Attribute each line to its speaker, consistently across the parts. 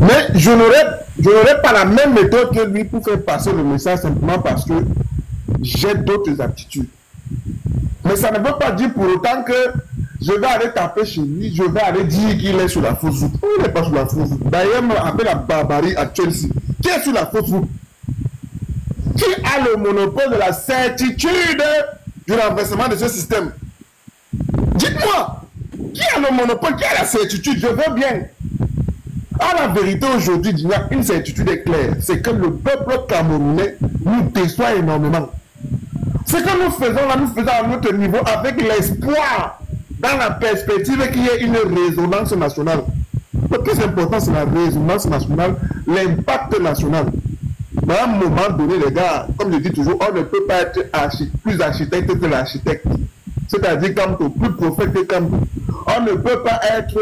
Speaker 1: Mais je n'aurais pas la même méthode que lui pour faire passer le message simplement parce que j'ai d'autres aptitudes. Mais ça ne veut pas dire pour autant que je vais aller taper chez lui, je vais aller dire qu'il est sur la fausse route. Il n'est pas sur la fausse route. D'ailleurs, avec la barbarie à Chelsea, qui est sur la fausse route? Qui a le monopole de la certitude du renversement de ce système? Dites-moi, qui a le monopole, qui a la certitude? Je veux bien. À la vérité, aujourd'hui, il y a une certitude est claire, c'est que le peuple camerounais nous déçoit énormément. Ce que nous faisons là, nous faisons à notre niveau avec l'espoir, dans la perspective qu'il y ait une résonance nationale. Le plus important, c'est la résonance nationale, l'impact national. Mais à un moment donné, les gars, comme je dis toujours, on ne peut pas être plus architecte que l'architecte. C'est-à-dire plus prophète que Kamto. On ne peut pas être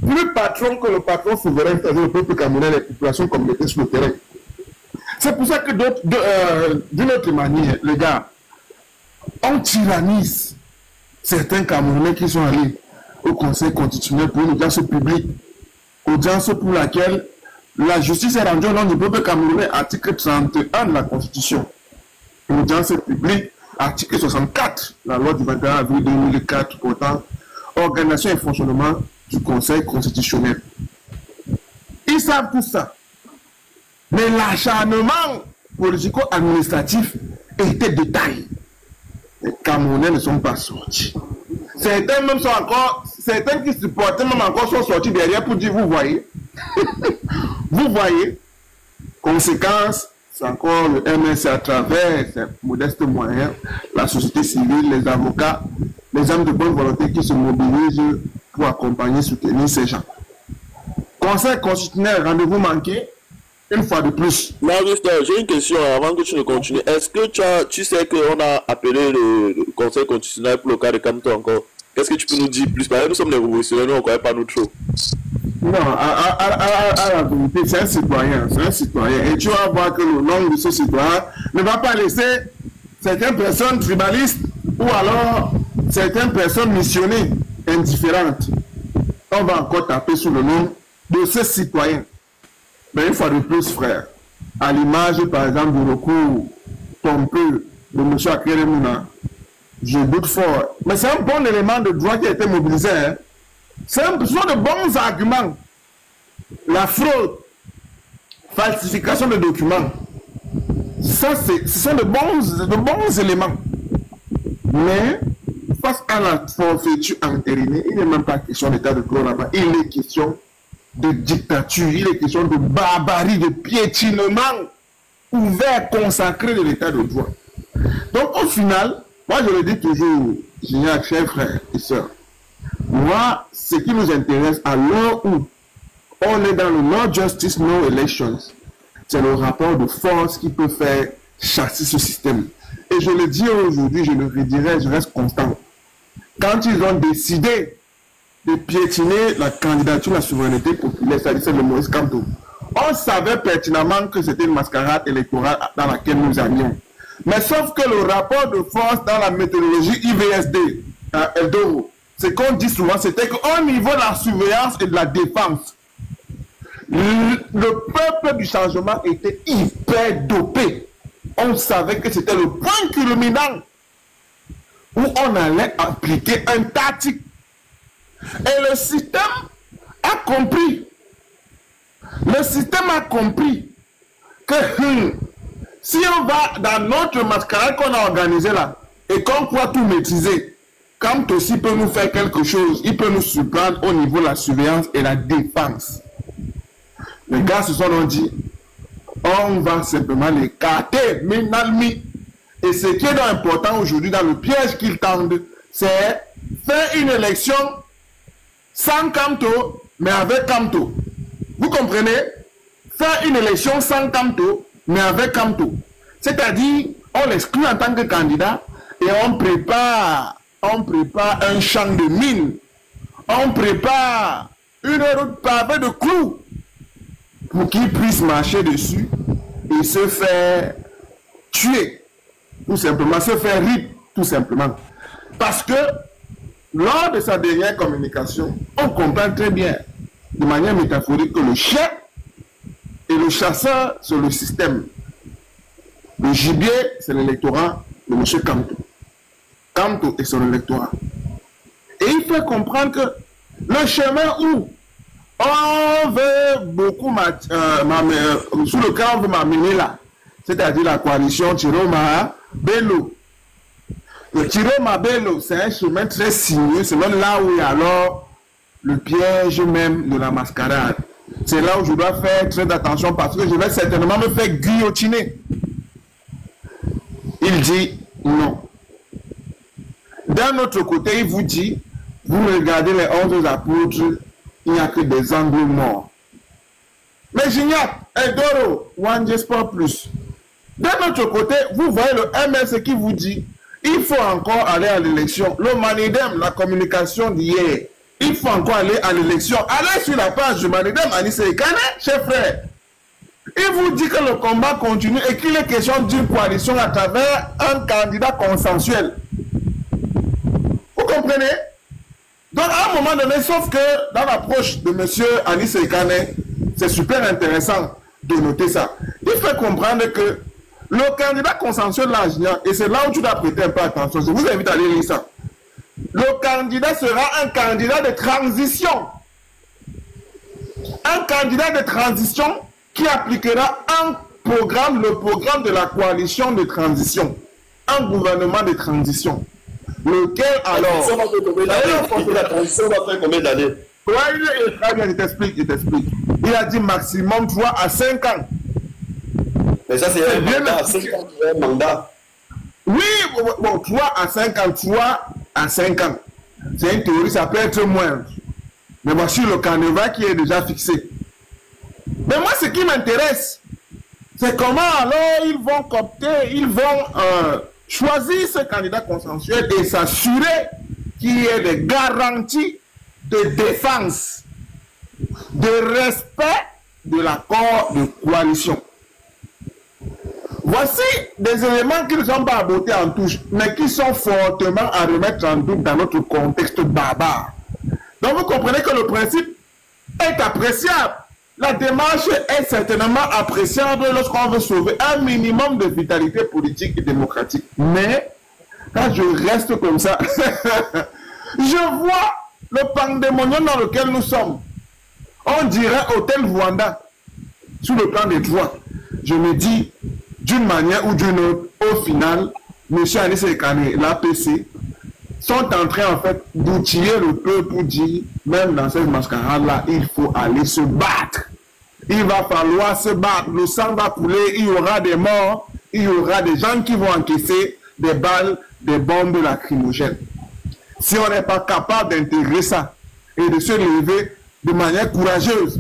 Speaker 1: plus patron que le patron souverain, c'est-à-dire le peuple camerounais, les populations comme les sur le terrain. C'est pour ça que d'une autre manière, les gars, on tyrannise certains Camerounais qui sont allés au Conseil constitutionnel pour une audience publique, audience pour laquelle la justice est rendue au nom du peuple camerounais, article 31 de la Constitution. Une audience publique, article 64, la loi du 21 avril 2004 portant organisation et fonctionnement du Conseil constitutionnel. Ils savent tout ça. Mais l'acharnement politico-administratif était détaillé. Les Camerounais ne sont pas sortis. Certains même sont encore, certains qui supportaient même encore sont sortis derrière pour dire, vous voyez, vous voyez, conséquence, c'est encore le MSC à travers ses modestes moyens, la société civile, les avocats, les hommes de bonne volonté qui se mobilisent pour accompagner, soutenir ces gens. Conseil constitutionnel, rendez-vous manqué, une fois de plus.
Speaker 2: Marius, j'ai une question avant que tu ne continues. Est-ce que tu sais qu'on a appelé le Conseil constitutionnel pour le cas de Kamto encore? Qu'est-ce que tu peux nous dire plus? Parce que nous sommes des révolutionnaires, nous on ne connaît pas notre show.
Speaker 1: Non, à la vérité, c'est un citoyen, Et tu vas voir que le nom de ce citoyen ne va pas laisser certaines personnes tribalistes ou alors certaines personnes missionnées indifférentes. On va encore taper sur le nom de ce citoyen. Mais une fois de plus, frère, à l'image, par exemple, du recours pompeux de M. Akere Mouna, je doute fort. Mais c'est un bon élément de droit qui a été mobilisé. Hein. Ce sont de bons arguments. La fraude, falsification de documents, ça, ce sont de bons éléments. Mais, face à la forfaiture entérinée, il n'est même pas question d'état de droit là-bas. Il est question de dictature, il est question de barbarie, de piétinement ouvert, consacré de l'état de droit. Donc au final, moi je le dis toujours, Gignac, chers frères et sœurs, moi, ce qui nous intéresse à l'heure où on est dans le No Justice, No Elections, c'est le rapport de force qui peut faire chasser ce système. Et je le dis aujourd'hui, je le redirai, je reste constant. Quand ils ont décidé de piétiner la candidature à la souveraineté populaire, c'est-à-dire celle de Moïse Kamto, on savait pertinemment que c'était une mascarade électorale dans laquelle nous allions. Mais sauf que le rapport de force dans la méthodologie IVSD, à Eldoro, ce qu'on dit souvent, c'était qu'au niveau de la surveillance et de la défense, le peuple du changement était hyper dopé. On savait que c'était le point culminant où on allait appliquer un tactique. Et le système a compris. Le système a compris que si on va dans notre mascarade qu'on a organisé là et qu'on croit tout maîtriser, quand aussi peut nous faire quelque chose, il peut nous surprendre au niveau de la surveillance et la défense. Les gars se sont dit, on va simplement l'écarter, Minalmi. Et ce qui est important aujourd'hui dans le piège qu'ils tendent, c'est faire une élection sans Kamto, mais avec Kamto. Vous comprenez? Faire une élection sans Kamto, mais avec Kamto. C'est-à-dire, on l'exclut en tant que candidat et on prépare un champ de mine. On prépare une route pavée de clous pour qu'il puisse marcher dessus et se faire tuer, tout simplement, se faire rip, tout simplement. Parce que lors de sa dernière communication, on comprend très bien, de manière métaphorique, que le chien Et le chasseur, c'est le système. Le gibier, c'est l'électorat de M. Kamto. Kamto est son électorat. Et il faut comprendre que le chemin où on veut beaucoup, sous lequel on veut m'amener là, c'est-à-dire la coalition Chiroma Bello. Le Chiroma Bello, c'est un chemin très sinueux, c'est même là où il y a alors le piège même de la mascarade. C'est là où je dois faire très attention parce que je vais certainement me faire guillotiner. Il dit non. D'un autre côté, il vous dit, vous regardez les 11 apôtres, il n'y a que des angles morts. Mais Gignac, Edoro, One Sport Plus. D'un autre côté, vous voyez le MS qui vous dit, il faut encore aller à l'élection. Le Manidem, la communication d'hier, il faut encore aller à l'élection. Allez sur la page du Manidem, Anis Ekane, chers frères. Il vous dit que le combat continue et qu'il est question d'une coalition à travers un candidat consensuel. Vous comprenez? Donc à un moment donné, sauf que dans l'approche de M. Anis Ekane, c'est super intéressant de noter ça. Il faut comprendre que le candidat consensuel là, et c'est là où tu dois prêter un peu attention, je vous invite à aller lire ça. Le candidat sera un candidat de transition. Un candidat de transition qui appliquera un programme, le programme de la coalition de transition. Un gouvernement de transition. Lequel alors...
Speaker 2: La transition va faire combien d'années?
Speaker 1: Oui, très bien, il t'explique. Il a dit maximum 3 à 5 ans.
Speaker 2: Mais ça, c'est un mandat. 5 ans, un mandat.
Speaker 1: Oui, bon, 3 à 5 ans, 3 à 5 ans. C'est une théorie, ça peut être moins. Mais voici le canevas qui est déjà fixé. Mais moi, ce qui m'intéresse, c'est comment alors ils vont coopter, ils vont choisir ce candidat consensuel et s'assurer qu'il y ait des garanties de défense, de respect de l'accord de coalition. Voici des éléments qui ne sont pas abordés en touche, mais qui sont fortement à remettre en doute dans notre contexte barbare. Donc vous comprenez que le principe est appréciable. La démarche est certainement appréciable lorsqu'on veut sauver un minimum de vitalité politique et démocratique. Mais, quand je reste comme ça, je vois le pandémonium dans lequel nous sommes. On dirait Hôtel Rwanda, sous le plan des droits. Je me dis, d'une manière ou d'une autre, au final, M. Anis Ekane, l'APC, sont en train en fait d'outiller le peuple pour dire, même dans cette mascarade-là, il faut aller se battre. Il va falloir se battre, le sang va couler, il y aura des morts, il y aura des gens qui vont encaisser des balles, des bombes lacrymogènes. Si on n'est pas capable d'intégrer ça et de se lever de manière courageuse,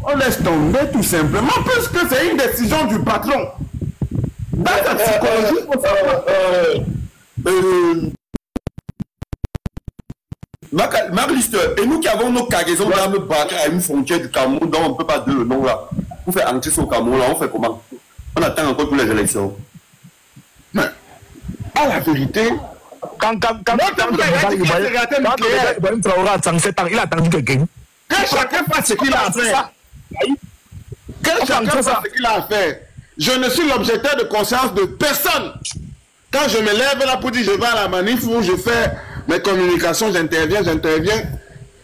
Speaker 1: on laisse tomber tout simplement, puisque c'est une décision du patron. Dans sa psychologie, pour savoir...
Speaker 2: Marc-Liste, et nous qui avons nos cargaisons d'armes braquées à une frontière du Cameroun, dont on ne peut pas dire le nom là, pour faire entrer au Cameroun, là, on fait comment? On attend encore pour les élections.
Speaker 1: Mais, à la vérité,
Speaker 3: quand il a attendu quelqu'un.
Speaker 1: Que chacun fasse ce qu'il a à faire. Que chacun fasse ce qu'il a à faire. Je ne suis l'objecteur de conscience de personne. Quand je me lève là pour dire je vais à la manif où je fais mes communications, j'interviens.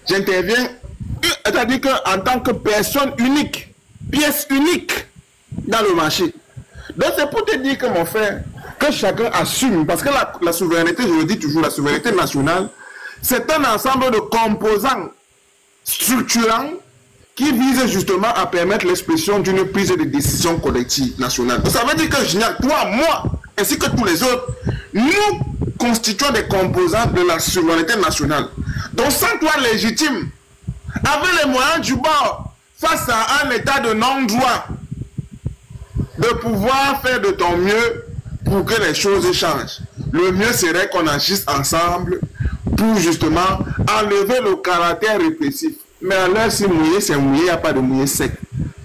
Speaker 1: C'est-à-dire qu'en tant que personne unique, pièce unique dans le marché. Donc c'est pour te dire que mon frère, que chacun assume, parce que la souveraineté, je le dis toujours, la souveraineté nationale, c'est un ensemble de composants structurants qui visent justement à permettre l'expression d'une prise de décision collective nationale. Ça veut dire que toi, moi, ainsi que tous les autres, nous constituons des composants de la souveraineté nationale. Donc sans toi légitime, avec les moyens du bord, face à un état de non-droit, de pouvoir faire de ton mieux pour que les choses changent. Le mieux serait qu'on agisse ensemble pour justement enlever le caractère répressif. Mais alors si mouiller c'est mouiller, il n'y a pas de mouiller sec.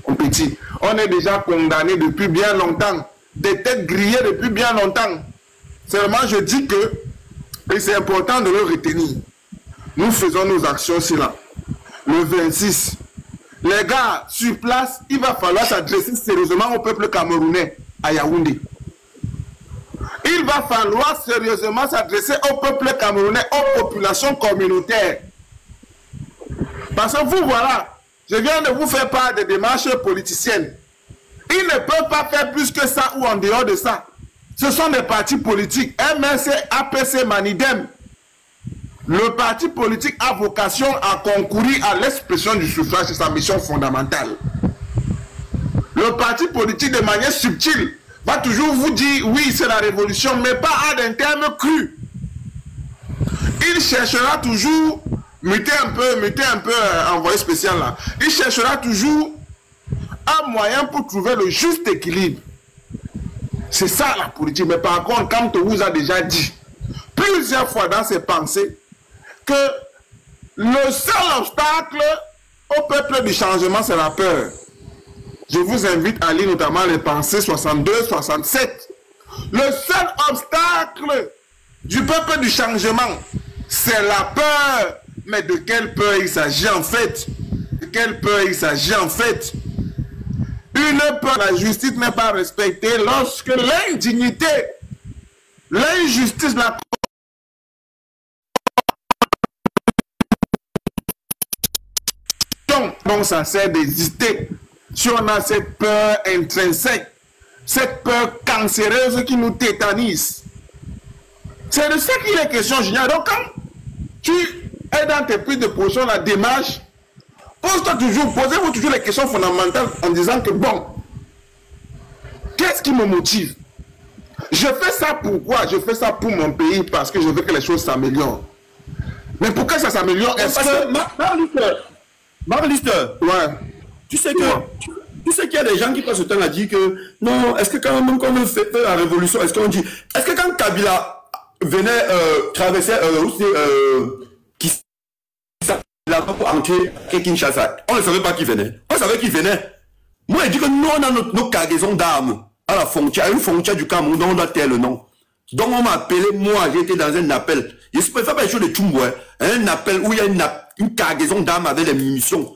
Speaker 1: Mon petit, on est déjà condamné depuis bien longtemps, des têtes grillées depuis bien longtemps. Seulement je dis que, et c'est important de le retenir, nous faisons nos actions là. Le 26, les gars, sur place, il va falloir s'adresser sérieusement au peuple camerounais à Yaoundé. Il va falloir sérieusement s'adresser au peuple camerounais, aux populations communautaires. Parce que vous, voilà, je viens de vous faire part des démarches politiciennes. Ils ne peuvent pas faire plus que ça ou en dehors de ça. Ce sont des partis politiques. MNC, APC, Manidem. Le parti politique a vocation à concourir à l'expression du suffrage, c'est sa mission fondamentale. Le parti politique, de manière subtile, va toujours vous dire oui, c'est la révolution, mais pas à d'un terme cru. Il cherchera toujours, mettez un peu envoyé spécial là, il cherchera toujours un moyen pour trouver le juste équilibre. C'est ça la politique. Mais par contre, quand on vous a déjà dit plusieurs fois dans ses pensées que le seul obstacle au peuple du changement, c'est la peur. Je vous invite à lire notamment les pensées 62, 67. Le seul obstacle du peuple du changement, c'est la peur. Mais de quelle peur il s'agit en fait? De quelle peur il s'agit en fait? Une peur, la justice n'est pas respectée lorsque l'indignité, l'injustice, la donc ça sert d'exister. Si on a cette peur intrinsèque, cette peur cancéreuse qui nous tétanise, c'est de ça qu'il est question, Junior. Donc quand tu es dans tes prises de position, la démarche, posez-vous toujours les questions fondamentales en disant que bon, qu'est-ce qui me motive? Je fais ça pourquoi? Je fais ça pour mon pays parce que je veux que les choses s'améliorent. Mais pourquoi ça s'améliore? Est-ce que...
Speaker 4: Marc-Lister,
Speaker 1: ouais.
Speaker 4: Tu sais qu'il y a des gens qui passent ce temps à dire que non, est-ce que quand même quand on fait la révolution, est-ce qu'on dit, est-ce que quand Kabila venait traverser là pour entrer à Kinshasa, on ne savait pas qui venait. On savait qui venait. Moi, je dis que nous, on a nos cargaisons d'armes à la frontière, à une frontière du Cameroun dont on a tel le nom. Donc on m'a appelé, moi, j'étais dans un appel. Je ne sais pas les choses de Tchoumboué, un appel où il y a une cargaison d'armes avec des munitions.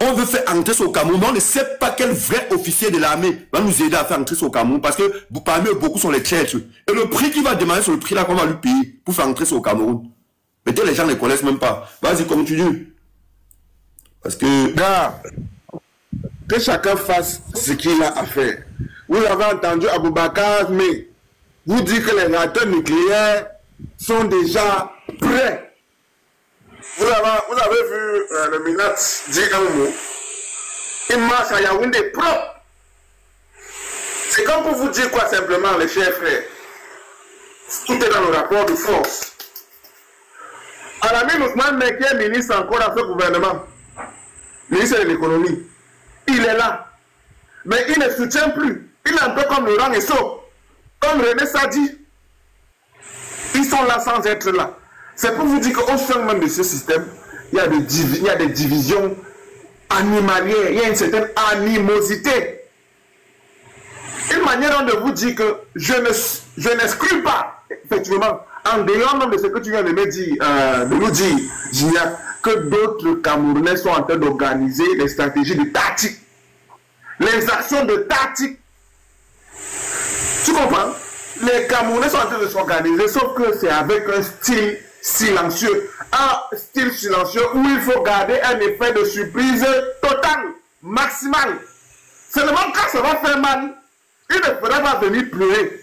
Speaker 4: On veut faire entrer au Cameroun, mais on ne sait pas quel vrai officier de l'armée va nous aider à faire entrer au Cameroun, parce que parmi eux, beaucoup sont les traîtres. Et le prix qu'il va demander, c'est le prix là qu'on va lui payer pour faire entrer au Cameroun. Mais les gens ne les connaissent même pas. Vas-y, continue. Parce que...
Speaker 1: Gars, que chacun fasse ce qu'il a à faire. Vous avez entendu Aboubakar, mais vous dites que les réacteurs nucléaires sont déjà prêts. Vous avez vu le Minat dire un mot. Il marche à Yaoundé propre. C'est comme pour vous dire quoi simplement, les chers frères. Tout est dans le rapport de force. Alami Ousmane qui est ministre encore dans ce gouvernement, ministre de l'économie, il est là. Mais il ne soutient plus. Il est un peu comme Laurent Esso, comme René Sadi. Ils sont là sans être là. C'est pour vous dire qu'au sein même de ce système, il y a des divisions animalières, il y a une certaine animosité. Une manière de vous dire que je n'exclus pas, effectivement, en dehors même de ce que tu viens de me dire, de nous dire, Gignac, que d'autres Camerounais sont en train d'organiser les stratégies de tactique, les actions de tactique. Tu comprends? Les Camerounais sont en train de s'organiser, sauf que c'est avec un style silencieux. Un style silencieux où il faut garder un effet de surprise total, maximal. Seulement quand ça va faire mal, il ne faudra pas venir pleurer.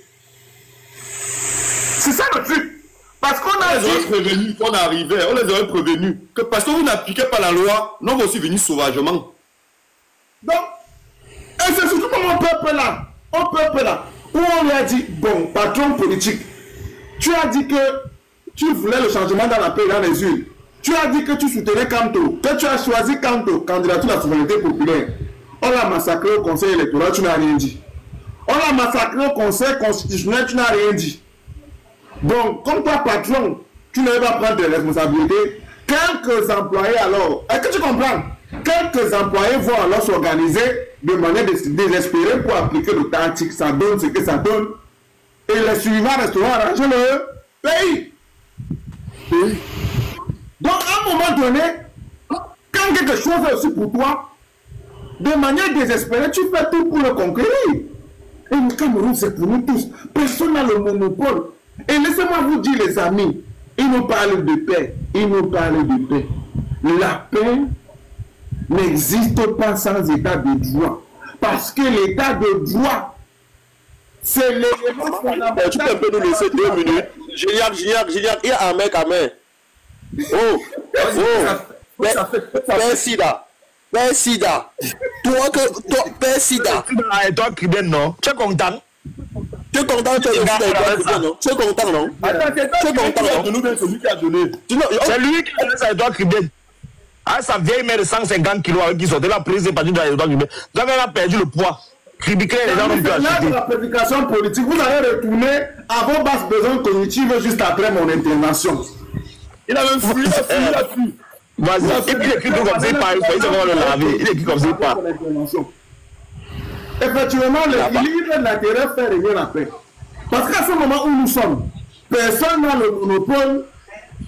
Speaker 1: C'est ça le truc. Parce qu'on a
Speaker 4: dit... prévenus qu'on arrivait, on les aurait prévenus. Que parce que vous n'appliquez pas la loi, nous on aussi venus sauvagement.
Speaker 1: Donc, et c'est surtout pour mon peuple là, où on lui a dit, bon, patron politique, tu as dit que tu voulais le changement dans la paix et dans les urnes. Tu as dit que tu soutenais Kanto, que tu as choisi Kanto, candidature de la souveraineté populaire. On l'a massacré au conseil électoral, tu n'as rien dit. On l'a massacré au conseil constitutionnel, tu n'as rien dit. Bon, comme toi, patron, tu ne veux pas prendre tes responsabilités. Quelques employés alors, est-ce que tu comprends? Quelques employés vont alors s'organiser de manière désespérée pour appliquer le tactique. Ça donne ce que ça donne. Et les suivants resteront arrangés le pays. Donc, à un moment donné, quand quelque chose est aussi pour toi, de manière désespérée, tu fais tout pour le conquérir. Et le Cameroun, c'est pour nous tous. Personne n'a le monopole. Et laissez-moi vous dire, les amis, ils nous parlent de paix. Ils nous parlent de paix. La paix n'existe pas sans état de droit. Parce que l'état de droit, c'est l'élément fondamental.
Speaker 2: Tu peux nous laisser 2 minutes. Génial, il y a un mec à main. Père Sida. Toi, Père Sida.
Speaker 3: Et toi, Kriben, non? Tu es content?
Speaker 2: Tu es content, tu es content, non?
Speaker 1: Attends, c'est
Speaker 4: celui qui a donné.
Speaker 3: C'est lui qui a donné ça, Edouard Kriben. Ah, sa vieille mère de 150 kilos avec qui sortait la prise est partie de Edouard Kriben. Donc elle a perdu le poids. Kribiquet, les gens n'ont plus acheté.
Speaker 1: Là, de la prédication politique, vous allez retourner à vos basses besoins cognitifs juste après mon intervention.
Speaker 4: Il a même fui, il a fui.
Speaker 3: Vas-y, il écrit tout comme ça, il parle, il sait comment le laver. Il écrit comme ça, il parle.
Speaker 1: Effectivement, le livre de l'intérêt fait régner la paix. Parce qu'à ce moment où nous sommes, personne n'a le monopole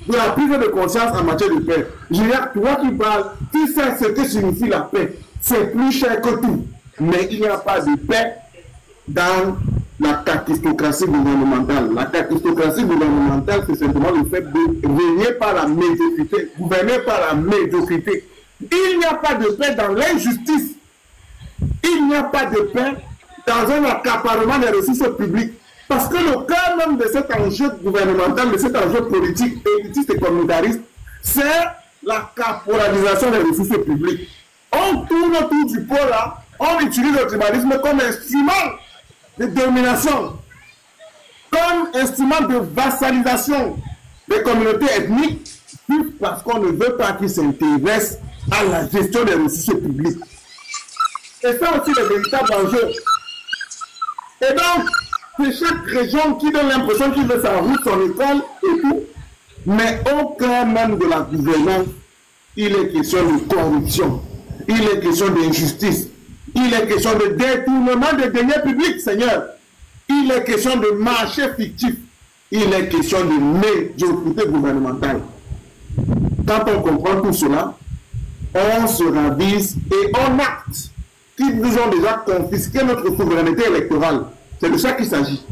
Speaker 1: de la prise de conscience en matière de paix. Julien, toi qui parles, tu sais ce que signifie la paix. C'est plus cher que tout. Mais il n'y a pas de paix dans la kakistocratie gouvernementale. La kakistocratie gouvernementale, c'est simplement le fait de régner par la médiocrité, gouverner par la médiocrité. Il n'y a pas de paix dans l'injustice. Il n'y a pas de paix dans un accaparement des ressources publiques. Parce que le cœur même de cet enjeu gouvernemental, de cet enjeu politique, élitiste et communautariste, c'est la caporalisation des ressources publiques. On tourne autour du pot là, on utilise le tribalisme comme instrument de domination, comme instrument de vassalisation des communautés ethniques, parce qu'on ne veut pas qu'ils s'intéressent à la gestion des ressources publiques. Et ça aussi le véritable enjeu. Et donc, c'est chaque région qui donne l'impression qu'il veut sa route, son école et tout. Mais au cœur même de la gouvernance, il est question de corruption. Il est question d'injustice. Il est question de détournement des deniers publics, Seigneur. Il est question de marché fictif. Il est question de médiocrité gouvernementale. Quand on comprend tout cela, on se ravise et on acte qu'ils nous ont déjà confisqué notre souveraineté électorale. C'est de ça qu'il s'agit.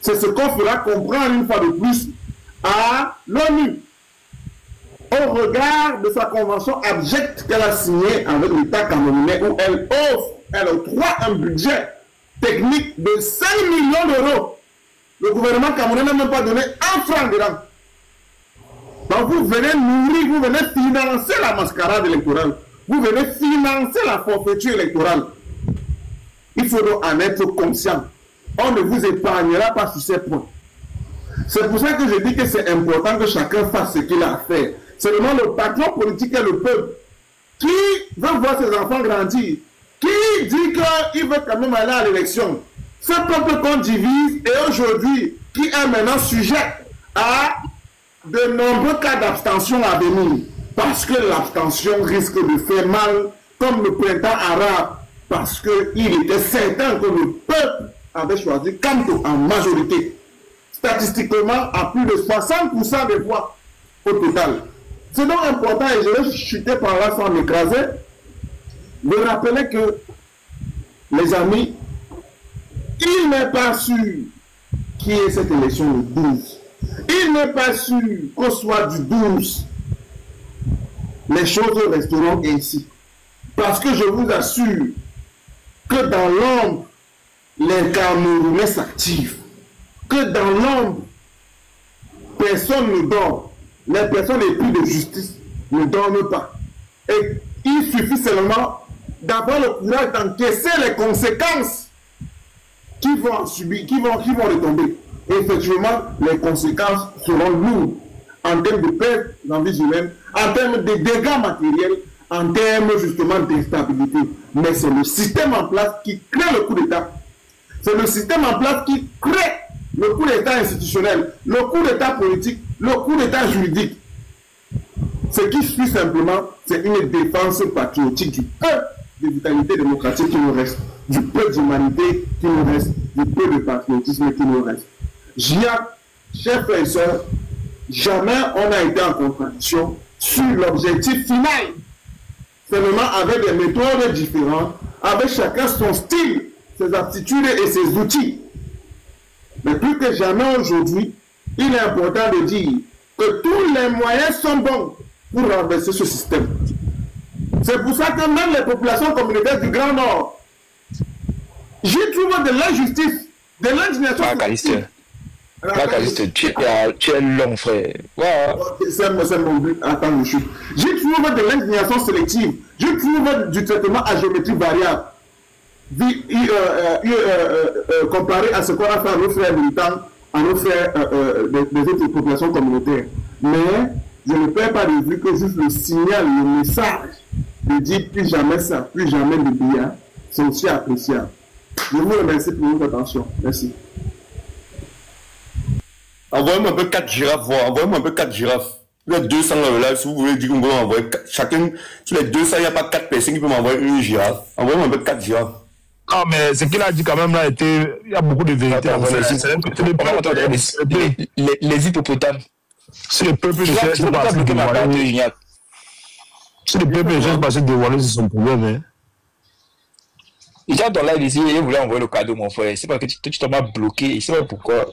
Speaker 1: C'est ce qu'on fera comprendre une fois de plus à l'ONU. Au regard de sa convention abjecte qu'elle a signée avec l'État camerounais, où elle octroie un budget technique de 5 millions d'euros. Le gouvernement camerounais n'a même pas donné un franc dedans. Donc vous venez nourrir, vous venez financer la mascarade électorale. Vous venez financer la forfaiture électorale. Il faut donc en être conscient. On ne vous épargnera pas sur ces points. C'est pour ça que je dis que c'est important que chacun fasse ce qu'il a à faire. C'est vraiment le patron politique et le peuple qui veut voir ses enfants grandir, qui dit qu'il veut quand même aller à l'élection. Ce peuple qu'on divise et aujourd'hui qui est maintenant sujet à de nombreux cas d'abstention à venir. Parce que l'abstention risque de faire mal comme le printemps arabe. Parce qu'il était certain que le peuple avait choisi Kanto en majorité. Statistiquement, à plus de 60% des voix au total. C'est donc important, et je vais chuter par là sans m'écraser, de rappeler que, les amis, il n'est pas sûr qui est cette élection le 12. Il n'est pas sûr qu'au soir du 12, les choses resteront ainsi. Parce que je vous assure que dans l'ombre, les Camerounais s'activent. Que dans l'ombre, personne ne dort. Les personnes les plus de justice ne dorment pas. Et il suffit seulement d'avoir le courage d'encaisser les conséquences qui vont en subir, qui vont retomber. Et effectivement, les conséquences seront lourdes en termes de perte dans la vie humaine, en termes de dégâts matériels, en termes justement d'instabilité. Mais c'est le système en place qui crée le coup d'État. C'est le système en place qui crée le coup d'État institutionnel, le coup d'État politique, le coup d'État juridique. Ce qui suit simplement, c'est une défense patriotique du peu de vitalité démocratique qui nous reste, du peu d'humanité qui nous reste, du peu de patriotisme qui nous reste. Chers frères et sœurs, jamais on n'a été en contradiction sur l'objectif final. seulement avec des méthodes différentes, avec chacun son style, ses aptitudes et ses outils. Mais plus que jamais aujourd'hui, il est important de dire que tous les moyens sont bons pour renverser ce système. C'est pour ça que même les populations communautaires du Grand Nord, j'y trouve de l'injustice, de l'indignation.
Speaker 5: Tu es long, frère.
Speaker 1: C'est mon but. Attends, je chute. J'y trouve de l'indignation sélective. J'y trouve du traitement à géométrie variable. Comparé à ce qu'on a fait à nos frères militants, à nos frères des autres populations communautaires. Mais je ne perds pas de vue que juste le signal, le message de dire plus jamais ça, plus jamais le bien, c'est aussi appréciable. Je vous remercie pour votre attention. Merci.
Speaker 4: Envoyez-moi un peu 4 girafes, envoyez-moi un peu 4 girafes. Vous êtes 200 là, si vous voulez dire qu'on peut m'envoyer chacun, sur les 200, il n'y a pas 4 personnes qui peuvent m'envoyer une girafe. Envoyez-moi un peu 4 girafes.
Speaker 3: Non, mais ce qu'il a dit quand même là, il y a beaucoup de vérité.
Speaker 5: Les hippopotames.
Speaker 3: C'est le peuple de cherche parce que dévoiler. C'est le peuple de cherche parce que dévoiler, c'est son problème. Hein.
Speaker 5: Les gens dans live ici, ils voulaient envoyer le cadeau, mon frère. C'est parce que tu t'en as bloqué. Je ne sais pas pourquoi.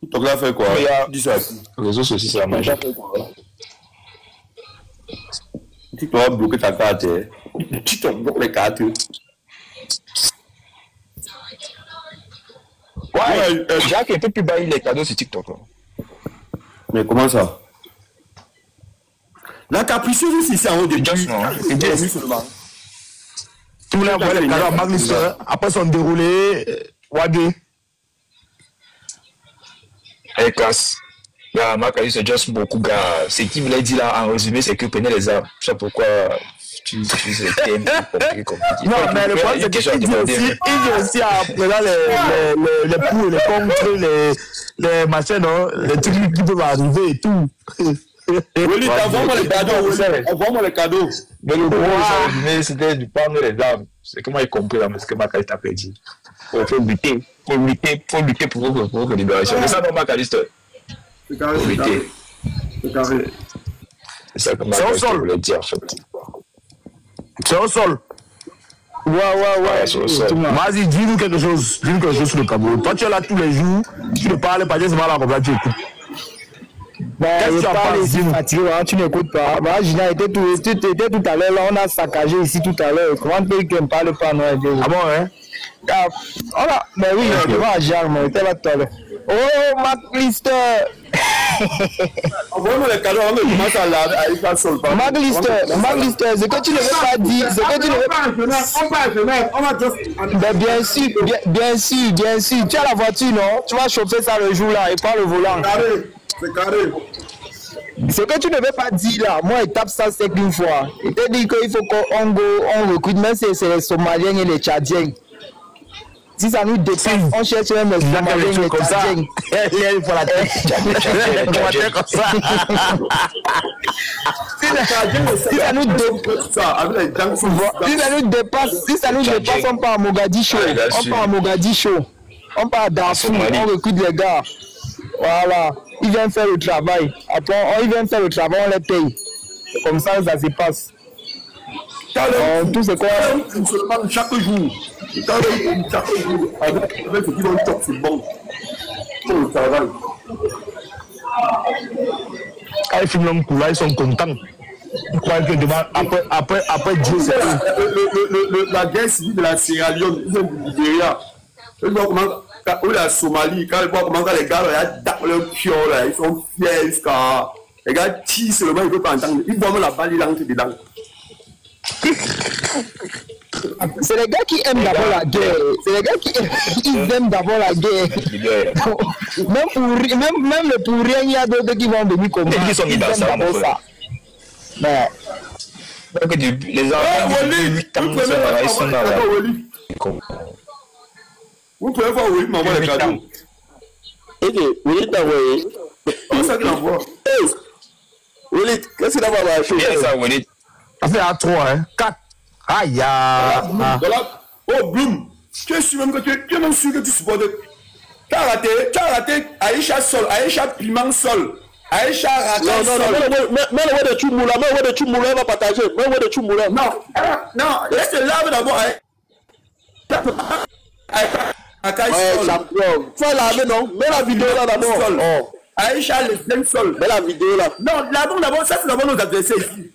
Speaker 4: Donc là, fait quoi? Dis ça.
Speaker 5: Les réseaux sociaux, c'est la magie.
Speaker 4: Tu dois bloquer ta carte. Tu te bloques les cartes.
Speaker 5: Ouais, Jacques est un peu plus bas, les cadeaux sur TikTok.
Speaker 4: Mais comment ça? La capricieuse aussi, c'est en haut de
Speaker 5: Just non. C'est bien.
Speaker 3: Tu voulais envoyer les cadeaux à Magnus, après son déroulé, Wadé.
Speaker 5: Hey, classe. Là, Macali, c'est juste beaucoup, gars. Ce qu'il voulait dire là, en résumé, c'est que prenez les armes. Je sais pourquoi tu utilises les thèmes compliqués.
Speaker 3: Non, mais le problème, c'est qu'il dit aussi, en prenant les pour, les contre, les machins, non, les trucs qui peuvent arriver et tout.
Speaker 4: Wally, envoie-moi les cadeaux, envoie-moi les cadeaux.
Speaker 5: Mais le gros résumé, c'était de prendre les armes. C'est comment il compris là, ce que Macali t'a dit. Il faut lutter. Faut lutter pour votre libération. Mais ça, non, Macaliste.
Speaker 1: C'est carré. C'est carré.
Speaker 5: C'est ça que Macaliste voulait dire.
Speaker 3: C'est au sol. Ouais. Vas-y, dis-nous quelque chose. Dis-nous quelque chose sur le Cameroun. Toi, tu es là tous les jours. Tu ne parles pas, c'est mal à comprendre, tu écoutes.
Speaker 6: Je parle ici, fatigué, tu n'écoutes pas. Moi, Gina était tout à l'heure, là, on a saccagé ici tout à l'heure. Comment tu peux ne parle pas, non?
Speaker 3: Ah bon, hein?
Speaker 6: Mais oui, devant à Jacques, mais t'es là tout à l'heure. Oh, Mac-Lister!
Speaker 4: Envoie-moi les cadeaux, on commence à la sol.
Speaker 6: Mac-Lister, ce que tu ne veux pas dire, ce que tu ne veux pas.
Speaker 1: On va à Genève, on va juste.
Speaker 6: Bien sûr. Tu as la voiture, non? Tu vas chauffer ça le jour là et prends le volant.
Speaker 1: C'est carré.
Speaker 6: Ce que tu ne veux pas dire là, moi, il tape ça c'est qu'une fois. Il te dit qu'il faut qu'on recrute, même si c'est les Somaliens et les Tchadiens. Si ça nous dépasse, on cherche même les Somaliens et les Tchadiens.
Speaker 3: Il faut la tête. Comme ça.
Speaker 6: Si ça nous dépasse, on part à Mogadiscio. On part à Darfour, on recrute les gars. Voilà, ils viennent faire le travail. Après, ils viennent faire le travail, on les paye. Comme ça se passe. Tout c'est quoi?
Speaker 4: Chaque jour. Avec ce qui vont top, c'est bon. Pour le travail.
Speaker 3: Quand ils filment l'homme là, ils sont contents. Ils croient que devant, après Dieu, c'est
Speaker 4: la guerre civile de la Sierra Leone, ils ont du Nigeria. Ou la Somalie, quand ils voient comment les gars, leur pion, ils sont fiers jusqu'à. Les gars tirent seulement, ils ne peuvent pas entendre. Ils voient la balle, ils entrent dedans.
Speaker 6: C'est les gars qui aiment d'abord la guerre. C'est les gars qui aiment d'abord la guerre. Même le pour rien, il y a d'autres qui vont venir comme ça. Ils aiment d'abord ça. Mais.
Speaker 5: Les enfants, ils sont là.
Speaker 4: Vous pouvez voir Wally m'envoie les cadeaux.
Speaker 2: Ok, Wally t'a envoyé.
Speaker 4: C'est ça qu'il envoie.
Speaker 2: Wally, qu'est-ce qu'il a envoyé?
Speaker 5: Bien ça, Wally.
Speaker 3: Ça fait à 3, hein? 4. Aïe,
Speaker 4: voilà. Oh, Bloom. Tu es sûr même que tu es même sûr que tu supportes. Tu as raté Aïcha Sol, Aïcha Piment Sol. Aïcha racaille.
Speaker 2: Non, mais le de Chumboula, mais le de Chumboula va partager. Mais le de Chumboula.
Speaker 4: Non, laisse-le là d'abord.
Speaker 2: Ouais, champion. Fais laver, non? Mets la vidéo là d'abord.
Speaker 4: Aïcha, le plein sol.
Speaker 2: Mets la vidéo là.
Speaker 4: Non, d'abord, ça c'est d'abord nos adversaires ici.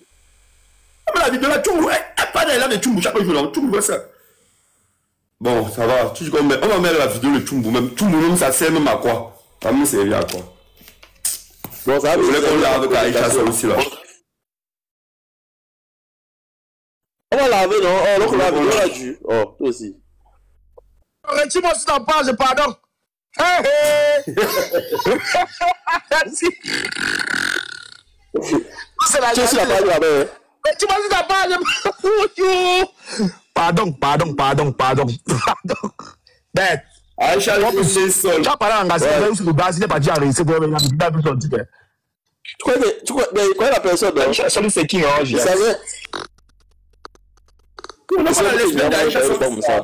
Speaker 4: Mais la vidéo là, Chumboula, pas d'aller là de Chumboula chaque jour, Chumboula ça. Bon, ça va. On va mettre la vidéo de Chumboula même. Chumboula, ça sert même à quoi? Ça me sert à quoi?
Speaker 2: Bon, ça va.
Speaker 4: Je voulais qu'on lave avec Aïcha ça aussi là.
Speaker 2: On va laver, non? Oh, donc la vidéo là, tu. Oh, toi aussi.
Speaker 3: Retire-moi sur ta page, pardon. Hey, c'est la
Speaker 2: page là-bas.
Speaker 3: Retire-moi sur ta page. Pardon. Bête.
Speaker 4: Aïcha, c'est seul.
Speaker 3: Tu as parlé en gaz, sur le bas, il n'est pas dit à réussir pour venir à tout ton ticket.
Speaker 2: Tu connais la personne, non?
Speaker 5: Salut, c'est qui, hein?
Speaker 2: Je savais.
Speaker 4: Comment ça l'Aïcha
Speaker 2: comme ça?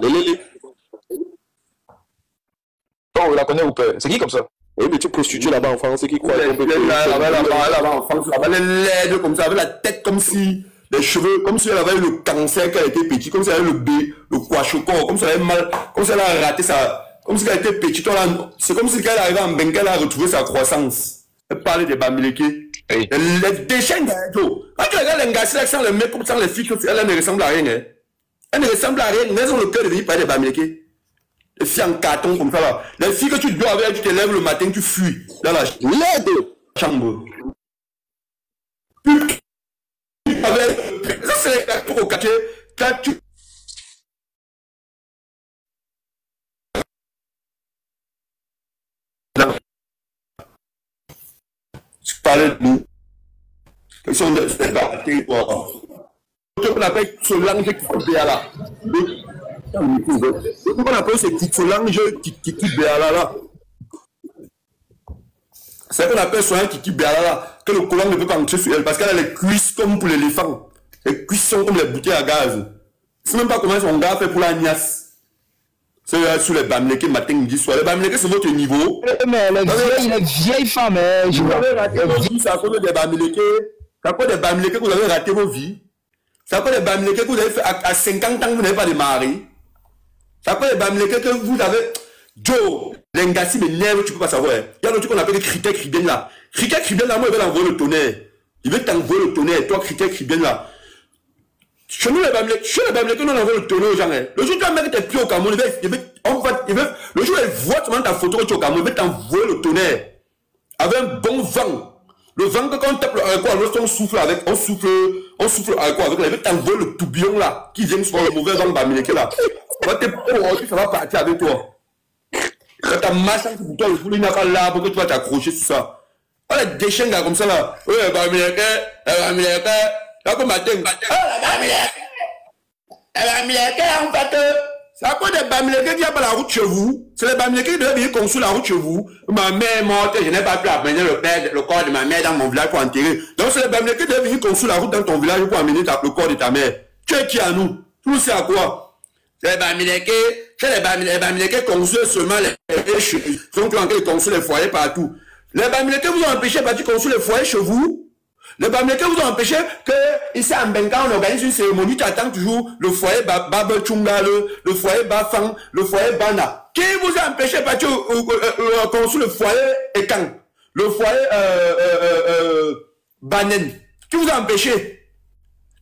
Speaker 5: Oh, il la connaît ou pas? C'est qui comme ça?
Speaker 2: Oui, mais tu prostitues là-bas en France, c'est qui croit qu'on peut
Speaker 4: là-bas en France, là-bas, elle est laide comme ça, avec la tête comme si, les cheveux, comme si elle avait eu le cancer quand elle était petite, comme si elle avait le kwashiorkor, comme si elle avait mal, comme si elle a raté sa, comme si elle était petite, c'est comme si quand elle arrivait en Bengal, elle a retrouvé sa croissance. Elle parlait des Bamileke. Elle déchaîne tout. Quand tu regardes les gars, sans le mec, comme ça, les filles, elle ne ressemble à rien. Elle ne ressemble à rien, mais elles ont le cœur de venir parler des Bamileke. Les filles en carton comme ça là. Les filles que tu dois avec, tu te lèves le matin, tu fuis dans la chambre. Ça c'est les cartons au quartier. Quand tu... Tu parlais de nous. Ils sont des territoires. On appelle ce langue qui fait là. On appelle ce Solange qui béala. C'est qu'on appelle Solange qui béala, que le collant ne peut pas entrer sur elle parce qu'elle a les cuisses comme pour l'éléphant. Les cuisses sont comme les bouteilles à gaz. Je ne sais même pas comment son gars fait pour la niasse. C'est sur les Bamileke matin, midi, soir. Les Bamileke, c'est votre niveau.
Speaker 6: Mais les vieilles femmes, je
Speaker 4: vous avez raté vos vies, c'est à cause des Bamileke. C'est à cause des Bamileke que vous avez raté vos vies. C'est à cause des Bamileke que vous avez fait à 50 ans que vous n'avez pas de mari. C'est à cause des Bamileke que vous avez. Joe, l'engassi, mais nerfs, tu ne peux pas savoir. Il y a un truc qu'on appelle le critère cribien là. Critère cribien là, moi, il va l'envoyer le tonnerre. Il veut t'envoyer le tonnerre. Toi, critère cribien là. Chez nous, les Bamileke, nous, on envoie le tonnerre aux gens. Le jour où tu as mis tes pieds au Cameroun, le jour où il voit ta photo que tu es au Cameroun, il veut t'envoyer le tonnerre. Avec un bon vent. Le vent que quand on tape avec quoi, on souffle avec, on souffle avec quoi, avec là, il veut t'envoyer le tourbillon là, qui vient sur le mauvais vent Bamileke là. Ça va partir avec toi. Quand ta masse pour toi, le boulot n'a pas l'arbre que tu vas t'accrocher sur ça. Oh, les déchets là comme ça là. Oui, Bamileke, là comme matin. Bamileke, en fait, c'est à cause des Bamileke qui n'ont pas la route chez vous. C'est les Bamileke qui doivent venir construire la route chez vous. Ma mère est morte, je n'ai pas pu amener le corps de ma mère dans mon village pour enterrer. Donc c'est les Bamileke qui doivent venir construire la route dans ton village pour amener le corps de ta mère. Tu es qui à nous? Tu nous sais à quoi? C'est les Bamileke construisent seulement les cheveux. Ils sont en train de construire les foyers partout. Les Bamileke vous ont empêché de construire les foyers chez vous. Les Bamileke vous ont empêché que ici à Mbenga on organise une cérémonie, tu attends toujours le foyer Baba Chunga, le foyer Bafang, le foyer Bana. Qui vous a empêché de construire le foyer Ekan, le foyer Banen? Qui vous a empêché?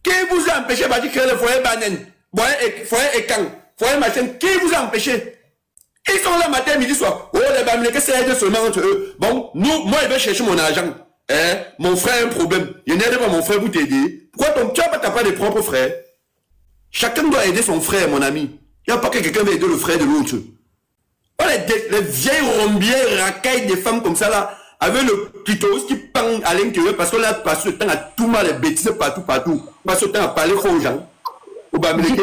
Speaker 4: Qui vous a empêché de créer le foyer Banen, foyer Ekan, foyer machin? Qui vous a empêché? Ils sont là matin, midi, soir. Oh, les Bamileke s'aident seulement entre eux. Bon, moi je vais chercher mon argent. Mon frère a un problème. Je n'aide pas mon frère pour t'aider. Pourquoi tu n'as pas de propres frères? Chacun doit aider son frère, mon ami. Il n'y a pas que quelqu'un va aider le frère de l'autre. Les vieilles rombières racailles des femmes comme ça là, avec le clitoris qui pend à l'intérieur parce qu'on a passé le temps à tout mal les bêtises partout. On passe le temps à parler aux gens.
Speaker 7: Demande-lui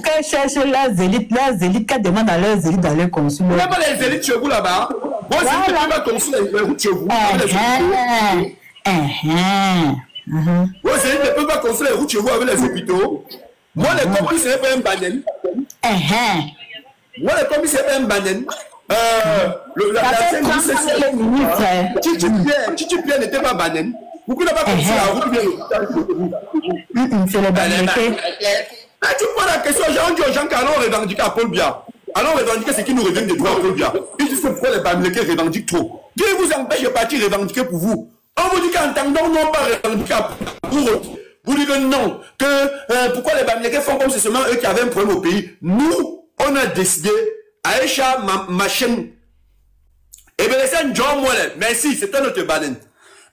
Speaker 7: qu'elle cherche les élites qu'elle demande à leurs élites d'aller consuler.
Speaker 4: Il n'y a pas les élites chez vous là-bas. Moi, c'est que tu vas consuler les routes chez vous. Moi, c'est que tu ne peux pas construire les routes chez vous avec les hôpitaux. Moi, les commis, ce n'est pas un banen. Moi, les commis, ce n'est pas un banen. Titi Pierre n'était pas banane. Pourquoi n'a pas commencé la route bien
Speaker 7: c'est le Bamileke.
Speaker 4: Tu poses la question, on dit aux gens qu'allons revendiquer à Paul Biya. Allons revendiquer ce qui nous revient des droits à Paul Biya. Ils disent pourquoi les Bamileke revendiquent trop. Dieu vous empêche de partir revendiquer pour vous. On vous dit qu'entendons non pas revendiquer pour eux. Vous dites que non, que pourquoi les Bamileke font comme c'est seulement eux qui avaient un problème au pays. Nous, on a décidé, Aïcha, ma chaîne, et bien laissez un John Moelle, merci, c'est un autre banane.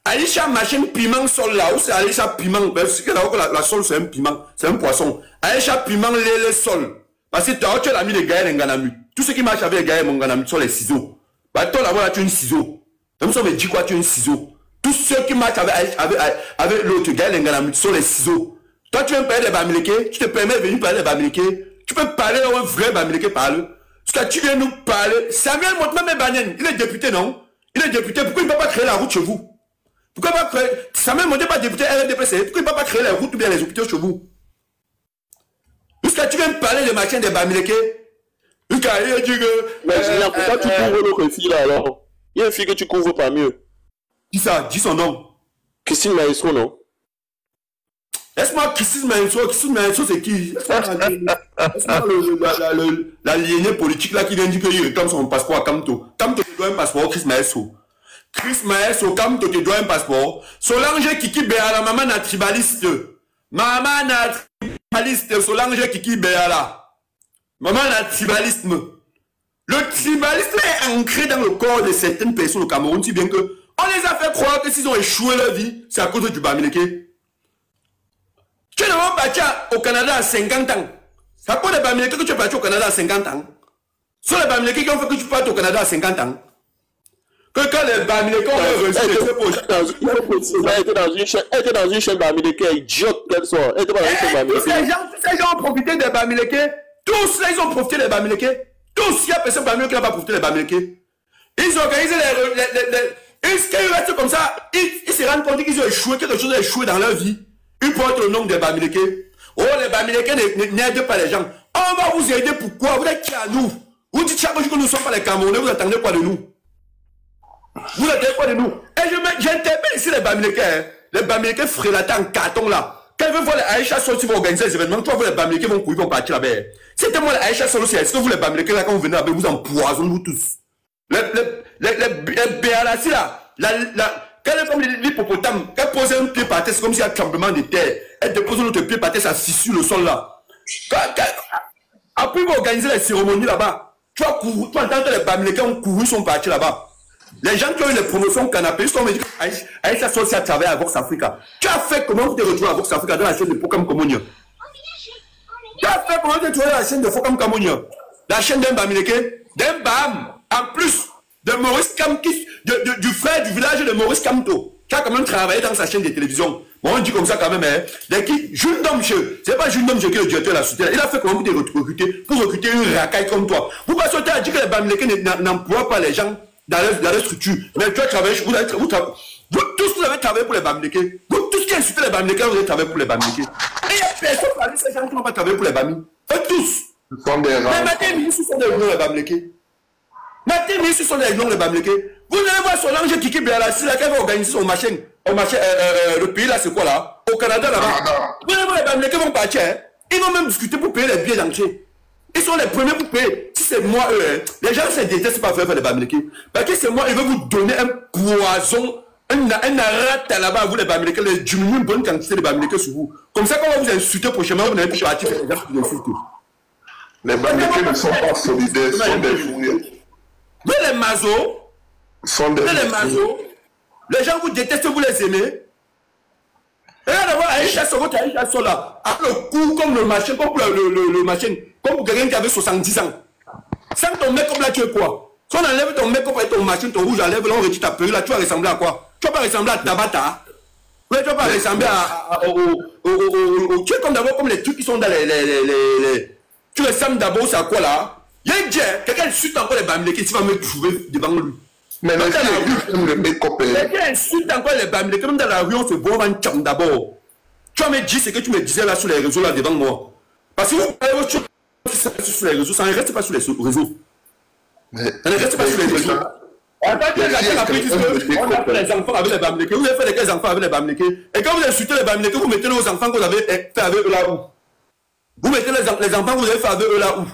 Speaker 4: Aïcha, ma chaîne piment sol là, où c'est Aïcha piment, parce que la sol c'est un piment, c'est un poisson. Aïcha piment le sol. Parce que tu as mis les gars Nganamut. Tout ce qui marche avec les gars Nganamut sont les ciseaux. Bah toi là-bas, tu as un ciseau. Comme ça, on me dit quoi, tu as un ciseau. Tous ceux qui marchent avec l'autre gars Nganamut sont les ciseaux. Toi, tu veux me parler des Bamileke, tu te permets de venir parler des Bamileke. Tu peux parler à un vrai Bamileke parle. Parce que tu viens nous parler. Samuel Montman est banane. Il est député, non? Il est député. Pourquoi il ne peut pas créer la route chez vous? Pourquoi il ne peut pas créer. Samuel Montman n'est pas député RDPC. Pourquoi il ne peut pas créer la route ou bien les hôpitaux chez vous? Parce que tu viens me parler de machin des Bamileke. Mais
Speaker 2: pourquoi tu couvres l'autre fille là alors? Il y a une fille que tu couvres pas mieux.
Speaker 4: Dis ça, dis son nom.
Speaker 2: Christine Maestro, non?
Speaker 4: Laisse-moi Christine Maestro. Christine Maestro, c'est qui? L'aliéné politique là qui vient dire qu'il réclame son passeport à Kamto. Kamto te doit un passeport, Chris Maestro. Chris Maestro, Kamto te doit un passeport. Solange Kiki Béala, maman na tribaliste. Maman na tribaliste, Solange Kiki Béala. Maman na tribalisme. Le tribalisme est ancré dans le corps de certaines personnes au Cameroun, si bien que on les a fait croire que s'ils ont échoué leur vie, c'est à cause du Bamileke. Tu es parti au Canada à 50 ans. C'est à cause des Bamileke que tu es parti au Canada à 50 ans. Ce sont les Bamileke qui ont fait que tu partes au Canada à 50 ans. Que quand les Bamileke ont reçu les proches.
Speaker 2: Elle était dans une chaîne Bamileke, idiote qu'elle soit. Elle était dans une chaîne Bamileke.
Speaker 4: Tous ces gens ont profité des Bamileke. Tous là, ils ont profité des Bamileke. Tous, il y a personne Bamileke qui n'a pas profité des Bamileke. Ils organisent ils restent comme ça. Ils se rendent compte qu'ils ont échoué, quelque chose a échoué dans leur vie. Ils portent le nom des Bamileke. Oh, les Bamileke n'aident pas les gens. On va vous aider pourquoi? Vous êtes qui à nous? Vous dites chaque jour que nous ne sommes pas les Camerounais, vous attendez quoi de nous? Vous attendez quoi de nous? Et j'interpelle ici les Bamileke. Hein. Les Bamileke frélatés en carton là. Quand ils veulent voir les Aïcha Solo qui vont organiser les événements, toi, vous les Bamileke vont courir, vont partir là-bas. C'était moi les Aïcha Solo, est-ce que vous les Bamileke là, quand vous venez là-bas, vous empoisonnez vous tous? Les Béalassi là, quand elle est comme l'hippopotame, quand elle pose un pied par terre, c'est comme s'il y a un tremblement de terre. Elle dépose l'autre pied par terre, ça fissure le sol là. Après, ils vont organiser les cérémonies là-bas. Tu entends que les Bamileke ont couru, sont partis là-bas. Les gens qui ont eu les promotions canapé, ils sont dit qu'Aïcha Sossi a travaillé à Vox Africa. Tu as fait comment vous te retrouves à Vox Africa dans la chaîne de Fokam Kamonia? Tu as fait comment vous te retrouves dans la chaîne de Fokam Kamonia? La chaîne d'un Bamileke, d'un Bam, en plus de Maurice Kamki, du frère du village de Maurice Kamto, qui a quand même travaillé dans sa chaîne de télévision. Bon, on dit comme ça quand même, hein. Jules Domche, c'est pas Jules Domche qui est le directeur de la société. Il a fait comment vous te recruter pour recruter une racaille comme toi. Vous passez au temps à dire que les Bamileke n'emploient pas les gens dans leur structure. Mais tu as travaillé, vous tous vous avez travaillé pour les Bamileke. Vous tous qui insultez les Bamileke, vous avez travaillé pour les Bamileke. Et il y a personne parmi ces gens qui n'ont pas travaillé pour les Bami. Eux tous. Mais Matin Ministre sont des noms les Bamileke. Matin Ministre sont des noms les Bamileke. Vous allez voir Solange Kiki Béalassi là, qui va organiser son machin. Le pays là, c'est quoi là? Au Canada là-bas. Vous allez voir les Bamileke vont partir. Hein. Ils vont même discuter pour payer les billets d'entrée. Ils sont les premiers pour payer. Si c'est moi, eux, hein, les gens se détestent pas faire les Bamileke. Parce que c'est moi, ils veulent vous donner un poison, un arrêt là-bas, vous les Bamileke, les diminuer une bonne quantité de Bamileke sur vous. Comme ça, quand on va vous insulter prochainement, vous n'avez plus parti faire les gens qui vous insultent.
Speaker 8: Les Bamileke ne sont pas solidaires, sont des fouilles.
Speaker 4: Vous les mazos, les gens vous détestent, vous les aimez. Regardez voir Aïcha Solo, Aïcha Solo là, a le coup comme le machin, comme le machin, comme pour quelqu'un qui avait 70 ans. Sans ton make-up là, tu es quoi? Si on enlève ton make-up et ton machin, ton rouge à lèvres, là, on retire ta perruque là, tu vas ressembler à quoi? Tu vas pas ressembler à Tabata. Ouais, tu vas pas ressembler tu es comme d'abord comme les trucs qui sont dans les tu ressembles d'abord à quoi là? Il y a quelqu'un insulte encore les Bamileke, tu vas me trouver devant lui.
Speaker 8: Mais dans la rue, le make-up.
Speaker 4: Quelqu'un insulte encore les Bamileke, même dans la rue, on se voit en tcham d'abord. Tu vas me dire ce que tu me disais là sur les réseaux là devant moi. Parce que vous parlez sur les réseaux, ça ne reste pas sur les réseaux. Ne reste pas sur les réseaux. En tant que on a fait les enfants avec les Bamileke. Vous avez fait les enfants avec les Bamileke. Et quand vous insultez les Bamileke, vous mettez les enfants que vous avez fait avec eux là où? Vous mettez les enfants que vous avez fait avec eux là où?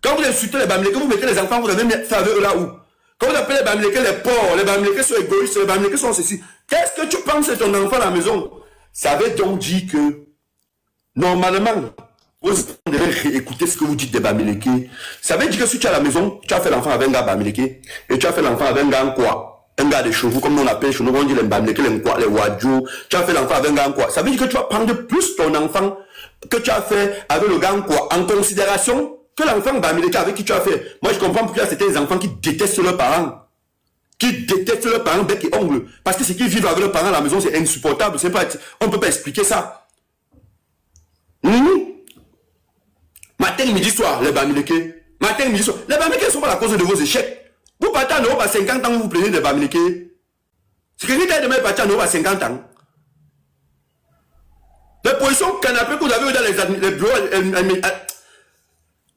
Speaker 4: Quand vous insultez les Bamileke, vous mettez les enfants que vous avez fait avec eux là où? Quand vous appelez les Bamileke les porcs, les Bamileke sont égoïstes, les Bamileke sont ceci. Qu'est-ce que tu penses de ton enfant à la maison? Ça veut donc dire que, normalement, vous devez écouter ce que vous dites des Bamileke. Ça veut dire que si tu es à la maison, tu as fait l'enfant avec un gars Bamileke, et tu as fait l'enfant avec un gars quoi? Un gars de chevaux, comme on appelle chez nous, on dit les Bamileke, les Wadjo, tu as fait l'enfant avec un gars quoi? Ça veut dire que tu vas prendre plus ton enfant que tu as fait avec le gars quoi, en considération que l'enfant Bamileke avec qui tu as fait. Moi, je comprends pourquoi c'était des enfants qui détestent leurs parents. Qui détestent leurs parents bec et ongles. Parce que ce qu'ils vivent avec leurs parents à la maison, c'est insupportable. On ne peut pas expliquer ça. Matin, midi, soir, les Bamileke. Matin, midi, soir. Les Bamileke ne sont pas la cause de vos échecs. Vous partez en Europe à 50 ans, vous vous plaignez des Bamileke. C'est que vous êtes demain parti en Europe à 50 ans. Les positions canapé que vous avez dans les bureaux,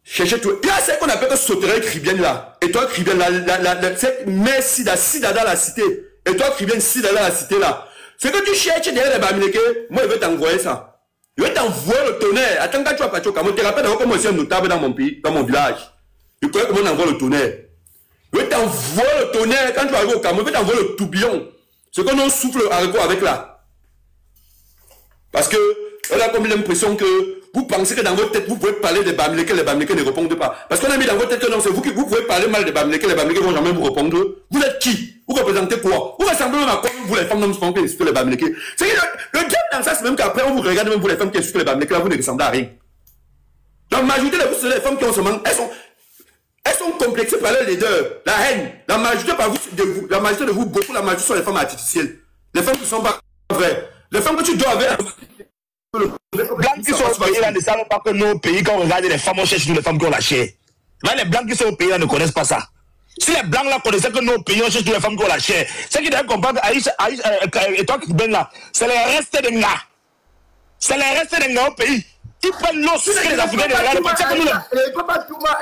Speaker 4: cherchez tout. Il y a ce qu'on appelle que sauterelle cribienne là. Et toi, cribienne, mais sida dans la cité. Et toi, cribienne, sida dans la cité là. Ce que tu cherches derrière les Bamileke, moi, je vais t'envoyer ça. Je vais t'envoyer le tonnerre. Attends, quand tu vas partir au Cameroun, tu te rappelles d'abord comment c'est un notable dans mon pays, dans mon village. Je connais comment on envoie le tonnerre. Je vais t'envoyer le tonnerre. Quand tu vas arriver au Cameroun, je vais t'envoyer le tourbillon. Ce que l'on souffle avec là. Parce que, on a comme l'impression que vous pensez que dans votre tête, vous pouvez parler des Bamileke, les Bamileke ne répondent pas. Parce qu'on a mis dans votre tête que non, c'est vous qui vous pouvez parler mal des Bamileke, les Bamileke ne vont jamais vous répondre. Vous êtes qui? Vous représentez quoi? Vous ressemblez même à quoi vous les femmes qui insultent les Bamileke? C'est que le diable dans ça, c'est même qu'après on vous regarde même vous les femmes qui insultent les Bamileke, là vous ne ressemblez à rien. La majorité de vous, c'est les femmes qui ont ce manque, elles sont complexées par leur leader, la haine. La majorité de vous, beaucoup, la majorité sont les femmes artificielles. Les femmes qui ne sont pas vraies. Les femmes que tu dois avoir.
Speaker 3: Les blancs qui sont au pays là ne savent pas que nos pays, quand on regarde les femmes, on cherche toutes les femmes qui ont la chair. Là, les blancs qui sont au pays là ne connaissent pas ça. Si les blancs là connaissaient que nos pays, on cherche toutes les femmes qui ont la chair, c'est qu'ils doivent comprendre et toi qui viens là, c'est les restes des gars. C'est les restes des gars au pays. Ils prennent l'eau sur les Africains de regarder.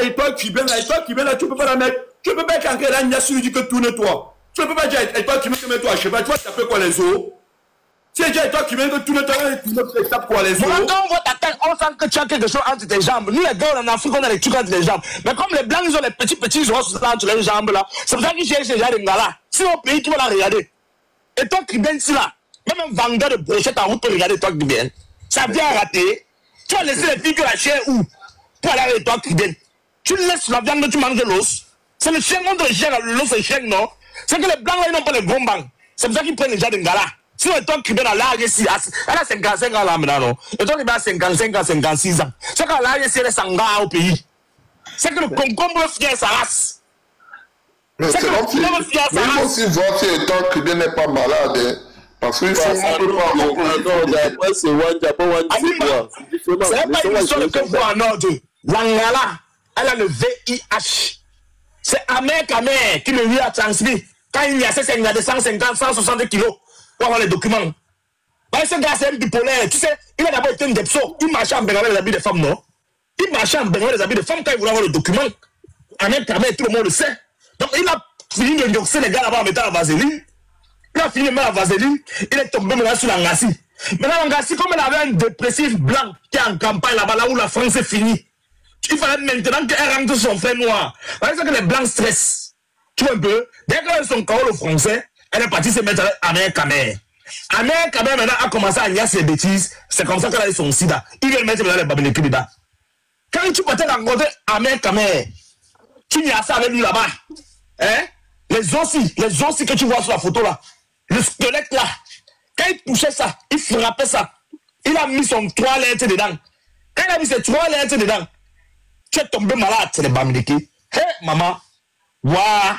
Speaker 4: Et toi qui viens là, tu peux pas la mettre. Tu peux pas quand elle a dit que tourne-toi. Tu peux pas dire, et toi qui mets toi, je sais pas, tu vas taper quoi les os. C'est déjà toi qui viens que tout le temps, tu ne tapes quoi les os.
Speaker 3: Quand on voit ta tête, on sent que tu as quelque chose entre tes jambes. Nous, les gars, en Afrique, on a les trucs entre les jambes. Mais comme les blancs, ils ont les petits os entre les jambes là, c'est pour ça qu'ils cherchent ces gens de là. Si au pays, tu vas la regarder. Et toi qui viens ici là, même un vendeur de brochettes en route peut regarder toi qui viens. Ça vient rater. Tu vas laisser les filles que la chair où pour aller avec toi qui viens. Tu laisses la viande, tu manges l'os. C'est le chien contre le chien, l'os c'est le chien, non? C'est que les blancs là, ils n'ont pas les gros bancs. C'est pour ça qu'ils prennent les gens de là. Si toi qui viens à l'âge ici, elle a 55 ans là maintenant, non? Et toi qui viens à 55 ans, 56 ans. C'est qu'à l'âge ici, elle est sanguin au pays. C'est que le concombre fier sa race.
Speaker 8: C'est comme si, même si votre étant que bien n'est pas malade, hein, parce qu'il faut un peu pas
Speaker 2: après c'est Wanja, pas Wanja.
Speaker 3: C'est pas une histoire de que vous en ordre. L'Angala, elle a le VIH. C'est Amer Kamer qui le lui a transmis. Quand il y a 150, 160 kilos, pour avoir les documents. Parce que ce gars, c'est un bipolaire. Tu sais, il a d'abord été un depso. Il marchait en Bengale les habits de femmes, non? Il marchait en Bengale les habits de femmes quand il voulait avoir le document. Amer Kamer, tout le monde le sait. Donc il a fini de ndoxer les gars là-bas en mettant la vaseline. Il a fini de mettre la vaseline. Il est tombé maintenant sur l'Angassi. Maintenant, l'Angassi, comme il avait un dépressif blanc qui est en campagne là-bas, là où la France est finie. Il fallait maintenant qu'elle rentre son frère noir. Parce que les blancs stressent. Tu vois un peu? Dès qu'elles sont KO le français, elle est partie se mettre avec Amer Kamer. Amer Kamer maintenant a commencé à nier ses bêtises. C'est comme ça qu'elle a eu son sida. Il vient mettre dans les Bamileke dedans. Quand tu partais rencontrer Amer Kamer, tu n'y as ça avec lui là-bas. Hein? Les os que tu vois sur la photo là. Le squelette là. Quand il touchait ça, il frappait ça. Il a mis son 3 lettres dedans. Quand il a mis ses 3 lettres dedans, tu es tombé malade, c'est les Bamileke. Hé, maman, waouh,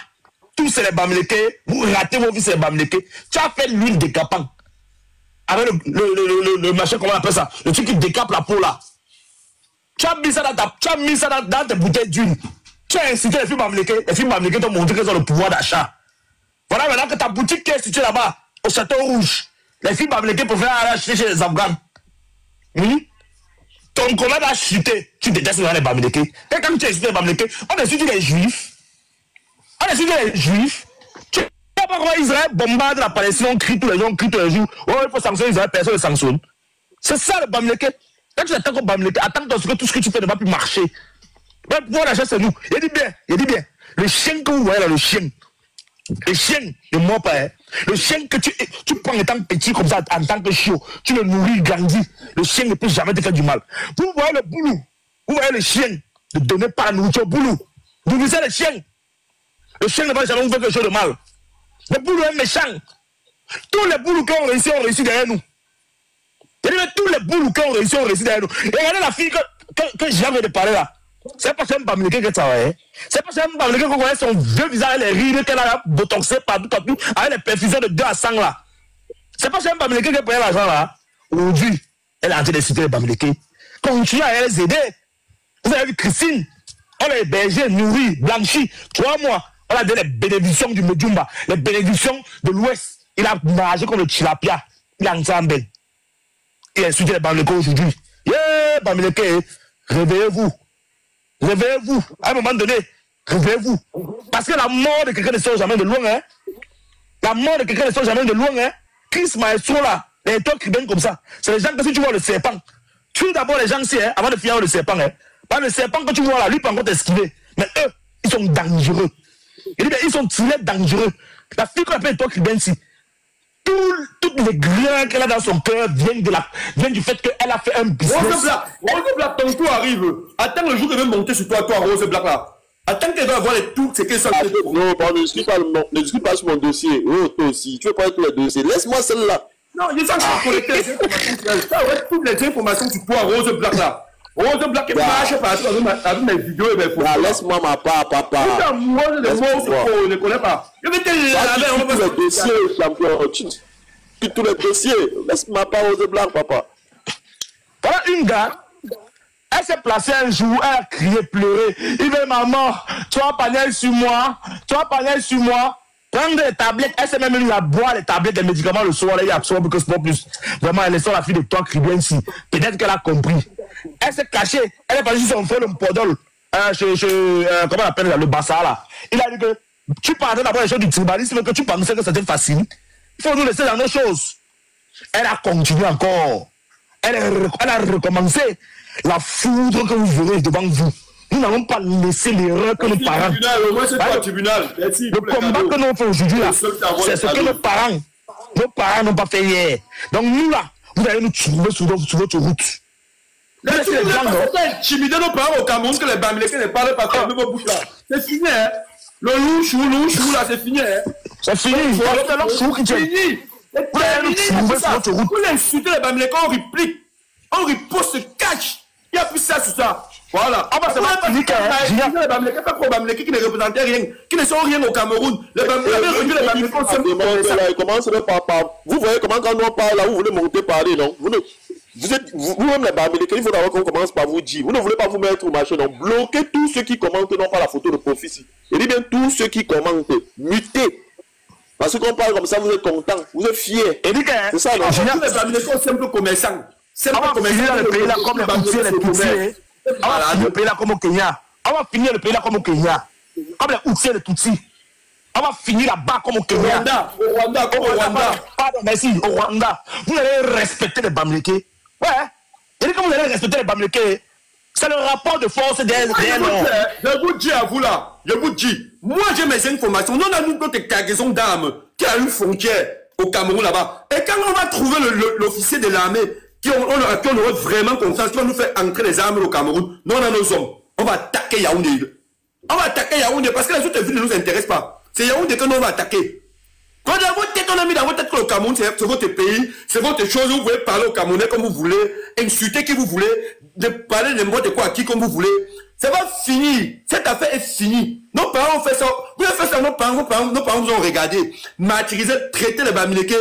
Speaker 3: tous c'est les Bamileke, vous ratez vos vies, c'est les Bamileke. Tu as fait l'huile décapante. Avec le machin, comment on appelle ça? Le truc qui décape la peau là. Tu as mis ça dans tes bouteilles d'huile. Tu as incité les filles Bamileke t'ont montré qu'elles ont le pouvoir d'achat. Voilà maintenant que ta boutique qui est située là-bas, au Château Rouge, les filles Bamileke peuvent aller acheter chez les Afghans. Ton commerce a chuté. Tu détestes les Bamileke. Et quand tu es les Bamileke, on est sur les Juifs. On a suivi les Juifs. Tu ne sais pas comment Israël bombarde la Palestine, on crie tous les jours, on crie tous les jours. Oh, il faut sanctionner Israël, personne ne sanctionne. C'est ça le Bamileke. Quand tu attaques au Bamileke, attends que tout ce que tu fais ne va plus marcher. Mais pour la chasse, c'est nous. Il dit bien. Le chien que vous voyez là, le chien ne mord pas. Hein. Le chien que tu prends étant petit comme ça, en tant que chiot, tu le nourris, il grandit. Le chien ne peut jamais te faire du mal. Vous voyez le boulot, vous voyez le chien, ne donnez pas la nourriture au boulot. Vous visez le chien. Le chien ne va jamais vous faire quelque chose de mal. Le boulot est méchant. Tous les boulots qui ont réussi derrière nous. Il dit, mais tous les boulots qui ont réussi derrière nous. Et regardez la fille que j'ai envie de parler là. C'est pas un Bamileke qui travaille. C'est pas un Bamileke qui connaît son vieux visage, les rides qu'elle a botoxé partout, avec les perfusions de 2 à 100 là. C'est pas un Bamileke qui prend l'argent là. Aujourd'hui, elle est en train de citer les Bamileke. Continuez à les aider. Vous avez vu Christine, on l'a hébergée, nourrie, blanchie, 3 mois. On a donné les bénédictions du Medjumba, les bénédictions de l'Ouest. Il a nagé comme le tilapia. Il a ensemble. Il a insulté les Bamileke aujourd'hui. Yeah, Bamileke, réveillez-vous. Réveillez-vous. À un moment donné, réveillez-vous. Parce que la mort de quelqu'un ne sort jamais de loin. Hein? La mort de quelqu'un ne sort jamais de loin. Hein? Chris Maestro là, les trucs qui viennent comme ça. C'est les gens que si tu vois le serpent, tue d'abord les gens ici hein, avant de finir le serpent. Hein? Parce que le serpent que tu vois là, lui peut encore t'esquiver. Mais eux, ils sont dangereux. Il dit, ils sont très dangereux. La fille qu'on appelle toi qui vient ici, toutes les grains qu'elle a dans son cœur viennent du fait qu'elle a fait un business.
Speaker 4: Rose Black, ton tour arrive. Attends le jour qu'elle va monter sur toi, Rose Black là. Attends qu'elle va avoir les tours, c'est qu'elle s'en fait.
Speaker 2: Non, ne discute pas sur mon dossier. Oh, toi aussi, tu veux pas être tous les dossiers. Laisse-moi celle-là.
Speaker 4: Non, il est en train de collecter les informations. Ça aurait toutes les informations sur toi, Rose Black là. Rose Black, elle marche partout avec mes vidéos et mes photos.
Speaker 2: Laisse-moi ma part, papa.
Speaker 4: Moi, les mots, je ne connais pas. Je vais te laver, on va
Speaker 2: tous les dossiers, champion. Tous les dossiers. Laisse-moi pas Rose Black, papa.
Speaker 3: Voilà une gars. Elle s'est placée un jour, elle a crié, pleuré. Il dit, maman, tu as parlé sur moi. Prendre les tablettes, elle s'est même mise à boire les tablettes, des médicaments le soir, elle absorbe que c'est pas plus. Vraiment, elle est sur la fille de toi qui vient ici. Peut-être qu'elle a compris. Elle s'est cachée, elle est partie sur son frère, le Podol, comment on appelle le Bassa là. Il a dit que tu parlais d'abord des choses du tribalisme, que tu pensais que c'était facile. Il faut nous laisser dans nos choses. Elle a continué encore. Elle a recommencé la foudre que vous verrez devant vous. Nous n'avons pas laissé l'erreur que nos parents. Le combat que nous faisons aujourd'hui là, c'est ce que nos parents n'ont pas fait hier. Donc nous là, vous allez nous trouver sur votre route.
Speaker 4: C'est intimider nos parents au Cameroun que les Bamileke ne parlent pas comme vos bouches là. C'est fini, hein. Le louchou là, c'est fini, hein.
Speaker 3: C'est fini. C'est fini.
Speaker 4: Vous l'insultez les Bamileke, on réplique. On riposte, se cache. Il n'y a plus ça sur ça. Voilà.
Speaker 3: Ah bah c'est pas fini,
Speaker 4: les Bamileke, pas pour Bamileke qui ne représentaient rien, qui ne sont rien au Cameroun. Les Bamileke,
Speaker 2: vous voyez comment quand on parle là, vous voulez monter parler, non? Vous-même les Bamileke, il faut d'abord qu'on commence par vous dire. Vous ne voulez pas vous mettre au marché, non? Bloquez tous ceux qui commentent, non pas la photo de Profit. Et dit bien tous ceux qui commentent, mutez. Parce qu'on parle comme ça, vous êtes content, vous êtes fiers.
Speaker 4: C'est ça, non? Les Bamileke sont simples commerçants.
Speaker 3: On va finir le pays là comme les Outils et les Tutsis. On va finir le pays là comme au Kenya. On va finir le pays là comme au Kenya. Comme les Outils et les Tutsis. On va finir là-bas comme au Kenya.
Speaker 4: Au Rwanda.
Speaker 3: Pardon, merci, au Rwanda. Vous allez respecter les Bamileke. Ouais. Et quand vous allez respecter les Bamileke, c'est le rapport de force des
Speaker 4: Je vous dis à vous là, moi j'ai mes informations. Nous on a notre cargaison d'armes qui a une frontière au Cameroun là-bas. Et quand on va trouver l'officier de l'armée, on aurait vraiment confiance, qui va nous faire entrer les armes au Cameroun, nous on a nos hommes. On va attaquer Yaoundé. Parce que les autres villes ne nous intéressent pas. C'est Yaoundé que nous on va attaquer. Quand dans votre tête, on a mis dans votre tête que le Cameroun, c'est votre pays, c'est votre chose, vous pouvez parler au Camerounais comme vous voulez, insulter qui vous voulez, de parler n'importe quoi à qui comme vous voulez. Ça va finir. Cette affaire est finie. Nos parents ont fait ça. Vous avez fait ça, nos parents vous ont regardé. Martyriser, traiter les Bamileke,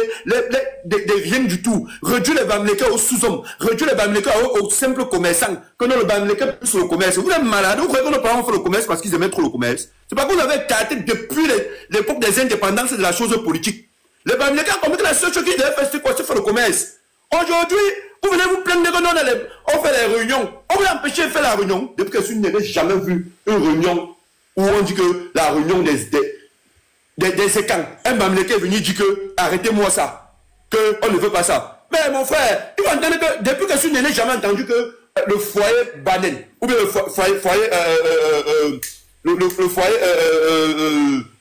Speaker 4: des rien du tout. Réduire les Bamileke aux sous-hommes. Réduire les Bamileke aux simples commerçants. Que non, le Bamileke plus sur le commerce. Vous êtes malade. Vous croyez que nos parents ont fait le commerce parce qu'ils aimaient trop le commerce. C'est pas que vous avez tâté depuis l'époque des indépendances de la chose politique. Les Bamileke ont compris que la seule chose qu'ils devaient faire, c'est quoi? C'est faire le commerce. Aujourd'hui, vous venez vous plaindre que on fait les réunions. On vous empêche de faire la réunion. Depuis que je n'avais jamais vu une réunion où on dit que la réunion des séquents, un Bamileke est venu dire que arrêtez-moi ça, qu'on ne veut pas ça. Mais mon frère, il va entendre que depuis que je suis né, j'ai jamais entendu que le foyer Banen, ou bien le foyer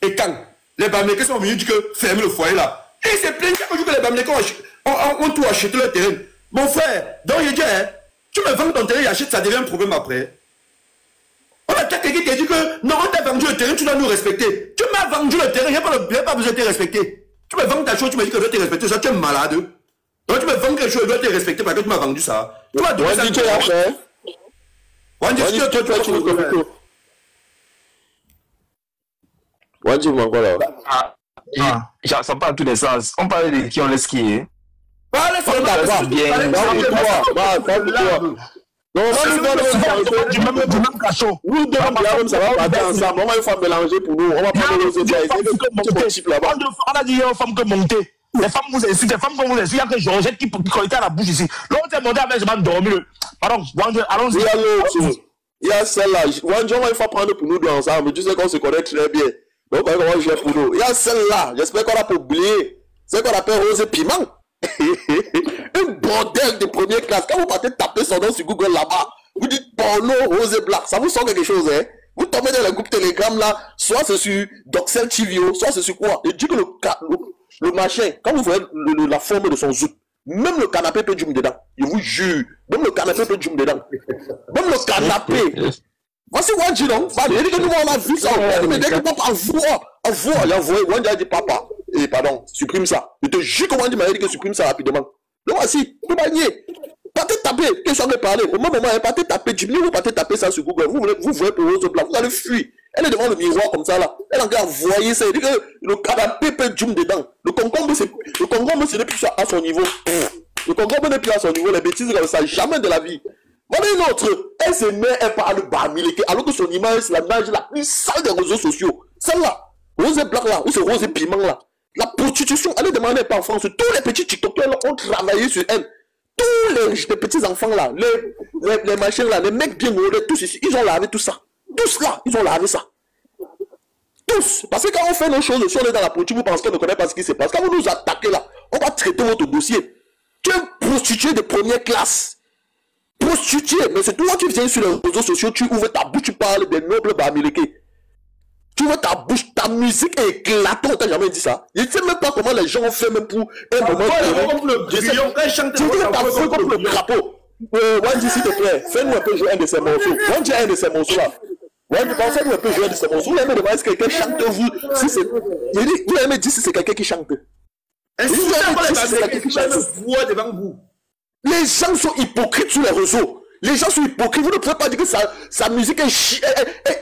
Speaker 4: Ekan, les Bamileke sont venus dire que fermez le foyer là. Et c'est plein de que les Bamileke ont tout acheté le terrain. Mon frère, donc il dit, hein, tu me vends ton terrain et achètes, ça devient un problème après. On a quelqu'un qui t'a dit que non, on t'a vendu le terrain, tu dois nous respecter. Tu m'as vendu le terrain, il n'y a pas besoin de te respecter. Tu me vends ta chose, tu me dis que je dois te respecter, ça tu es malade. Donc tu me vends quelque chose, je dois te respecter parce que tu m'as vendu ça. Tu m'as donné ça.
Speaker 5: Ça parle dans tous les sens. On parle de qui on laisse qui est.
Speaker 4: Parle sur le bien. Non, du même cachot. Nous deux, ça va pas ensemble. On va une fois mélanger pour nous. On va pas nous autres.
Speaker 3: On a dit aux femmes que monter. Les femmes vous incitent, les femmes comme vous incitent, il y a que Georgette qui collait à la bouche ici. L'autre est monté avec je m'en dormi. Pardon, allons-y.
Speaker 2: Il y a celle-là. On va une fois prendre pour nous deux ensemble. Tu sais qu'on se connaît très bien. Donc, on va jouer pour nous. Il y a celle-là. J'espère qu'on a pas oublié. C'est qu'on appelle Rose Piment. Un bordel de première classe. Quand vous partez taper son nom sur Google là-bas, vous dites porno Rose Black. Ça vous sent quelque chose, hein? Vous tombez dans le groupe Telegram là, soit c'est sur Doxel TVO, soit c'est sur quoi? Et dit que le machin, quand vous voyez la forme de son zout, même le canapé peut jump dedans. Je vous jure. Même le canapé peut jump dedans. Même le canapé. Voici Wanji, non? Il dit que nous, on a vu ça. Mais dès que papa envoie, il a envoyé. Wanji a dit papa. Et pardon, supprime ça. Je te jure que Wanji m'a dit que supprime ça rapidement. Donc voici, tout manier. Partez taper, question de parler. Au moment, partez taper, Jimmy, vous partez taper ça sur Google. Vous voyez pour Rose Black, vous allez fuir. Elle est devant le miroir comme ça là. Elle a encore envoyé ça. Elle dit que le canapé peut jump dedans. Le concombre, ce n'est plus à son niveau. Le concombre n'est plus à son niveau. Les bêtises comme ça, jamais de la vie. Voilà une autre. Elle se met, elle parle Bamileke, alors que son image, c'est la nage la plus sale des réseaux sociaux. Celle-là, Rose Black là, ou c'est Rose Piment là. La prostitution, elle est demandée par France. Tous les petits TikTokers ont travaillé sur elle. Tous les petits enfants là, les machins là, les mecs bien modèles, tous ici, ils ont lavé tout ça. Tous là, ils ont lavé ça. Tous. Parce que quand on fait nos choses, si on est dans la politique, vous pensez qu'on ne connaît pas ce qui se passe. Quand vous nous attaquez là, on va traiter votre dossier. Tu es un prostitué de première classe. Prostitué, mais c'est toi qui viens sur les réseaux sociaux, tu ouvres ta bouche, tu parles des nobles Bamileke. Tu ouvres ta bouche, ta musique est éclatante, on t'a jamais dit ça. Je ne sais même pas comment les gens ont fait même pour un moment. Tu dis que t'as fait comme le crapaud. Wanji, s'il te plaît, fais-nous un peu jouer un de ces morceaux. Wanji a un de ces morceaux là. Wanji, fais-nous un peu jouer un de ces morceaux. Vous aimez demander si quelqu'un chante vous. Si c'est. Vous aimez dire si c'est quelqu'un qui chante. Vous aimez dire si c'est quelqu'un qui chante.
Speaker 4: Devant vous.
Speaker 2: Les gens sont hypocrites sur les réseaux. Les gens sont hypocrites. Vous ne pouvez pas dire que sa musique est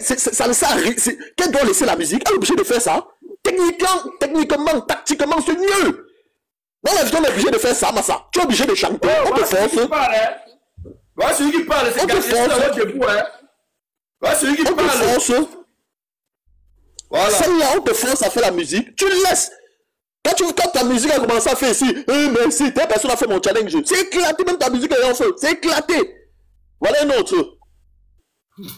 Speaker 2: ça ne sert à rien. Qu'elle doit laisser la musique. Elle est obligée de faire ça. Techniquement, tactiquement, c'est mieux. Dans la vie, on est obligé de faire ça, Massa. Tu es obligé de chanter. On te force.
Speaker 4: Voilà celui qui parle.
Speaker 2: On te force.
Speaker 4: Voilà celui qui parle.
Speaker 2: On te force.
Speaker 4: Voilà.
Speaker 2: Celle-là, on te force à faire la musique. Tu laisses. Quand ta musique a commencé à faire ici, mais si telle personne a fait mon challenge, c'est éclaté, même ta musique est en feu, c'est éclaté. Voilà un autre.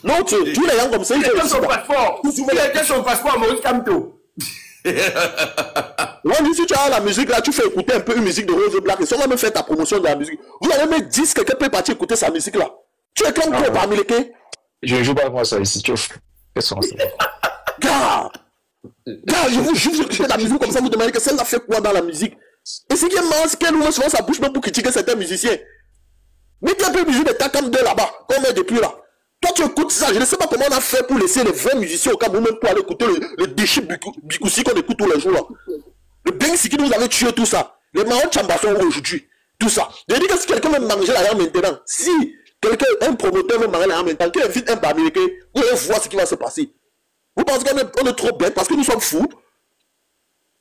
Speaker 2: L'autre, tous les gens comme ça, ils ont
Speaker 4: son passeport. Il a été son passeport à Maurice Kamto.
Speaker 2: Ouais, si tu as la musique là, tu fais écouter un peu une musique de Rose Black, et si on va même faire ta promotion de la musique, vous allez même dire que quelqu'un peut partir écouter sa musique là. Tu es comme quoi, Bamileke?
Speaker 5: Je ne joue pas moi ça ici, tu offres.
Speaker 2: Gars, je vous jure, j'écoute la musique comme ça, vous demandez que celle-là fait quoi dans la musique. Et ce qui est marrant, c'est qu'elle ouvre souvent sa bouche même pour critiquer certains musiciens. Mettez un peu de musique de Takam 2 là-bas, comme depuis là. Toi, tu écoutes ça, je ne sais pas comment on a fait pour laisser les vrais musiciens au Cameroun, même pour aller écouter le déchet Bikoussi qu'on écoute tous les jours là. Le Bensi qui nous avait tué tout ça. Les Mahon Chambasson aujourd'hui, tout ça. Je dis que si quelqu'un veut manger l'arrière maintenant, si quelqu'un, un promoteur veut manger l'arrière maintenant, qu'il invite un Bamileke, vous allez voir ce qui va se passer. Vous pensez qu'on est trop bête parce que nous sommes fous?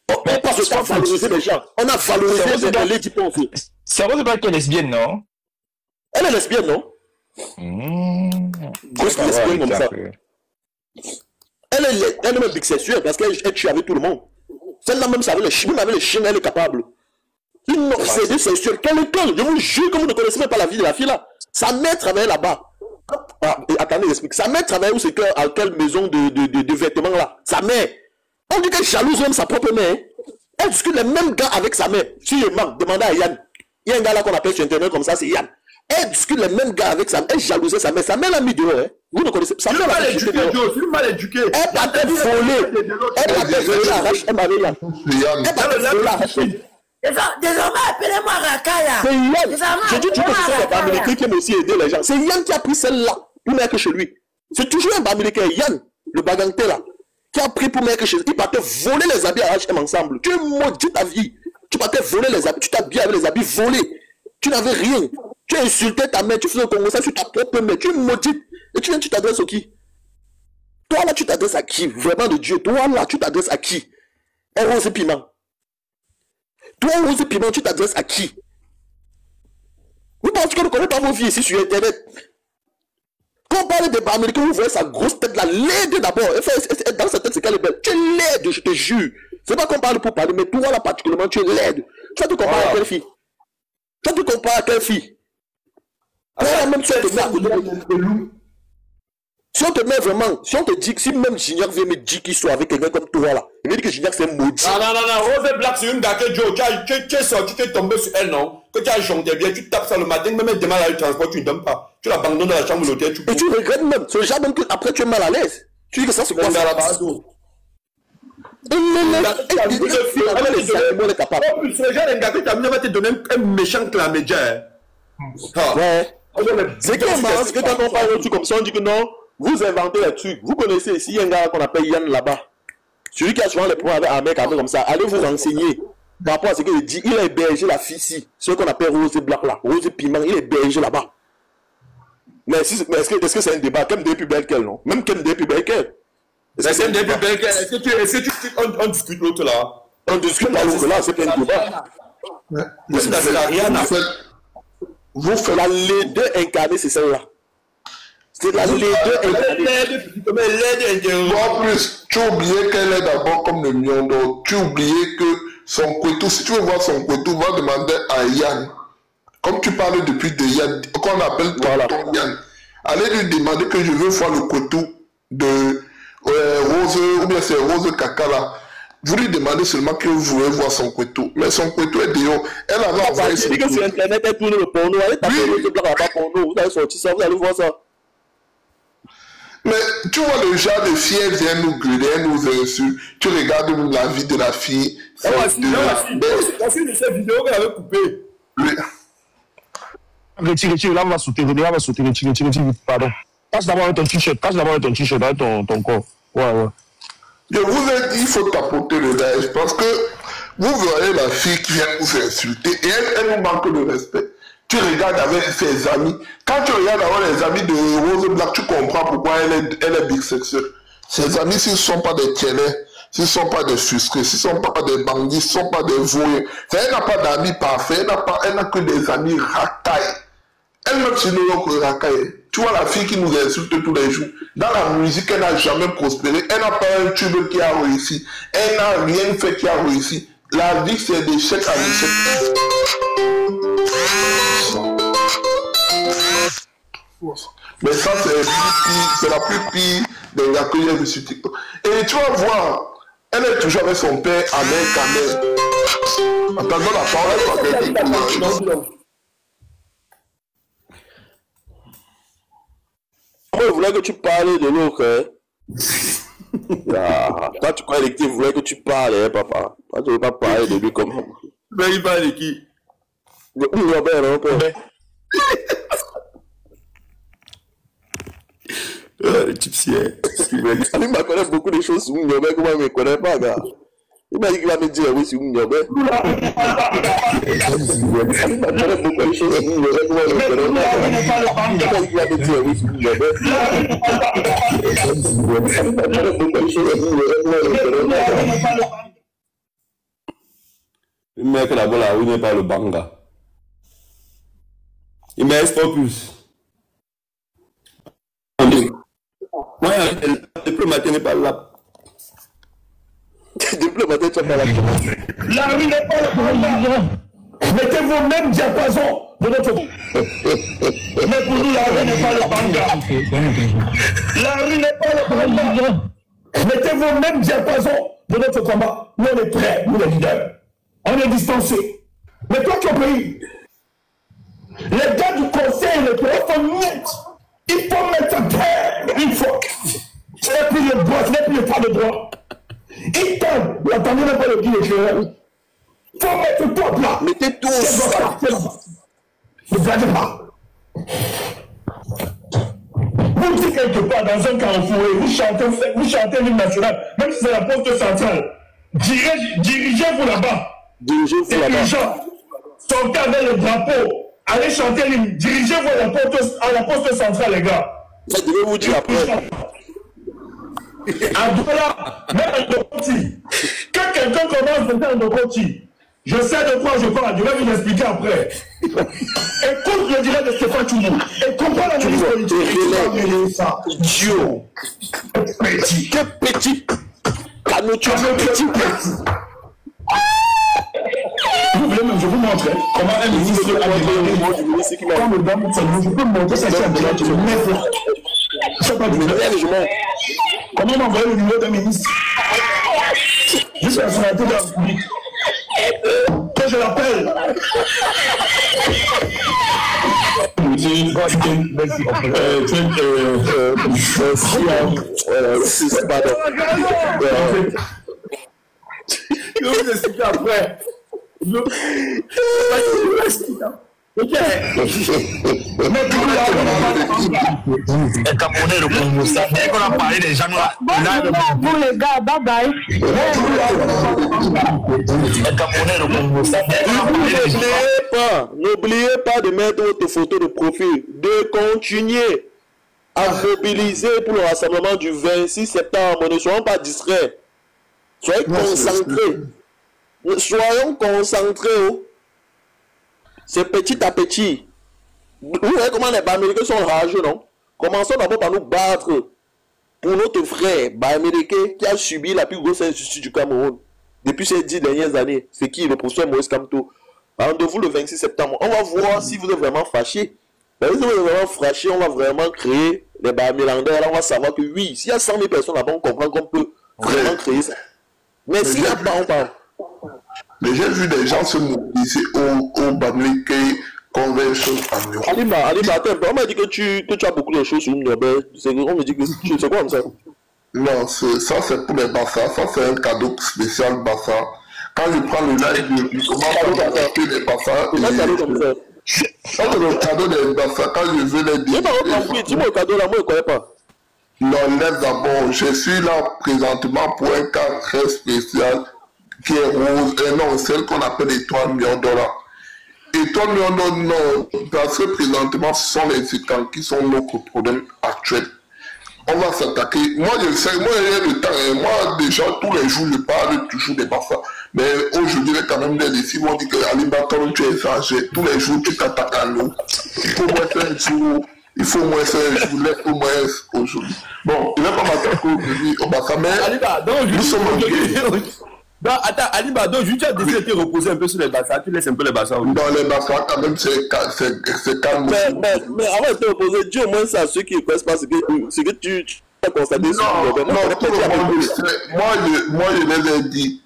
Speaker 2: On passe le temps à valoriser les gens. On a valorisé les Lady Ponce.
Speaker 5: C'est Rose Black qui est lesbienne, non?
Speaker 2: Elle est lesbienne, non? Grosse lesbienne comme ça. Elle est même bisexuelle parce qu'elle tue avec tout le monde. Celle-là même, ça avait le chien, elle est capable. Une obsédée sexuelle. Quelle école? Je vous jure que vous ne connaissez même pas la vie de la fille là. Sa mère travaillait là-bas. attendez, j'explique. Sa mère travaille où c'est à quelle maison de vêtements là? Sa mère. On dit qu'elle jalouse même sa propre mère. Elle discute les mêmes gars avec sa mère. Si il manque, demandez à Yann. Il y a un gars là qu'on appelle sur internet comme ça, c'est Yann. Elle discute les mêmes gars avec sa mère. Elle jalousait sa mère. Sa mère l'a mis dehors. Hein. Vous ne connaissez pas. Sa mère l'a mis dehors.
Speaker 1: mal éduqué.
Speaker 2: Elle partait voler. Elle partait voler à Rach. Elle m'avait Yann. Elle partait voler à Rach.
Speaker 9: Désormais, appelez-moi Rakaya.
Speaker 2: C'est Yann. J'ai dit, tu peux faire un Bamileke qui aime aussi aider les gens. C'est Yann qui a pris celle-là pour mettre chez lui. C'est toujours un Bamileke. Yann, le baganté là, qui a pris pour mettre chez lui. Il partait voler les habits à H&M ensemble. Tu es maudit ta vie. Tu partais voler les habits. Tu t'habilles avec les habits volés. Tu n'avais rien. Tu as insulté ta mère. Tu faisais le Congo ça sur ta propre mère. Tu es maudite. Et tu t'adresses à qui? Toi là, tu t'adresses à qui? Vraiment de Dieu. Toi là, tu t'adresses à qui? Un Rose Piment. Toi, Rose Piment, tu t'adresses à qui? Vous pensez qu'on ne connaît pas vos vies ici sur Internet? Quand on parle des Bas-Américains, vous voyez sa grosse tête là, laide d'abord. Dans sa tête, c'est qu'elle est belle. Tu es laide, je te jure. C'est pas qu'on parle pour parler, mais toi là particulièrement, tu es laide. Tu vas te comparer à quelle fille? Tu vas te comparer à quelle fille? Même si on te met à côté. Si on te met vraiment, si on te dit que si même Junior vient me dire qu'il soit avec quelqu'un comme toi là, il me dit que Junior c'est maudit.
Speaker 4: Non, Rose Black c'est une gars que Joe, tu es sorti, tu es tombé sur elle, non? Que tu as chanté bien, tu tapes ça le matin, même demain à le transport, tu ne donnes pas. Tu l'abandonnes dans la chambre de l'hôtel,
Speaker 2: et tu regrettes même. C'est le genre même que après tu es mal à l'aise. Tu dis que ça c'est quoi ça là-bas?
Speaker 4: C'est le genre de gars que tu as mis, va te donner un méchant clamédia.
Speaker 2: Ouais. C'est que marrant, c'est que quand on parle de trucs comme ça, on dit que non, vous inventez les trucs. Vous connaissez ici un gars qu'on appelle Yann là-bas. Celui qui a souvent les problèmes avec un mec comme ça. Allez vous renseigner par rapport à ce qu'il dit. Il a hébergé la fille ici. Ce qu'on appelle Rose Black là. Rose Piment, il est hébergé là-bas. Mais est-ce que c'est un débat? Qu'elle est plus belle qu'elle, non? Même qu'elle est plus belle qu'elle.
Speaker 4: C'est un débat belle qu'elle. Est-ce que on discute l'autre là?
Speaker 2: On discute l'autre là, c'est pas un débat.
Speaker 4: Ça n'a rien à faire.
Speaker 2: Vous faites la laideur incarnée, c'est celle-là. C'est la laideur incarnée.
Speaker 8: En plus, tu oubliais qu'elle est d'abord comme le lion d'or. Tu oubliais que son couteau, si tu veux voir son couteau, va demander à Yann. Comme tu parles depuis de Yann, qu'on appelle ton Yann. Allez lui demander que je veux voir le couteau de Rose, ou bien c'est Rose Kaka là. Vous lui demandez seulement que vous voulez voir son couteau. Mais son couteau est dehors. Elle avait envoyé son couteau.
Speaker 2: Sur Internet, elle tourne le porno. Elle tape le bloc là-bas porno. Vous allez sortir ça, vous allez voir ça.
Speaker 8: Mais tu vois le genre de fille, elle vient nous gueuler, elle nous insulte. Tu regardes la vie de la fille.
Speaker 4: C'est la fille de cette vidéo qu'elle avait coupée.
Speaker 3: Retire, là on va sauter, retire, pardon. Passe d'abord avec ton t-shirt, avec ton corps. Ouais.
Speaker 8: Je vous ai dit, il faut tapoter le linge parce que vous voyez la fille qui vient vous insulter et elle nous manque de respect. Tu regardes avec ses amis. Quand tu regardes avec les amis de Rose Black, tu comprends pourquoi elle est bisexuelle. Ses amis, s'ils ne sont pas des tienets, s'ils ne sont pas des frustrés, s'ils ne sont pas des bandits, s'ils ne sont pas des voyous, elle n'a pas d'amis parfaits, elle n'a que des amis racailles. Elle-même, c'est nous racailles. Tu vois la fille qui nous insulte tous les jours. Dans la musique, elle n'a jamais prospéré. Elle n'a pas un tube qui a réussi. Elle n'a rien fait qui a réussi. La vie, c'est d'échec à échec. Mais ça, c'est la plus pire des gars que j'ai vu sur TikTok. Et tu vas voir, elle est toujours avec son père, avec attendons la parole.
Speaker 2: Moi, je voulais que tu parles de l'autre. Toi, tu crois que je voulais que tu parles, papa. Toi, tu ne veux pas parler de lui comme ça.
Speaker 4: Mais il parle de qui?
Speaker 2: De Robert, non, père.
Speaker 4: Le type sienne.
Speaker 2: Il me connaît beaucoup de choses sur Robert, comment il ne me connaît pas, gars. Il m'a dit qu'il va me dire oui sur Robert. Il m'a connaît beaucoup de choses sur Robert, comment il me connaît pas. Il m'a dit qu'il va me dire oui sur Robert. Il m'a connaît beaucoup de choses sur Robert, comment il me connaît pas.
Speaker 4: Le mec là-bas, là, où il n'est pas le banga. Il m'a export plus. Moi, depuis le matin, n'est pas là.
Speaker 2: Depuis le matin, tu n'as pas là.
Speaker 9: La rue n'est pas le banga.
Speaker 3: Mettez vos mêmes diapasons de notre... Mais pour nous, la rue n'est pas le banga. La rue n'est pas le banga. Mettez vos mêmes diapasons de notre combat. Nous, on est prêts, nous les leaders. On est distancés. Mais toi, ton pays, les gars du conseil, les pays, il faut mettre terre une fois. Ce n'est plus le droit, ce n'est plus le pas de droit. Ils t'aiment, vous attendez même pas le dire, il faut mettre tout là.
Speaker 2: Mettez tout ça.
Speaker 3: Ne regardez pas. Vous dites quelque part dans un carrefour et vous chantez l'hymne national, même si c'est la poste centrale. Dirigez-vous là-bas.
Speaker 2: Dirigez-vous là-bas.
Speaker 3: Sortez avec le drapeau. Allez chanter l'hymne. Dirigez-vous à la poste centrale, les gars.
Speaker 2: Ça devait vous dire après.
Speaker 3: À Douala, même à Ndokoti. Quand quelqu'un commence de faire Ndokoti, je sais de quoi je parle, je vais vous expliquer après. Écoute le direct de Stéphane Tchoumou. Et comprends la ministre politique.
Speaker 2: Idiot. Petit. Que petit. Canoture petit.
Speaker 3: Vous voulez même, je vous montre comment un ministre a démarré. Comme le dame, je peux montrer ça sur le je mets là. Je sais pas du tout. Comment m'envoyer le numéro d'un ministre? Juste la sonorité de la République. Que je l'appelle.
Speaker 1: Je vais vous expliquer après.
Speaker 3: Les Camerounais, le Congo, ça fait qu'on a parlé des gens là.
Speaker 7: Vous les gars, bye bye.
Speaker 3: Les Camerounais, le Congo, ça fait qu'on a parlé des gens.
Speaker 2: N'oubliez pas de mettre votre photo de profil, de continuer à mobiliser pour le rassemblement du 26 septembre. Ne soyons pas distraits. Soyez concentrés. Soyons concentrés. C'est petit à petit. Vous voyez comment les Bas-Américains sont rageux, non? Commençons d'abord par nous battre pour notre frère Bas-Américain qui a subi la plus grosse injustice du Cameroun depuis ces 10 dernières années. C'est qui? Le professeur Maurice Kamto. Rendez-vous le 26 septembre. On va voir si vous êtes vraiment fâchés. Si vous êtes vraiment fâchés, on va vraiment créer les Bas-Américains. Là, on va savoir que oui, s'il y a 100 000 personnes là-bas, on comprend qu'on peut vraiment créer ça. Mais s'il n'y a pas, on parle.
Speaker 8: Mais j'ai vu des gens se mobiliser au Bamileke Convention Annual.
Speaker 2: Aliba, attends, on m'a dit que tu as beaucoup de choses sur Nobel. On me dit que c'est quoi comme ça?
Speaker 8: Non, ça c'est pour les Bassa. Ça c'est un cadeau spécial Bassa. Quand je prends le live, je commence à taper les Bassa.
Speaker 2: C'est un cadeau comme ça.
Speaker 8: Ça c'est le cadeau des Bassa. Quand je veux les dire.
Speaker 2: J'ai pas compris, dis-moi le cadeau là, moi je ne connais pas.
Speaker 8: Non, laisse d'abord. Je suis là présentement pour un cas très spécial. Qui est rose, et non, celle qu'on appelle étoile million dollars. Étoile million dollars, non, parce que présentement, ce sont les écrans qui sont notre problème actuel. On va s'attaquer. Moi, je sais, moi, il y a le temps, et moi, déjà, tous les jours, je parle toujours des Bassa. Mais aujourd'hui, il y a quand même des défis. On dit que Aliba, comme tu es sage, tous les jours, tu t'attaques à nous. Il faut moins faire un jour. Il faut moins faire un jour, laisse au moins aujourd'hui. Bon, je ne vais pas m'attaquer aujourd'hui au Bassa, mais
Speaker 1: Aliba, donc,
Speaker 8: nous sommes en guerre.
Speaker 1: Non, attends, Aliba, donc tu as décidé de te reposer un peu sur les bassins, tu laisses un peu les bassins.
Speaker 8: Dans les bassins, quand même, c'est calme.
Speaker 2: Mais avant de te reposer, dis au moins ça à ceux qui ne connaissent pas ce que tu as constaté.
Speaker 8: Moi, je les ai dit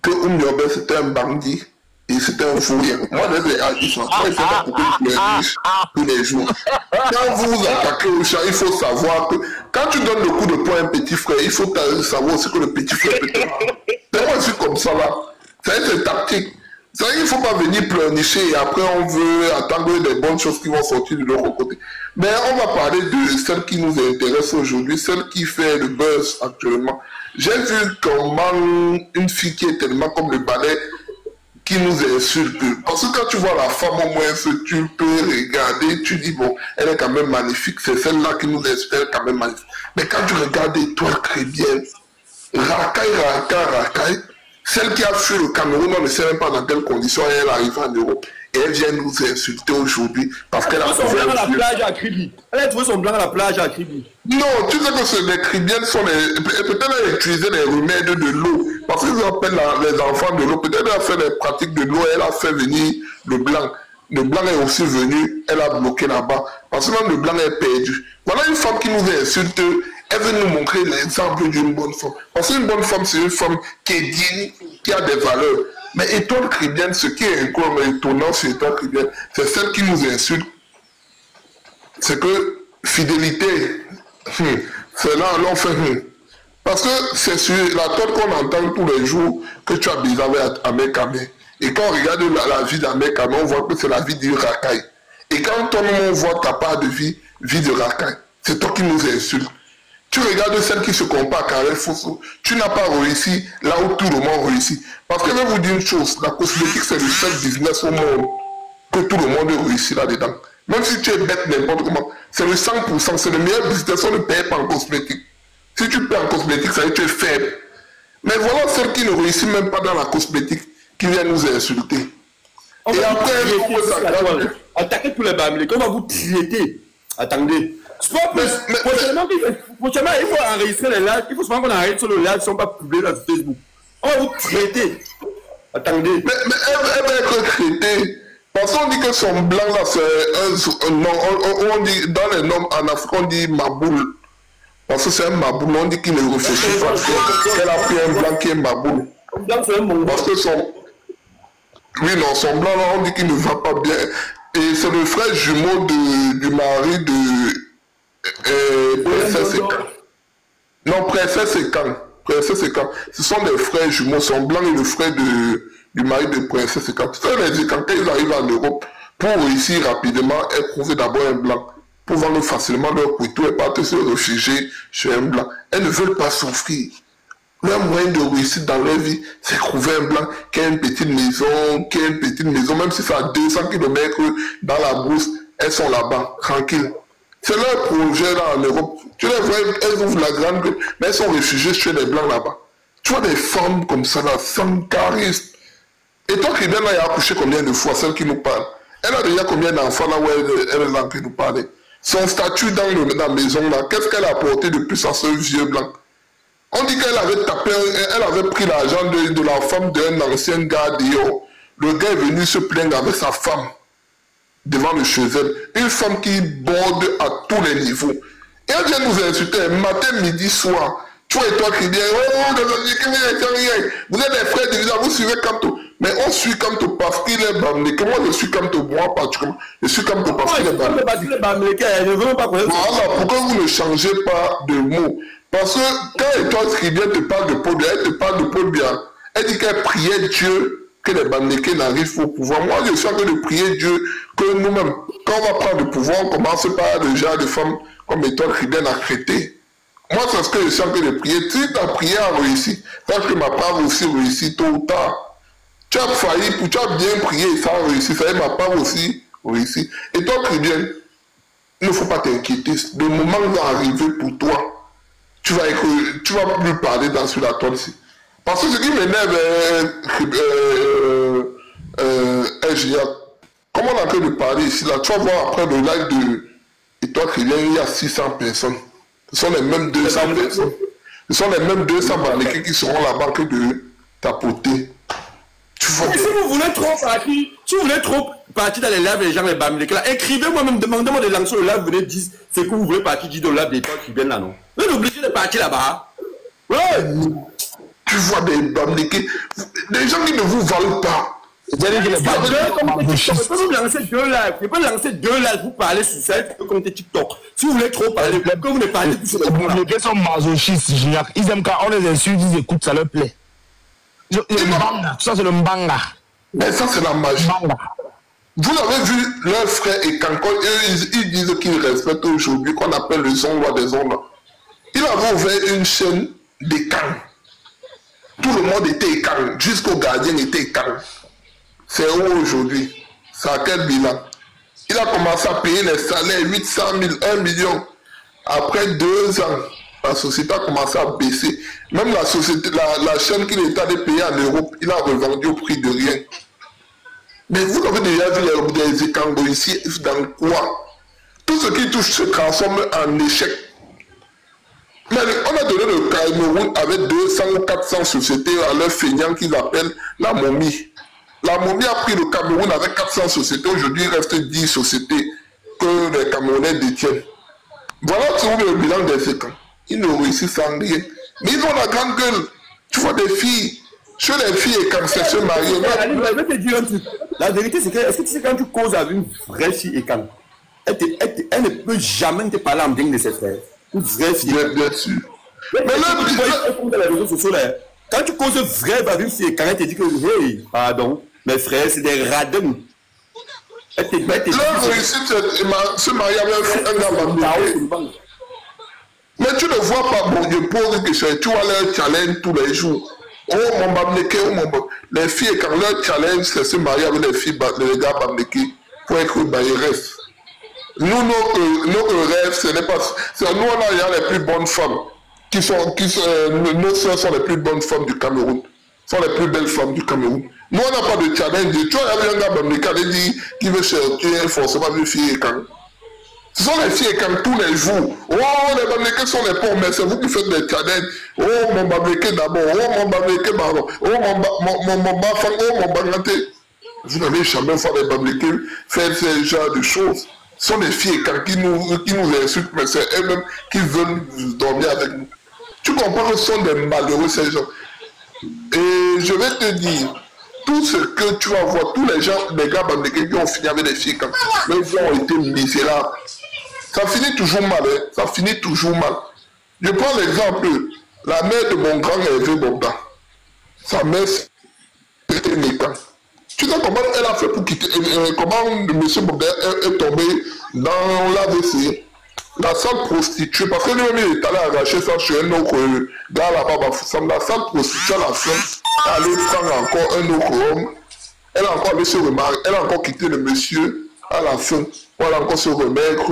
Speaker 8: que Oumiobe c'était un bandit et c'était un fourrier. Moi, je les ai dit, moi, il ne faut pas couper les riches tous les jours. Quand vous vous attaquez au chat, il faut savoir que quand tu donnes le coup de poing à un petit frère, il faut savoir aussi que le petit frère peut être. Moi, je suis comme ça là. C'est une tactique. Il ne faut pas venir pleurnicher et après on veut attendre des bonnes choses qui vont sortir de l'autre côté. Mais on va parler de celle qui nous intéresse aujourd'hui, celle qui fait le buzz actuellement. J'ai vu comment une fille qui est tellement comme le balai qui nous insulte. Parce que quand tu vois la femme au moins, tu peux regarder, tu dis bon, elle est quand même magnifique, c'est celle-là qui nous insulte, elle est quand même magnifique. Mais quand tu regardes Étoile Chrétienne, racaille, Celle qui a fui le Cameroun, on ne sait même pas dans quelles conditions elle arrive en Europe. Et elle vient nous insulter aujourd'hui parce qu'elle a trouvé
Speaker 2: son blanc à la plage à Kribi. Elle a trouvé son blanc à la plage à Kribi.
Speaker 8: Non, tu sais que les Kribiennes sont les... Peut-être elle a utilisé les remèdes de l'eau. Parce qu'ils appellent les enfants de l'eau. Peut-être elle a fait les pratiques de l'eau et elle a fait venir le blanc. Le blanc est aussi venu, elle a bloqué là-bas. Parce que même le blanc est perdu. Voilà une femme qui nous insulte. Elle veut nous montrer l'exemple d'une bonne femme. Parce qu'une bonne femme, c'est une femme qui est digne, qui a des valeurs. Mais Étoile Kribienne, ce qui est encore étonnant sur Étoile Kribienne, c'est celle qui nous insulte. C'est que fidélité, c'est là l'on fait. Parce que c'est sur la tête qu'on entend tous les jours que tu as besoin avec Amekame. Et quand on regarde la vie d'Amekame, on voit que c'est la vie du racaille. Et quand on voit ta part de vie de racaille, c'est toi qui nous insultes. Tu regardes celle qui se compare à Karel Fosso, tu n'as pas réussi là où tout le monde réussit. Parce que je vais vous dire une chose, la cosmétique c'est le seul business au monde que tout le monde réussit là-dedans. Même si tu es bête n'importe comment, c'est le 100%, c'est le meilleur business, on ne paye pas en cosmétique. Si tu payes en cosmétique, ça veut dire que tu es faible. Mais voilà celle qui ne réussit même pas dans la cosmétique, qui vient nous insulter. Et après, on peut s'attaquer.
Speaker 2: Attaquez tous les Bamileke, on va vous traiter. Attendez. Prochainement, il faut enregistrer les lives. Il faut souvent qu'on arrête sur le live, ils ne sont pas publiés sur Facebook. On va vous traiter. Attendez.
Speaker 8: Mais elle va être traitée. Parce qu'on dit que son blanc là, c'est un nom. On dit, dans les noms en Afrique, on dit Maboul. Parce que c'est un Maboul. On dit qu'il ne réfléchit pas. Qu'elle a pris un blanc qui est Maboul. Parce que son. Oui, non, son blanc là, on dit qu'il ne va pas bien. Et c'est le frère jumeau du mari de. Princesse Ekan. Non, Princesse Ekan. Princesse Ekan. Ce sont des frères jumeaux. Son blanc est le frère du mari de Princesse Ekan. C'est les Ekan, quand ils arrivent en Europe, pour réussir rapidement, éprouver d'abord un blanc. Pour vendre facilement leur couteau et partir se réfugier chez un blanc. Elles ne veulent pas souffrir. Leur moyen de réussir dans leur vie, c'est trouver un blanc qui a une petite maison, même si ça a 200 km dans la brousse, elles sont là-bas, tranquilles. C'est leur projet là en Europe. Tu les vois, elles ouvrent la grande gueule, mais elles sont réfugiées chez les blancs là-bas. Tu vois des femmes comme ça là, sans charisme. Et toi, Kribienne, elle a accouché combien de fois, celle qui nous parle? Elle a déjà combien d'enfants là où elle est en train de nous parler? Son statut dans la maison là, qu'est-ce qu'elle a apporté de plus à ce vieux blanc? On dit qu'elle avait tapé, elle avait pris l'argent de la femme d'un ancien gars dehors. Le gars est venu se plaindre avec sa femme devant le chez elle. Une femme qui borde à tous les niveaux. Et elle vient nous insulter matin, midi, soir. Tu vois, et toi qui dis, oh, vous êtes des frères divisés, vous suivez Kamto. Mais on suit Kamto parce qu'il est Bamileke. Moi, je suis Kamto, moi particulièrement. Je suis Kamto parce qu'il est Bamileke. Voilà, pourquoi vous ne changez pas de mot? Parce que quand Étoile Kribienne te parle de Paul Biya, elle te parle de Paul Biya. Elle dit qu'elle priait Dieu que les Bamileke n'arrivent au pouvoir. Moi, je suis en train de prier Dieu que nous-mêmes, quand on va prendre le pouvoir, on commence par le genre de femmes comme Étoile Kribienne a traité. Moi, c'est ce que je suis en train de prier. Si ta prière a réussi, parce que ma part aussi réussi tôt ou tard. Tu as failli, tu as bien prié, ça a réussi. Ça y est, ma part aussi réussi. Étoile Kribienne, il ne faut pas t'inquiéter. Le moment va arriver pour toi. Tu vas plus parler sur la toile ici. Parce que ce qui m'énerve, comme on est en train de parler ici, là, tu vas voir après le live de Étoile Kribienne, il y a 600 personnes. Ce sont les mêmes 200 personnes. Ce sont les mêmes 200 Bamileke qui seront là-bas que de tapoter. Tu vois.
Speaker 2: Si vous voulez trop partir dans les lives des gens, les Bamileke là, écrivez-moi même, demandez-moi de lancer le live, vous venez dire c'est que vous voulez partir dire dans le live des Étoile Kribienne là, non? Vous êtes obligé de partir là-bas. Ouais.
Speaker 8: Tu vois des Bamileke, des gens qui ne vous valent pas.
Speaker 2: Je peux lancer deux lives, vous parlez sur cette compte TikTok. Si vous voulez trop parler, comme vous ne parlez plus sur les
Speaker 3: Bamileke sont masochistes, Gignac. Ils aiment quand on les insulte, ils écoutent, ça leur plaît. Ça, c'est le mbanga.
Speaker 8: Mais ça, c'est la magie. Vous avez vu leur frère et quand ils disent qu'ils respectent aujourd'hui, qu'on appelle le son roi des ondes. Il avait ouvert une chaîne des cannes. Tout le monde était cannes, jusqu'au gardien était cannes. C'est où aujourd'hui? C'est à quel bilan? Il a commencé à payer les salaires 800 000, 1 million. Après 2 ans, la société a commencé à baisser. Même la société, la chaîne qu'il est allé payer en Europe, il a revendu au prix de rien. Mais vous avez déjà vu des écangos ici, dans quoi? Tout ce qui touche se transforme en échec. Mais on a donné le Cameroun avec 200 ou 400 sociétés à leur feignant qu'ils appellent la momie. La momie a pris le Cameroun avec 400 sociétés. Aujourd'hui, il reste 10 sociétés que les Camerounais détiennent. Voilà le bilan des écans. Ils ne réussissent en rien. Mais ils ont la grande gueule. Tu vois des filles. Sur les filles et quand c'est se marier.
Speaker 4: Je vais te dire un truc. La vérité, c'est que, est-ce que tu sais quand tu causes avec une vraie fille et quand elle ne peut jamais te parler en bien de ses frères. Une vraie fille.
Speaker 8: Bien sûr.
Speaker 4: Mais là, quand tu causes vrai avec une fille et quand elle te dit que, hey, pardon, mes frères, c'est des radins.
Speaker 8: Leur réussite, c'est se marier avec un gars. Mais tu ne vois pas, bon Dieu, pose une question. Tu vois leur challenge tous les jours. Oh mon bamneke, oh mon bamneke. Les filles, quand leur challenge, c'est se marier avec les filles, les gars bamneke, pour être bailleresse. Nous, nos rêves, ce n'est pas. Nous, on a les plus bonnes femmes. Nos soeurs sont les plus bonnes femmes du Cameroun. Sont les plus belles femmes du Cameroun. Nous, on n'a pas de challenge. Tu vois, il y a un gars bamneke qui veut chercher forcément une fille et quand. Ce sont les filles comme tous les jours. Oh, les bamneke sont les pauvres, mais c'est vous qui faites des challenges. Oh, mon bamneke d'abord. Oh, mon bamneke d'abord. Oh, mon bafang. Oh, mon bangante. Vous n'avez jamais vu les bamneke faire ce genre de choses. Ce sont les filles qui nous insultent, mais c'est elles-mêmes qui veulent dormir avec nous. Tu comprends que ce sont des malheureux, ces gens. Et je vais te dire, tout ce que tu vas voir, tous les gens, les gars bamneke qui ont fini avec les filles, quand ils ont été misérables. Ça finit toujours mal, hein? Ça finit toujours mal. Je prends l'exemple, la mère de mon grand Hervé Bobda. Sa mère, c'était Néka. Tu sais comment elle a fait pour quitter, comment M. Bobda est tombé dans l'AVC, la salle prostituée, parce que lui-même il est allé arracher ça chez un autre gars là-bas, la salle prostituée à la fin, elle allait prendre encore un autre homme, elle a encore allé se remarquer, elle a encore quitté le monsieur à la fin, elle a encore se remettre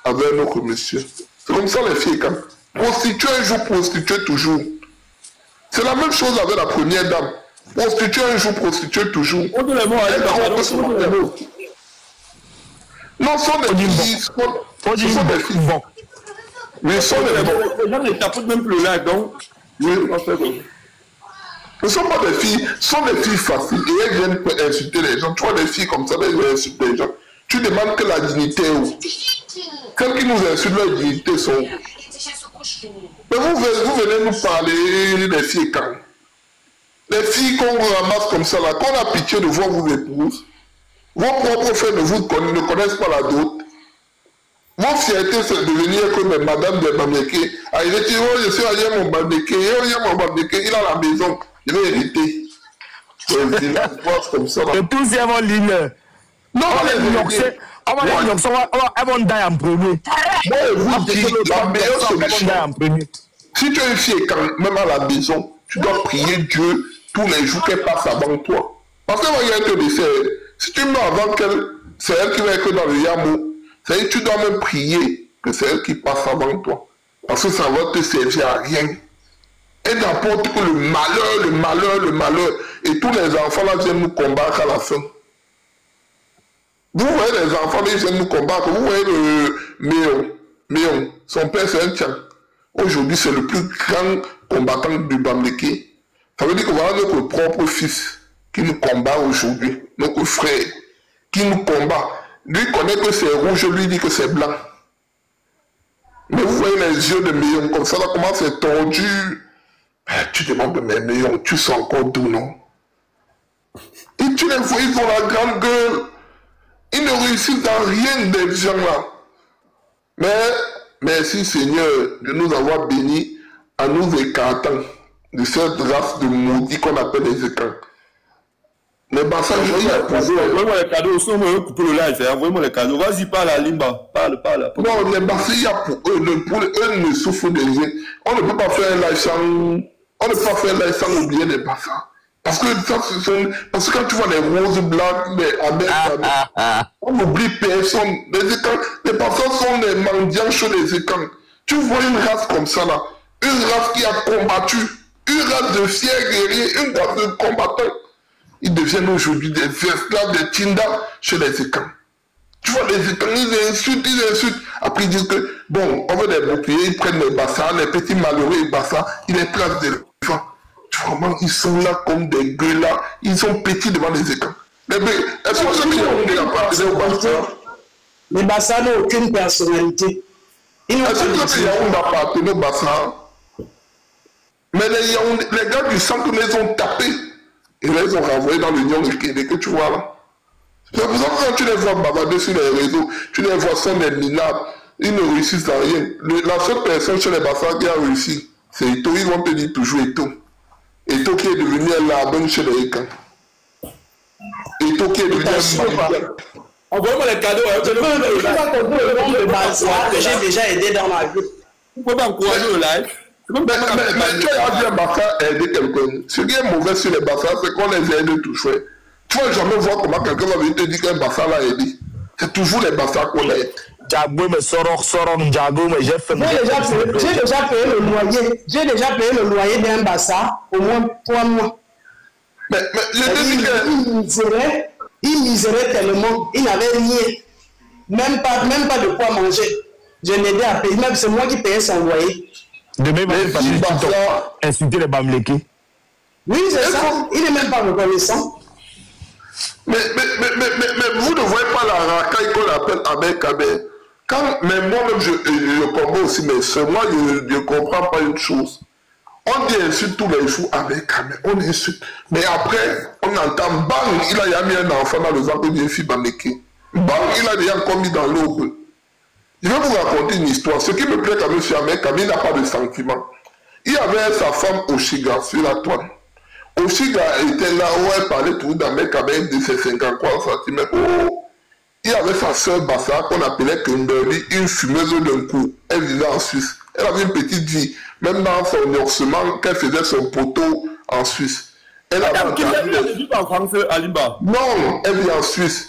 Speaker 8: avec un autre monsieur. C'est comme ça les filles, quand prostituée un jour, prostituée toujours. C'est la même chose avec la première dame. Prostituée un jour, prostituée toujours. On dit les mots, non, ce sont des filles. Ce sont des filles. Bon. Mais ce sont des filles.
Speaker 4: Les gens ne tapotent même plus là, donc.
Speaker 8: Ce ne sont pas des filles, ce sont des filles faciles. Et elles viennent insulter les gens. Tu vois des filles comme ça, elles viennent insulter les gens. Tu demandes que la dignité est où? Celles qui nous insultent, leur dignité sont où? Mais vous venez nous parler des filles quand? Les filles qu'on ramasse comme ça, là, qu'on a pitié de voir vos épouses, vos propres frères ne connaissent pas la dot. Mon fierté, c'est de venir comme madame de Bamneke. Ah, il dit, oh, je suis allé mon Bamneke, il a la maison, je vais hériter. Comme ça.
Speaker 3: Et tous ces avant ligne. Non, elles vont dire en premier.
Speaker 8: Moi, je vous dis, la meilleure solution, si tu es une fille, quand même à la maison, tu dois prier Dieu tous les jours qu'elle passe avant toi. Parce qu'elle va y être décès. Si tu meurs avant qu'elle, c'est elle qui va être dans le yamo. C'est-à-dire que tu dois même prier que c'est elle qui passe avant toi. Parce que ça va te servir à rien. Elle n'apporte que le malheur. Et tous les enfants là viennent nous combattre à la fin. Vous voyez les enfants, ils viennent nous combattre. Vous voyez le Méon. Son père, c'est un tien. Aujourd'hui, c'est le plus grand combattant du Bamneke. Ça veut dire que voilà notre propre fils qui nous combat aujourd'hui. Notre frère qui nous combat. Lui connaît que c'est rouge, lui dit que c'est blanc. Mais vous voyez les yeux de Méon comme ça, là, comment c'est tordu. Tu demandes, mais Méon, tu sens encore d'où, non? Et tu les vois, ils ont la grande gueule. Ils ne réussissent dans rien des gens là. Mais merci Seigneur de nous avoir bénis en nous écartant de cette race de maudits qu'on appelle les écarts. Les bassins, il y a posé.
Speaker 4: Envoyez-moi les cadeaux, si on me couper le live, envoyez-moi les cadeaux. Vas-y, parle à Limba. Parle.
Speaker 8: Non, les bassins, il y a pour eux ne souffrent de rien. On ne peut pas faire un live sans oublier les bassins. Parce que quand tu vois les roses blancs, les abeilles, on n'oublie personne. Les bassins sont les mendiants chez les écans. Tu vois une race comme ça là, une race qui a combattu, une race de fiers guerriers, une race de combattants. Ils deviennent aujourd'hui des esclaves de Tinda chez les Écans. Tu vois, les Écans, ils insultent. Après, ils disent que, bon, on veut des boucliers, ils prennent les bassins, les petits malheureux bassins, ils les placent des enfants. Vraiment, ils sont là comme des gueux là, ils sont petits devant les Écans. Est-ce que ce Yaoundé appartenait au Bassa?
Speaker 10: Les Bassa n'ont aucune personnalité.
Speaker 8: Est-ce que ce Yaoundé appartenait au Bassa? Mais les gars du centre les ont tapés. Et là, ils ont renvoyé dans l'Union que tu vois là. C'est pour ça que quand tu les vois bavarder sur les réseaux, tu les vois sans des minables, ils ne réussissent à rien. La seule personne chez les Bassa qui a réussi, c'est Eto. Ils vont te dire toujours Eto. Eto qui est devenu un larbin chez les Écans. Eto qui est devenu un...
Speaker 2: Envoyez-moi les cadeaux.
Speaker 10: J'ai déjà aidé dans ma vie.
Speaker 2: Vous pouvez m'encourager au live.
Speaker 8: Mais tu as dit un Bassa aider quelqu'un. Ce qui est mauvais sur les Bassa, c'est qu'on les aide toujours. Tu vas jamais voir comment quelqu'un va venir te dire qu'un Bassa l'a aidé. C'est toujours les Bassa qu'on aide.
Speaker 3: Diago, mais Soron, Diago, mais j'ai fait.
Speaker 10: J'ai déjà payé le loyer. J'ai déjà payé le loyer d'un Bassa au moins 3 mois.
Speaker 8: Mais je te dis que.
Speaker 10: Il misérait tellement. Il n'avait rien. Même pas de quoi manger. Je l'aidais à payer. Même c'est moi qui payais son loyer.
Speaker 3: De même, parce que insulter les Bamlékés.
Speaker 10: Oui, c'est ça. Il n'est même pas reconnaissant.
Speaker 8: Mais vous ne voyez pas la racaille qu'on appelle Ahmed Kamer. Mais moi-même, je comprends aussi mes soeurs. Moi, je ne comprends pas une chose. On dit insulte tous les jours Ahmed Kamer. On insulte. Mais après, on entend bang, il a déjà mis un enfant dans le ventre d'une fille Bamléké. Bang, il a déjà commis dans l'aube. Je vais vous raconter une histoire. Ce qui me plaît quand même sur Ahmed Kamer, il n'a pas de sentiment. Il avait sa femme Oshiga sur la toile. Oshiga était là où elle parlait tout d'Ahmed Kamer de ses 53 cm. Oh, il avait sa soeur Bassa qu'on appelait Kimberly, une fumeuse d'un coup. Elle vivait en Suisse. Elle avait une petite vie. Même dans son orsement, qu'elle faisait son poteau en Suisse. Elle avait
Speaker 2: elle vit en France, Alimba.
Speaker 8: Non, elle vit en Suisse.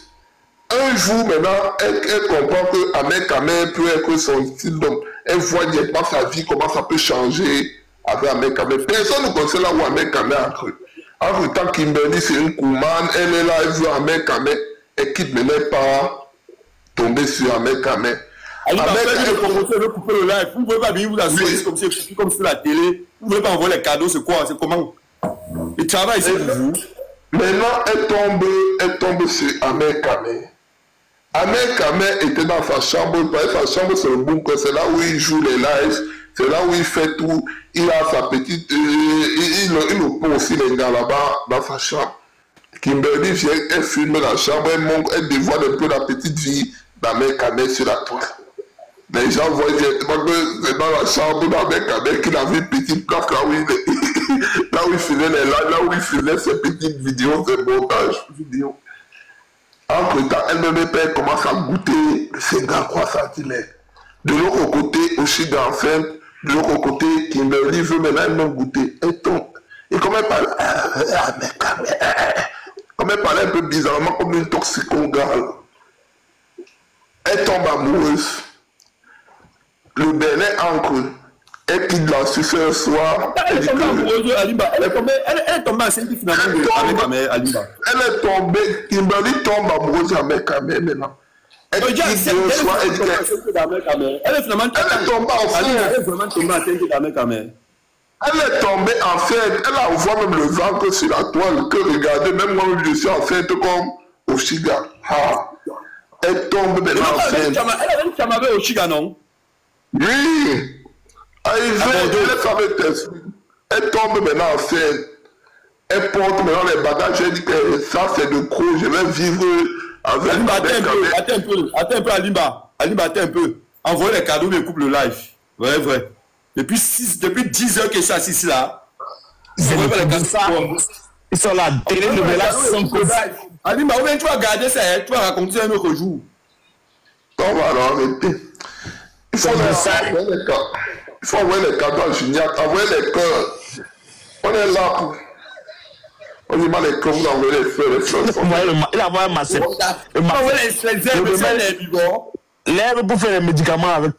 Speaker 8: Un jour maintenant, elle comprend que Ahmed Kamer peut être son style d'homme. Elle voit directement sa vie, comment ça peut changer avec Ahmed Kamer. Personne ne connaissait là où Ahmed Kamer a cru. En temps, Kimberly, c'est une coumane, elle est là, elle veut Ahmed Kamer, elle quitte maintenant pas tomber sur Ahmed Kamer.
Speaker 2: Alimba, je veux couper le live. Vous ne pouvez pas venir vous assurer comme sur la télé. Vous ne pouvez pas envoyer les cadeaux, c'est quoi? C'est comment? Le travail, c'est pour vous.
Speaker 8: Maintenant, elle tombe sur Ahmed Kamer. Ahmed Kamer était dans sa chambre, sa chambre c'est le bunker, c'est là où il joue les lives, c'est là où il fait tout, il a sa petite, il pose aussi les gars là-bas dans sa chambre. Kimberly vient, elle filme la chambre, elle dévoile un peu la petite vie d'Ahmed Kamer sur la toile. Les gens voient directement que c'est dans la chambre d'Ahmed Kamer qu'il avait une petite place là où il faisait les lives, là où il faisait ses petites vidéos, ses montages vidéo. Entre-temps, elle-même commence à goûter le 53 cm. De l'autre côté, Oshiga enceinte. De l'autre côté, Kimberly veut maintenant elle-même goûter. Elle tombe. Et comme elle parle, comme elle parlait un peu bizarrement, comme une toxicogale, elle tombe amoureuse. Le Bénin encre. Elle quitte la Suisse un soir.
Speaker 2: Elle est tombée amoureuse, Alimba. Elle est tombée enceinte finalement avec Kamer, Alimba.
Speaker 8: Elle est tombée, Kimberly tombe amoureuse avec Kamer maintenant. Elle quitte un soir, elle est
Speaker 2: finalement
Speaker 8: tombée enceinte.
Speaker 2: Elle est vraiment tombée enceinte d'Ahmed Kamer.
Speaker 8: Elle est tombée enceinte. Elle envoie même le ventre sur la toile. Que regardez, même moi je suis enceinte comme Oshiga. Elle tombe maintenant enceinte.
Speaker 2: Elle avait une chamade Oshiga, non?
Speaker 8: Oui. Elle tombe maintenant enceinte. Elle porte maintenant les bagages. Elle dit que ça c'est de gros. Je vais vivre avec.
Speaker 2: Attends un peu, Alimba. Alimba, attends un peu. Envoyez les cadeaux, mais coupe le live. Vrai. Depuis 10 heures que je suis assis ici là. Ils
Speaker 3: sont là. Télé nouvelle sans cause.
Speaker 2: Alimba, ou bien tu vas garder ça, tu vas raconter un autre jour.
Speaker 8: On va l'arrêter. Il faut envoyer les cadeaux à Juniac, envoyer les cœurs. On est là pour. On dit mal les cœurs, vous envoyez les fleurs.
Speaker 3: Il a envoyé un massif.
Speaker 2: Il a envoyé les herbes, les vivants.
Speaker 3: L'herbe pour faire les médicaments avec.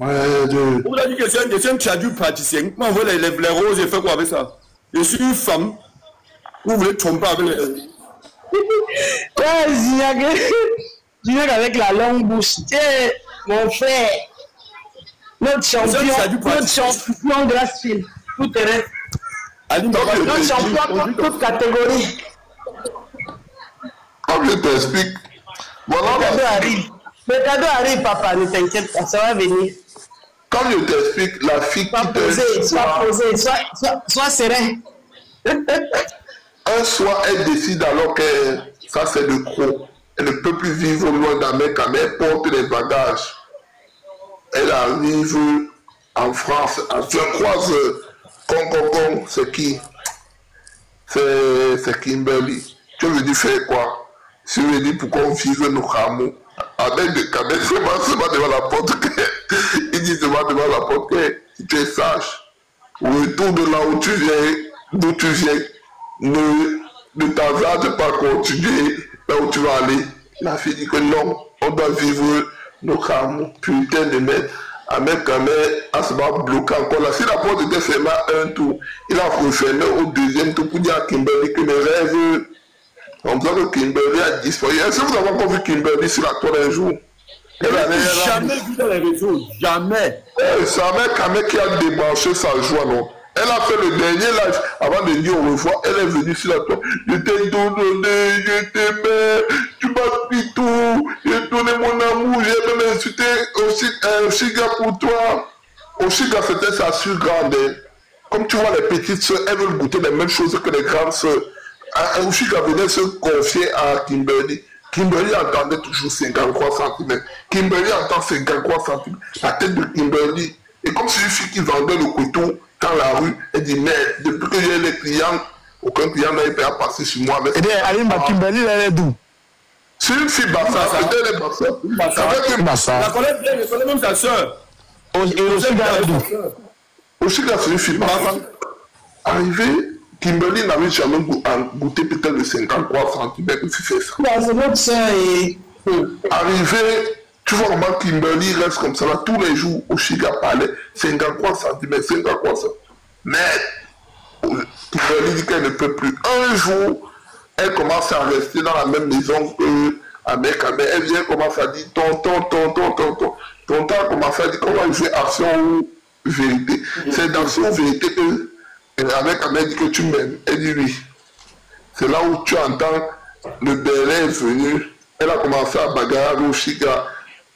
Speaker 2: On vous a dit que c'est un tchadou praticien. Comment vous voyez les roses et fait quoi avec ça? Je suis une femme. Vous voulez tromper avec les...
Speaker 10: Gignac avec la longue bouche. Mon frère. Notre champion de la file. Tout est reste. Notre champion pour toute catégorie.
Speaker 8: Comme je t'explique, voilà.
Speaker 10: Le cadeau arrive, papa, ne t'inquiète pas, ça va venir.
Speaker 8: Comme je t'explique, la fille
Speaker 10: sois serein.
Speaker 8: Un soir, elle décide alors que ça c'est le gros. Elle ne peut plus vivre loin d'Amérique, mais elle porte les bagages. Elle arrive en France. Je croise Kong, c'est qui? C'est Kimberly. Tu veux dire faire quoi? Tu veux dire pourquoi on vive nos rameaux? Avec des cadets, c'est pas devant la porte. Il dit c'est pas devant la porte que si tu es sage. Retour de là où tu viens, d'où tu viens. Ne t'hasarde pas continuer là où tu vas aller. La fille dit que non, on doit vivre nos rameaux. Putain de merde. Avec quand même, à se voir bloqué encore là. Si la porte était fermée à un tour, il a refermé au deuxième tour pour dire à Kimberly que les rêves. On dirait que Kimberly a disparu. Est-ce que vous avez encore vu Kimberly sur la toile un jour?
Speaker 2: Jamais vu dans les réseaux, jamais.
Speaker 8: C'est un mec qui a démarché sa joie, non? Elle a fait le dernier live avant de dire au revoir. Elle est venue sur la toile. Je t'ai donné, je t'aimais, tu m'as pris tout, j'ai donné mon amour, j'ai même insulté Oshiga pour toi. Oshiga, c'était sa sœur grande. Comme tu vois, les petites soeurs, elles veulent goûter les mêmes choses que les grandes soeurs. Oshiga venait se confier à Kimberly. Kimberly entendait toujours 53 cm. Kimberly entend 53 cm. La tête de Kimberly. Et comme c'est une fille qui vendait le couteau dans la rue, elle dit, mais depuis que j'ai les clients, aucun client n'a été à passer sur moi.
Speaker 3: Et bien, Kimberly, elle est d'où?
Speaker 8: C'est une fille Bassa. Elle est Bassa.
Speaker 2: La connaît bien, je connais même sa soeur.
Speaker 3: Et Oshiga, elle est d'où?
Speaker 8: Oshiga, c'est une fille Bassa. Arrivé, Kimberly n'avait jamais goûté peut-être le 53 cm que tu fais ça. Arrivé, tu vois comment Kimberly reste comme ça là, tous les jours, Oshiga parlait 53 cm, 53 cm. Mais Kimberly dit qu'elle ne peut plus. Un jour, elle commence à rester dans la même maison qu'avec elle vient commencer à dire tonton. Tonton commence à dire comment jouer action ou vérité. C'est dans action ou vérité que avec Ahmed dit que tu m'aimes. Elle dit oui. C'est là où tu entends le Béret est venu. Elle a commencé à bagarrer avec Oshiga.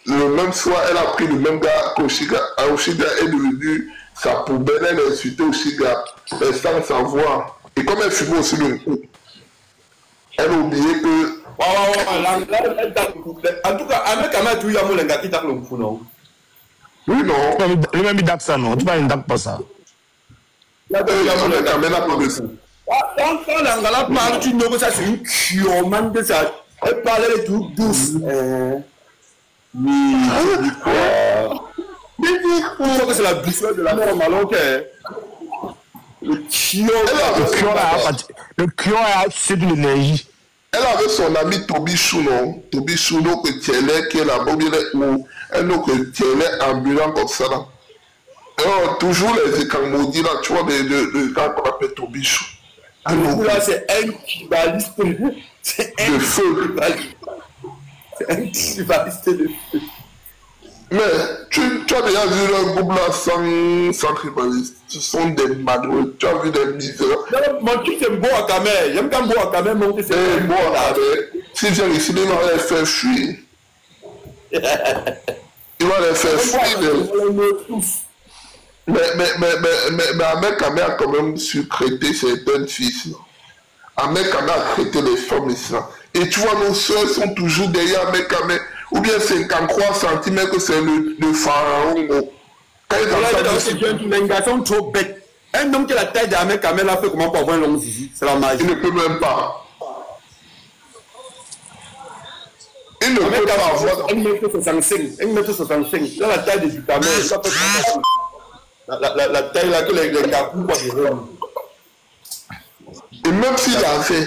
Speaker 8: Le même soir, elle a pris le même gars qu'Oshiga. Oshiga est devenu sa poubelle. Elle a insulté Oshiga sans savoir. Et comme elle fumait aussi le coup, elle a oublié que.
Speaker 2: En tout cas, avec Ahmed, tu as mon gars qui t'a le coup, non?
Speaker 8: Oui, non.
Speaker 3: Le même Dak ça, non? Tu vas une pas ça.
Speaker 2: Quand l'Angala parle, tu sais que ça c'est une chiomane de ça. Elle parlait de tout douce. Oui. Je crois que c'est la douceur de la mère malonque. Le chion.
Speaker 3: Le chion a assez de l'énergie.
Speaker 8: Elle avait son ami Toby Chouno. Toby Chouno que Tielé qui est là-bas, ou un autre que Tielé ambulant comme ça là. Toujours les écamoudis là, tu vois, le gars qu'on appelle Tobichou.
Speaker 2: Là, c'est un kibaliste. C'est un
Speaker 8: feu.
Speaker 2: C'est un kibaliste de feu.
Speaker 8: Mais tu as déjà vu le groupe là sans kibaliste. Ce sont des malheureux. Tu as vu des misères.
Speaker 2: Mon truc c'est beau à Kamé. J'aime quand beau à Kamé, mon truc c'est
Speaker 8: beau à Kamé. Si viens ici, il va les faire fuir. Il va les faire fuir. Mais Ahmed Kamé a quand même su traiter certaines filles. Ahmed Kamé a traité les femmes ici. Et tu vois, nos soeurs sont toujours derrière Ahmed Kamé. Ou bien 53 cm que c'est le pharaon.
Speaker 2: C'est un garçon trop bête. Un homme qui a la taille d'Ahmed Kamé l'a fait comment pour avoir un long zizi? C'est la magie.
Speaker 8: Il ne peut même pas. Il ne peut pas avoir.
Speaker 2: 1m65. 1m65. Là, la taille de Kamé. La taille là que les gars coupent pas des hommes.
Speaker 8: Et même s'il a fait,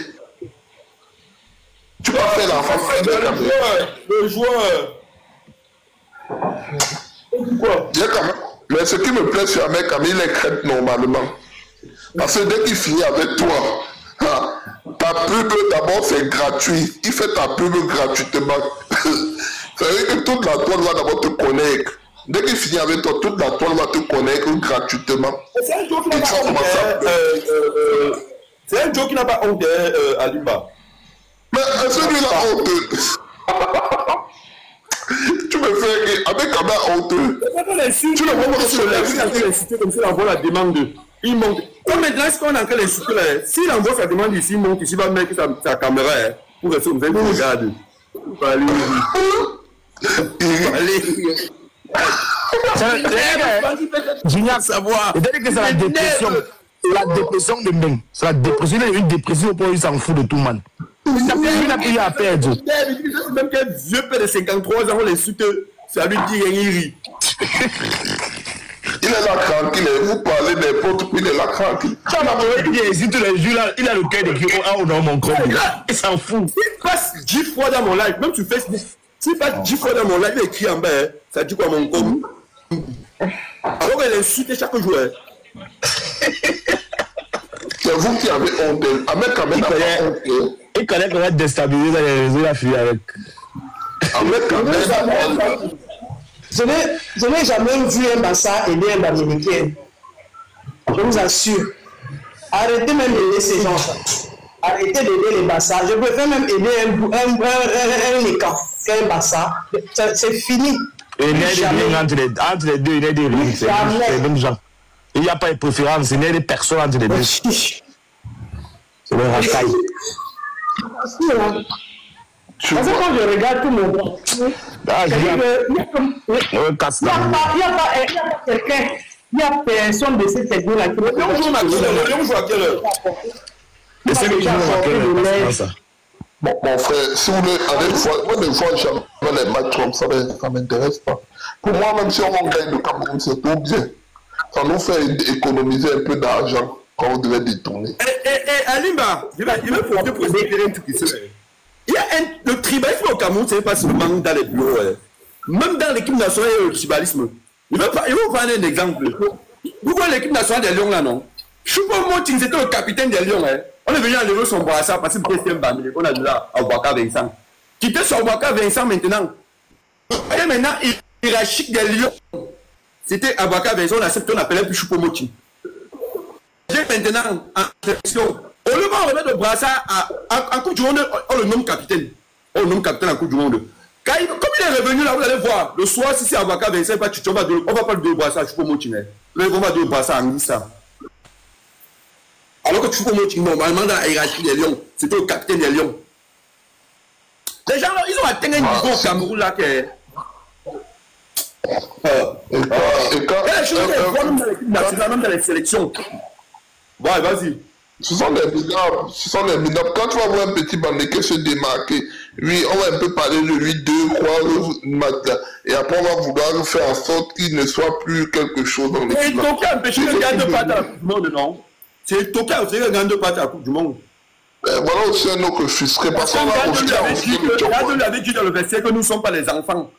Speaker 8: tu peux faire l'enfant.
Speaker 2: Le joueur.
Speaker 8: Quoi? Mais ce qui me plaît sur Ahmed Kamé, il est crête normalement. Parce que dès qu'il finit avec toi, ta pub d'abord c'est gratuit. Il fait ta pub gratuitement. Ça veut dire que toute la toile va d'abord te connaître. Dès qu'il finit avec toi, toute la toile va te connaître gratuitement.
Speaker 2: C'est un joke qui n'a pas honte. C'est un joke qui n'a pas honte, Alimba.
Speaker 8: Mais celui-là honteux. Tu me fais avec un main honteux.
Speaker 2: Tu le vois sur les comme ça, il envoie la demande. Il monte. Comme maintenant, ce qu'on est en train d'insulter là, s'il envoie sa demande ici, il monte ici, il va mettre sa caméra pour rester comme ça, il regarde. Allez.
Speaker 3: Junior, savoir. C'est-à-dire que c'est la dépression. C'est la dépression de Mbeng. C'est la dépression. Il a une dépression pour il s'en fout de tout le monde. Il n'a plus à perdre.
Speaker 2: Même qu'un vieux père de 53 ans, on l'insulte, ça lui dit il rit.
Speaker 8: Il est là tranquille, vous parlez n'importe quoi, il est là tranquille.
Speaker 3: Tu m'as dit, ici tous les jours, il a le cœur d'écrire oh non, mon corps. Il s'en fout.
Speaker 2: Il passe 10 fois dans mon live, même sur Facebook. S'il passe 10 fois dans mon live, il écrit en bas, ça dit quoi mon corps. Alors qu'il insulte chaque jour.
Speaker 8: C'est vous qui avez honte. Ahmed Kamé n'a pas honte.
Speaker 3: Il connaît comment déstabiliser les réseaux, il a fui avec.
Speaker 8: Ahmed Kamé.
Speaker 10: Je n'ai jamais vu un Bassa aider un Américain. Je vous assure. Arrêtez même d'aider ces gens-là. Arrêtez d'aider les Bassa. Je préfère même aider un Nikan qu'un Bassa. C'est fini.
Speaker 3: Et il y a des liens entre les deux, il y a des liens. C'est les mêmes gens. Il n'y a pas de préférence, il n'y a des personnes entre les deux. C'est le racaille.
Speaker 10: Parce que quand je regarde tout mon temps, il n'y a pas quelqu'un, il n'y a personne de cette technique-là qui
Speaker 2: le lion joue à quelle heure?
Speaker 3: C'est le lion à quelle heure?
Speaker 8: Bon, mon frère, si vous voulez, moi, ne vois jamais les matchs comme ça, ça ne m'intéresse pas. Pour moi, même si on gagne le Cameroun, c'est tout bien. Ça nous fait économiser un peu d'argent quand on devait détourner.
Speaker 2: Alimba, il va profiter pour expliquer un truc ici. Le tribalisme au Cameroun, ce n'est pas seulement dans les bureaux. Même dans l'équipe nationale, il y a le tribalisme. Il va vous prendre un exemple. Vous voyez l'équipe nationale des Lions là, non? Choupo-Moting, c'était le capitaine des Lions. On est venu enlever son brassard parce que c'était un Bamilé. On a dit là, Abouaka Vincent. Quitter son Abouaka Vincent maintenant. Et maintenant, hiérarchique des Lions. C'était Abouaka Vincent, on appelait plus Choupo-Moting. Maintenant, en sélection. Au lieu de remettre le brassard en Coupe du Monde, on le nomme capitaine. On le nomme capitaine en Coupe du Monde. Comme il est revenu là, vous allez voir, le soir, si c'est Abouaka Vincent, on va pas le donner le brassard à Choupo-Moting. On va donner le brassard en Nissa. Alors que Choupo-Moting, normalement, dans la hiérarchie des Lions, c'était le capitaine des Lions. Les gens, ils ont atteint un niveau au Cameroun là que. Même dans les sélections. Ouais, vas-y.
Speaker 8: Ce sont des minables. Quand tu vas voir un petit Bamileke se démarquer, oui, on va un peu parler de lui 2-3 matchs. Et après, on va vouloir faire en sorte qu'il ne soit plus quelque chose dans l'équipe.
Speaker 2: C'est Toka empêché de gagner 2 pattes à la Coupe du Monde, non? C'est Toka aussi qui gagne 2 pattes à la Coupe du Monde.
Speaker 8: Voilà aussi un autre frustré. Parce qu'on va
Speaker 2: lui avait dit dans le vestiaire que nous ne sommes pas les enfants.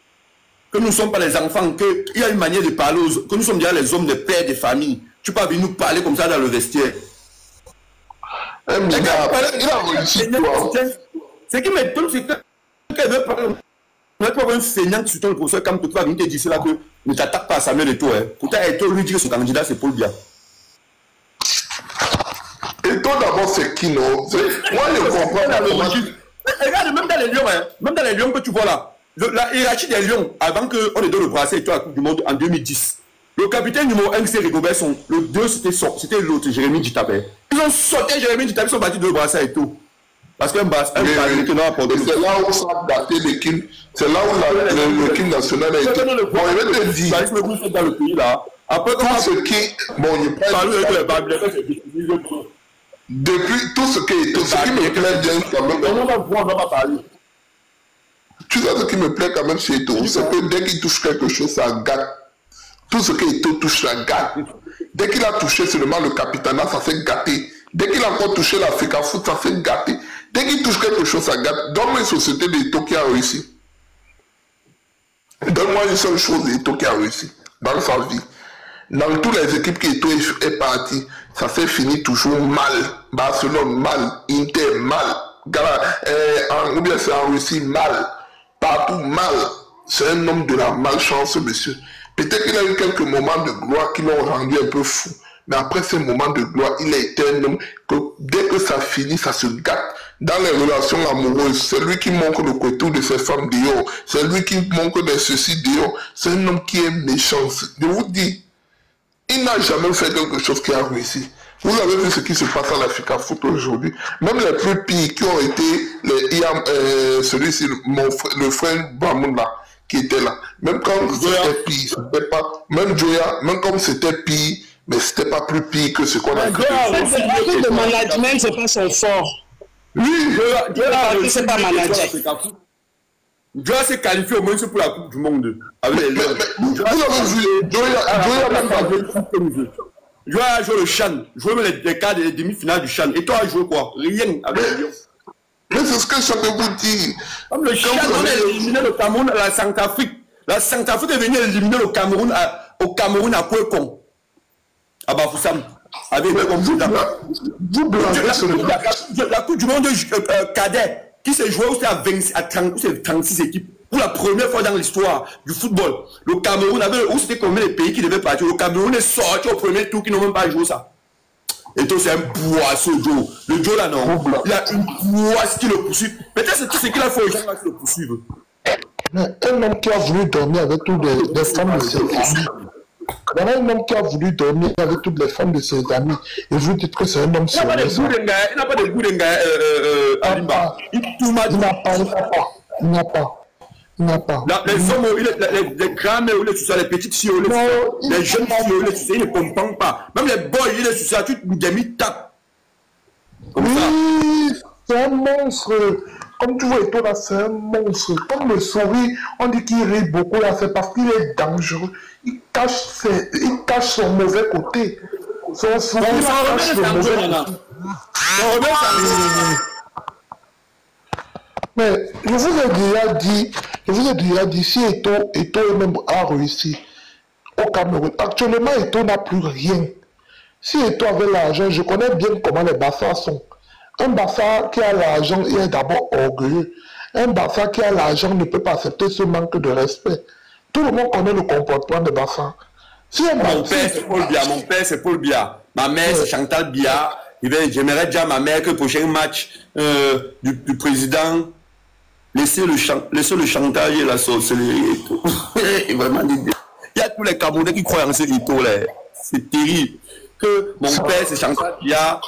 Speaker 2: Que nous ne sommes pas les enfants. Qu'il y a une manière de parler que nous sommes déjà les hommes de père de famille. Tu peux pas venir nous parler comme ça dans le vestiaire.
Speaker 8: Il a réussi quoi?
Speaker 2: Ce qui m'étonne, c'est qu'elle veut parler. On n'a pas un feignant sur le professeur Kam, tu vas venir te dire cela que ne t'attaque pas à Samuel Eto'o. Pourtant, Eto'o lui dit que son candidat c'est Paul Biya.
Speaker 8: Eto'o d'abord c'est qui non? Moi je comprends la logique.
Speaker 2: Regarde, même dans les Lions que tu vois là, la hiérarchie des Lions, avant qu'on ait donné le bracelet Eto'o à la Coupe du Monde en 2010, le capitaine numéro 1 c'est Rigobert, le 2 c'était l'autre, Jérémy Djitapé. Ils ont sauté Jérémy Djitapé, ils sont battus de bracelet Eto'o. Parce qu'un bracelet qui n'a pas apporté.
Speaker 8: C'est là où ça a daté l'équipe. C'est là où l'équipe nationale a été. Bon, je vais te dire.
Speaker 2: Dans le pays là. Après,
Speaker 8: tout ce qui. Bon, il n'y a pas. Depuis tout ce qui me plaît bien quand même.
Speaker 2: On va pas parler.
Speaker 8: Tu sais ce qui me plaît quand même chez Eto'o, c'est que dès qu'il touche quelque chose, ça gâte. Tout ce qu'Eto'o touche, ça gâte. Dès qu'il a touché seulement le capitanat, ça fait gâter. Dès qu'il a encore touché l'Africa Foot, ça fait gâter. Dès qu'il touche quelque chose, ça gâte. Donne-moi une société d'Eto'o qui a réussi. Donne-moi une seule chose, Eto'o qui a réussi dans sa vie. Dans toutes les équipes qui est parti, ça s'est fini toujours mal. Barcelone mal, Inter mal, ou bien c'est en Russie mal, partout mal. C'est un homme de la malchance, monsieur. Peut-être qu'il a eu quelques moments de gloire qui l'ont rendu un peu fou. Mais après ces moments de gloire, il a été un homme que dès que ça finit, ça se gâte. Dans les relations amoureuses, c'est lui qui manque le couteau de ses femmes dehors. C'est lui qui manque de ceci dehors. C'est un homme qui est méchant. Je vous dis, il n'a jamais fait quelque chose qui a réussi. Vous avez vu ce qui se passe à l'Africa Foot aujourd'hui. Même les plus pires qui ont été celui-ci, le frère Bamouna, qui était là. Même quand c'était pire, c'était pas. Même Joya, même comme c'était pire, mais c'était pas plus pire que ce qu'on a fait.
Speaker 10: Le management, c'est pas son fort.
Speaker 8: Oui,
Speaker 10: Joya, c'est pas manager.
Speaker 2: Joya s'est qualifié au moins pour la Coupe du Monde. Avec les Lions.
Speaker 8: Vous avez vu,
Speaker 2: Joya a joué le Chan, joué les quarts des demi-finales du Chan. Et toi, tu as joué quoi? Rien avec les Lions.
Speaker 8: Mais c'est ce que je peux vous dire.
Speaker 2: Comme le Chan, on a éliminé le Cameroun à la Centrafrique. La Centrafrique est venue éliminer le Cameroun à Pouécon. À Bafoussam. Avec la Coupe du Monde cadet qui s'est jouée à 36 équipes. Pour la première fois dans l'histoire du football, le Cameroun avait, où c'était combien de pays qui devaient partir. Le Cameroun est sorti au premier tour qui n'ont même pas joué ça. Et donc c'est un poisson, Joe. Le Joe là, non. Il a une poisse qui le poursuit. Peut-être c'est tout ce qu'il a fait aux gens là qui le poursuivent.
Speaker 8: Mais un homme qui a voulu dormir avec toutes les femmes de ses amis. Il y a un homme qui a voulu dormir avec toutes les femmes de ses amis. Et vous dites que c'est un homme sérieux.
Speaker 2: Il n'a pas de goût d'un gars.
Speaker 8: Il n'a pas.
Speaker 2: Les hommes, les grands-mères, les petites filles, les jeunes filles, ils ne comprennent pas. Même les boys, il est sur ça, tu les tapes.
Speaker 8: Oui, c'est un monstre. Comme tu vois, Eto'o là, c'est un monstre. Comme le souris, on dit qu'il rit beaucoup là, c'est parce qu'il est dangereux. Il cache son mauvais côté. Son souris cache le mauvais côté. Mais je vous ai déjà dit, si Eto'o même a réussi au Cameroun, actuellement Eto'o n'a plus rien. Si Eto'o avait l'argent, je connais bien comment les Bassa sont. Un Bassa qui a l'argent, il est d'abord orgueilleux. Un Bassa qui a l'argent ne peut pas accepter ce manque de respect. Tout le monde connaît le comportement de Bassa. Si
Speaker 2: mon père c'est Paul Biya, ma mère c'est Chantal Biya. J'aimerais dire à ma mère que le prochain match du président, laissez le chantage et la sorcellerie et tout. Vraiment, il y a tous les Camerounais qui croient en ce Eto'o là. C'est terrible. Que mon père c'est Chantal Biya,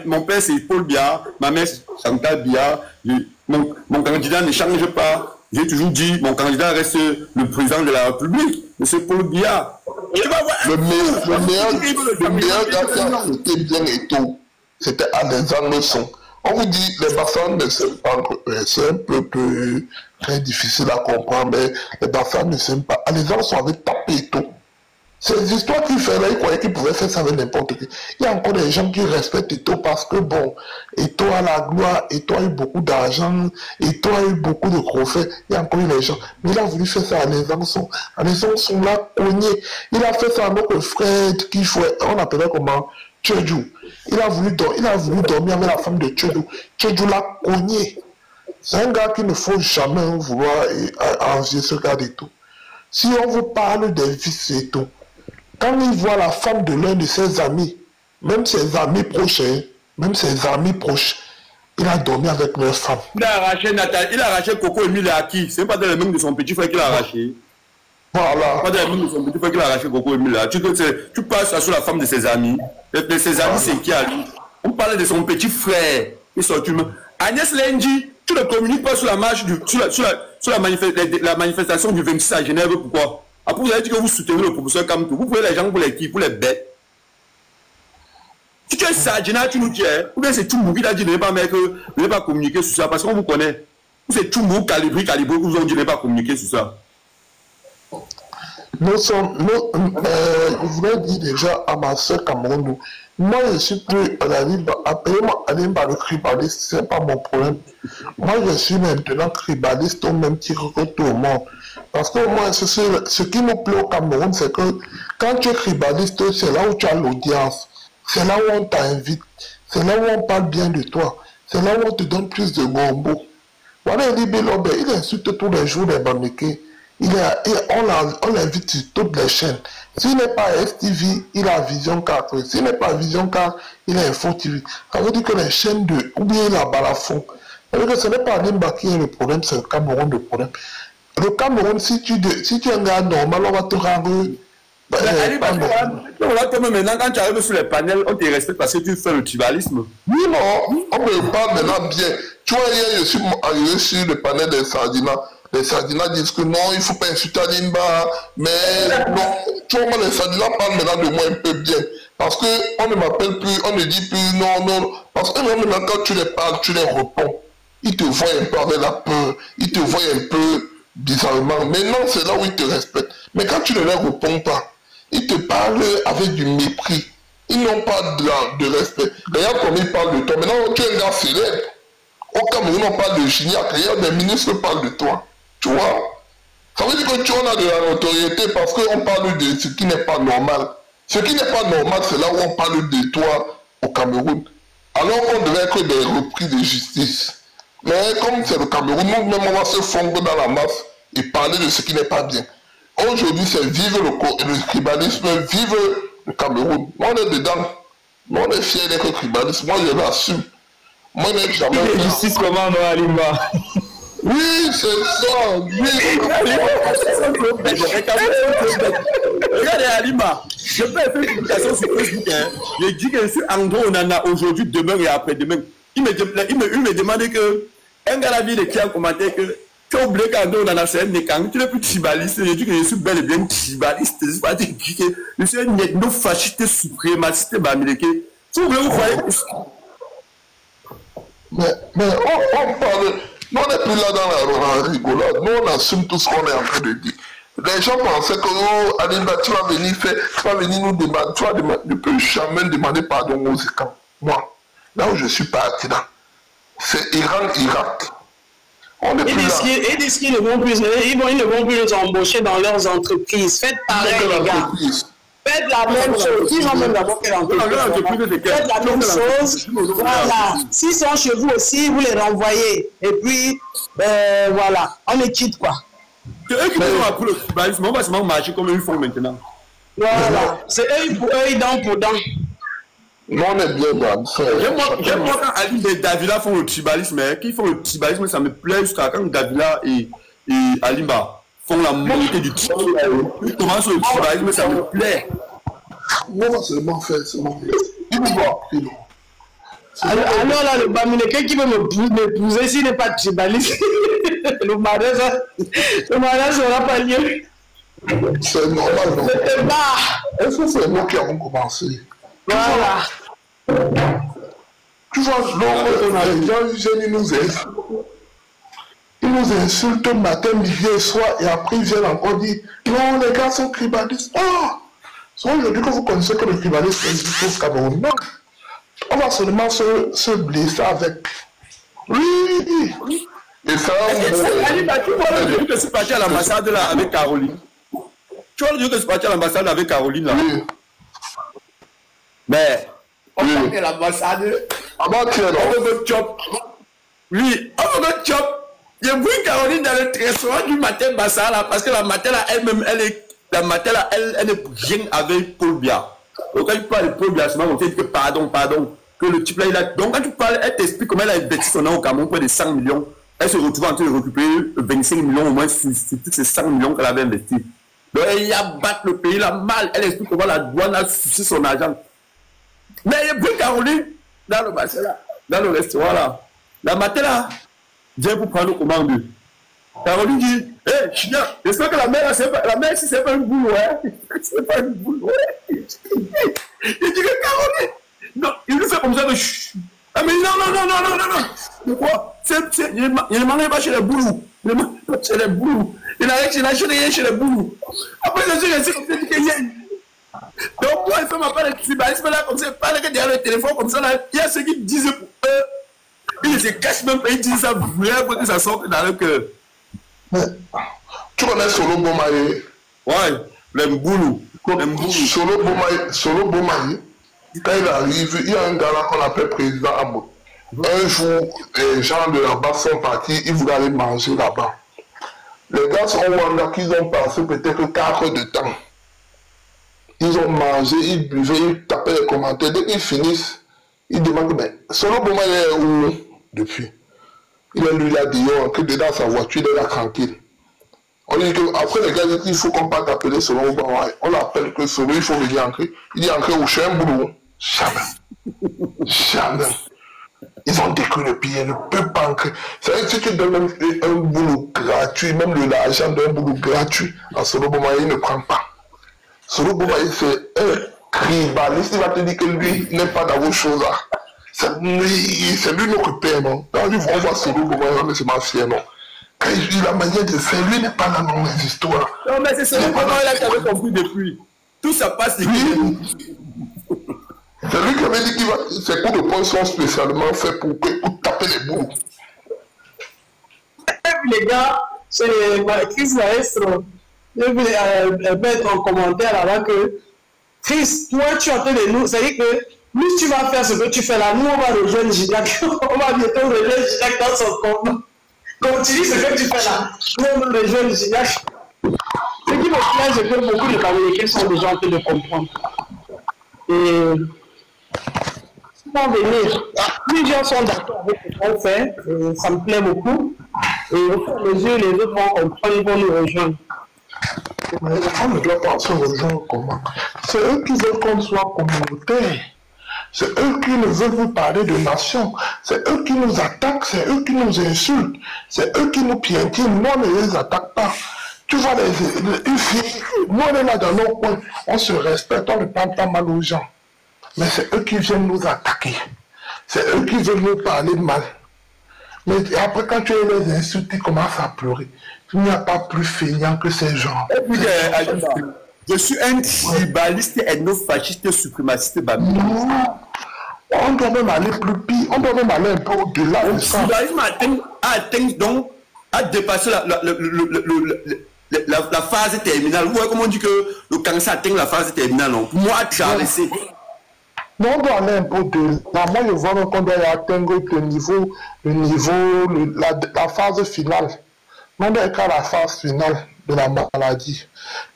Speaker 2: mon père c'est Paul Biya, ma mère c'est Chantal Biya. Mon candidat ne change pas. J'ai toujours dit, mon candidat reste le président de la République, M. Paul Biya.
Speaker 8: Le meilleur gars qui a été bien Eto'o, c'était Alexandre Leçon. On vous dit, les Bassans ne s'aiment pas, c'est un peu très difficile à comprendre, mais les Bassans ne s'aiment pas. Alexandre Leçon avait tapé Eto'o. Ces histoires qu'il fait là, il croyait qu'il pouvait faire ça avec n'importe qui. Il y a encore des gens qui respectent Eto'o parce que bon, Eto'o a la gloire, Eto'o a eu beaucoup d'argent, Eto'o a eu beaucoup de trophées. Il y a encore eu des gens. Mais il a voulu faire ça à Alexandre Leçon l'a cogné. Il a fait ça à notre frère qui jouait, on appelait comment Tchedjou. Il a voulu dormir avec la femme de Tchedjou. Tchedjou l'a cogné. C'est un gars qu'il ne faut jamais vouloir envier ce gars d'Eto'o. Si on vous parle des vices Eto'o, quand il voit la femme de l'un de ses amis, même ses amis proches, il a dormi avec leur femme.
Speaker 2: Il a arraché Coco Emile à qui? C'est pas dans les mains de son petit frère qu'il a arraché.
Speaker 8: Voilà.
Speaker 2: Pas dans les mains de son petit frère qu'il a arraché Coco Emile. Tu passes sur la femme de ses amis. De ses amis, c'est qui à lui? On parle de son petit frère. Agnès Lendi, tu ne communiques pas sur la marche, sur la manifestation du 26 à Genève. Pourquoi? Après, vous avez dit que vous soutenez le professeur Kamto. Vous prenez les gens pour les qui? Pour les bêtes. Si tu es Sajina, tu nous dis, ou bien c'est Tchoumou qui t'a dit de ne pas communiquer sur ça, parce qu'on vous connaît. Ou c'est Tchoumou, Calibré, qui vous ont dit de ne pas communiquer sur ça.
Speaker 8: Je voulais dire déjà à ma soeur Cameroun, Moi, je suis plus appelez-moi Alimba le cribaliste, ce n'est pas mon problème. Moi, je suis maintenant cribaliste au même titre que tout le monde. Parce que moi, ce qui me plaît au Cameroun, c'est que quand tu es cribaliste, c'est là où tu as l'audience. C'est là où on t'invite. C'est là où on parle bien de toi. C'est là où on te donne plus de gombo. Voilà, il insulte tous les jours les Bamileke. On l'invite sur toutes les chaînes. S'il n'est pas à FTV, il a Vision 4. S'il n'est pas à Vision 4, il a Info TV. Ça veut dire que les chaînes de... Ou bien il a Balafon. Ça veut dire que ce n'est pas Alimba qui est le problème, c'est le Cameroun le problème. Le Cameroun, si tu es un gars normal, on va te rendre...
Speaker 4: Maintenant, quand tu arrives sur les panels, on te respecte parce que tu fais le tribalisme.
Speaker 8: Oui, non, on me parle maintenant bien. Tu vois, hier, je suis arrivé sur le panel des Sardinas. Les Sardinas disent que non, il ne faut pas insulter Alimba. Mais non, tu vois, les Sardinas parlent maintenant de moi un peu bien. Parce qu'on ne m'appelle plus, on ne dit plus non, non. Parce que maintenant, quand tu les parles, tu les réponds. Ils te voient un peu avec la peur. Ils te voient un peu bizarrement. Maintenant, c'est là où ils te respectent. Mais quand tu ne leur réponds pas, ils te parlent avec du mépris. Ils n'ont pas de respect. Regarde comment ils parlent de toi. Maintenant, tu es un gars célèbre. Au Cameroun, on parle de Gignac. Regarde, des ministres parlent de toi. Tu vois? Ça veut dire que tu en as de la notoriété parce qu'on parle de ce qui n'est pas normal. Ce qui n'est pas normal, c'est là où on parle de toi au Cameroun. Alors qu'on devait être des repris de justice. Mais comme c'est le Cameroun, nous-mêmes, on va se fondre dans la masse et parler de ce qui n'est pas bien. Aujourd'hui, c'est vivre le tribalisme, vivre le Cameroun. Moi, on est dedans. Moi, on est fiers d'être tribaliste. Moi, je l'assume. Moi, je n'ai jamais fait.
Speaker 6: Justice comment, non, Alimba?
Speaker 8: Oui, c'est ça. Oui.
Speaker 4: Regardez, Alimba. Je peux faire une publication sur Facebook. Je dis que je suis Andro Onana aujourd'hui, demain et après-demain. Il me demandait que un gars la vie de qui a commenté que tu as oublié qu'Andro Onana c'est un écang, tu n'es plus tribaliste. Je dis que je suis bel et bien tribaliste. Je suis pas dit que je suis un ethno-fasciste suprémaciste bamileke. Si vous voulez, vous voyez.
Speaker 8: Mais on parle. Nous, on n'est plus là dans la rigolade. Nous, on assume tout ce qu'on est en train de dire. Les gens pensaient que, oh, Alimba, tu vas venir faire, tu vas venir nous demander, tu vas demander, ne peux jamais demander pardon aux écrans. Moi, là où je suis parti là, c'est Iran-Irak. On n'est plus là.
Speaker 10: Ils disent qu'ils ne vont plus, ils ne vont plus nous embaucher dans leurs entreprises. Faites pareil, les gars. Faites la même chose. Ils ont même d'abord fait l'entreprise. Faites la même chose. Voilà. S'ils sont chez vous aussi, vous les renvoyez. Et puis, voilà. On est quitte, quoi.
Speaker 4: C'est eux qui ont appris le tribalisme. On va seulement marcher comme ils font maintenant.
Speaker 10: Voilà. C'est eux pour eux, dent pour dent.
Speaker 8: Non, on est bien dans
Speaker 4: J'aime moi quand Ali et Davila font le tribalisme. Qui font le tribalisme, ça me plaît jusqu'à quand Davila et Alimba font la montée du tribalisme. Ils commencent le tribalisme, ça me plaît.
Speaker 8: On va seulement faire, seulement faire. Il nous va appeler.
Speaker 10: Alors là, le Bamileke qui veut m'épouser s'il n'est pas tribaliste, le mariage n'aura pas lieu.
Speaker 8: C'est normal, non?
Speaker 10: C'était bas.
Speaker 8: Est-ce que c'est nous qui avons commencé?
Speaker 10: Voilà.
Speaker 8: Tu vois, les gens, ils nous insultent matin, midi et soir, et après ils viennent encore dire non, les gars sont tribalistes. Ah! C'est aujourd'hui que vous connaissez que le tribalisme existe au Cameroun. Non. On va seulement se blesser avec. Oui! Et ça,
Speaker 4: tu vois le jour que je suis parti à l'ambassade là avec Caroline. Tu vois le jour que je suis parti à l'ambassade avec Caroline là.
Speaker 8: Oui.
Speaker 4: Mais on parle à l'ambassade.
Speaker 8: On
Speaker 4: veut chop. Oui, on veut chop. J'ai vu Caroline dans le restaurant du matin Bassa là, parce que la matin là elle-même, elle est bien avec Paul Biya. Donc quand tu parles de Paul Biya, on te dit que pardon, que le type là il a. Donc quand tu parles, elle t'explique comment elle a investi son nom au Cameroun près de 100 millions. Elle se retrouve en train de récupérer 25 millions au moins sur tous ces 100 millions qu'elle avait investi. Donc elle a battu le pays là mal. Elle explique comment la douane a sucé son argent. Mais il y a plus Caroline dans le bassin là, dans le restaurant là. La matin là, viens pour prendre nos commandes. Caroline dit, hé, China, j'espère que la mère, si c'est pas une boule, ouais. C'est pas une boule, ouais. Il dit que Caroline, non, il lui fait comme ça, mais chut. Ah, mais non. Pourquoi? Il ne mange pas chez les boulous. Il ne mange pas chez les boulous. Il n'achète rien chez les boulous. Après, je suis resté comme ça, il dit que y a. Donc moi, il fait ma part de tribalisme là, comme ça, pas derrière le téléphone, comme ça, là, il y a ceux qui disent pour eux, ils se cachent même pas, ils disent ça vraiment pour que ça sorte dans le cœur.
Speaker 8: Tu connais Solo Bomaye?
Speaker 4: Ouais, le Mboulou.
Speaker 8: Solo Bomaye, quand il arrive, il y a un gars là qu'on appelle président Amo. Un jour, les gens de là-bas sont partis, ils voulaient aller manger là-bas. Les gars sont Rwanda qu'ils ont passé peut-être 4 heures de temps. Ils ont mangé, ils buvaient, ils tapaient les commentaires. Dès qu'ils finissent, ils demandent, mais Solo Bomaye est où depuis? Il est lui là dehors, que dedans sa voiture, il est là tranquille. On dit qu'après les gars disent qu'il faut qu'on parte appeler Solo Bomaye. On l'appelle que Solo, il faut venir entrer. Il dit entrer où? Chez un boulot. Jamais. Jamais. Ils ont détruit le pays, ne peut pas entrer. C'est-à-dire que si tu donnes même un boulot gratuit, même l'argent d'un boulot gratuit, à Solo Bomaye, il ne prend pas. Solo Bomaye, c'est un tribaliste. Il va te dire que lui n'est pas dans vos choses là. C'est lui notre père, non? Quand on voit Solo Bomaye, on est ma fière, non? Quand il dit la manière de faire, lui n'est pas là dans les histoires.
Speaker 4: Non, mais c'est Solo Bomaye là qui avait compris depuis. Tout ça passe depuis.
Speaker 8: C'est lui qui avait dit que ces coups de poing sont spécialement faits pour taper les boules.
Speaker 10: Les gars, c'est Chris Maestro. Je vais mettre en commentaire là-bas que Chris, toi tu es en train de nous. C'est-à-dire que nous, tu vas faire ce que tu fais là. Nous, on va rejoindre Gignac. On va bientôt rejoindre Gignac dans son compte. Continue ce que tu fais là. Nous, on va rejoindre Gignac. Ce qui me plaît, c'est que beaucoup de Américains sont déjà en train de comprendre. Et venir. Plusieurs sont d'accord avec ce qu'on fait, et ça me plaît beaucoup. Et au fur et à mesure, les autres vont comprendre, ils vont nous rejoindre.
Speaker 8: Mais on ne doit pas se rejoindre comment? C'est eux qui veulent qu'on soit communautaire. C'est eux qui ne veulent vous parler de nation. C'est eux qui nous attaquent, c'est eux qui nous insultent. C'est eux qui nous piétinent. Nous, on ne les attaque pas. Tu vois, une fille, nous, on est là dans nos coins. On se respecte, on ne parle pas mal aux gens. Mais c'est eux qui viennent nous attaquer. C'est eux qui veulent nous parler mal. Mais après, quand tu les insultes, tu commences à pleurer. Il n'y a pas plus feignant que ces gens.
Speaker 4: Et puis, je suis un tribaliste, ethnofasciste, suprémaciste babylon.
Speaker 8: Non. On doit même aller plus pire. On doit même aller un peu au-delà de ça.
Speaker 4: Le tribalisme a dépassé la phase terminale. Vous voyez comment on dit que le cancer atteint la phase terminale, non? Moi, traversé.
Speaker 8: Non, on doit aller un peu de là. Moi, je vois qu'on doit atteindre la phase finale. On doit être à la phase finale de la maladie.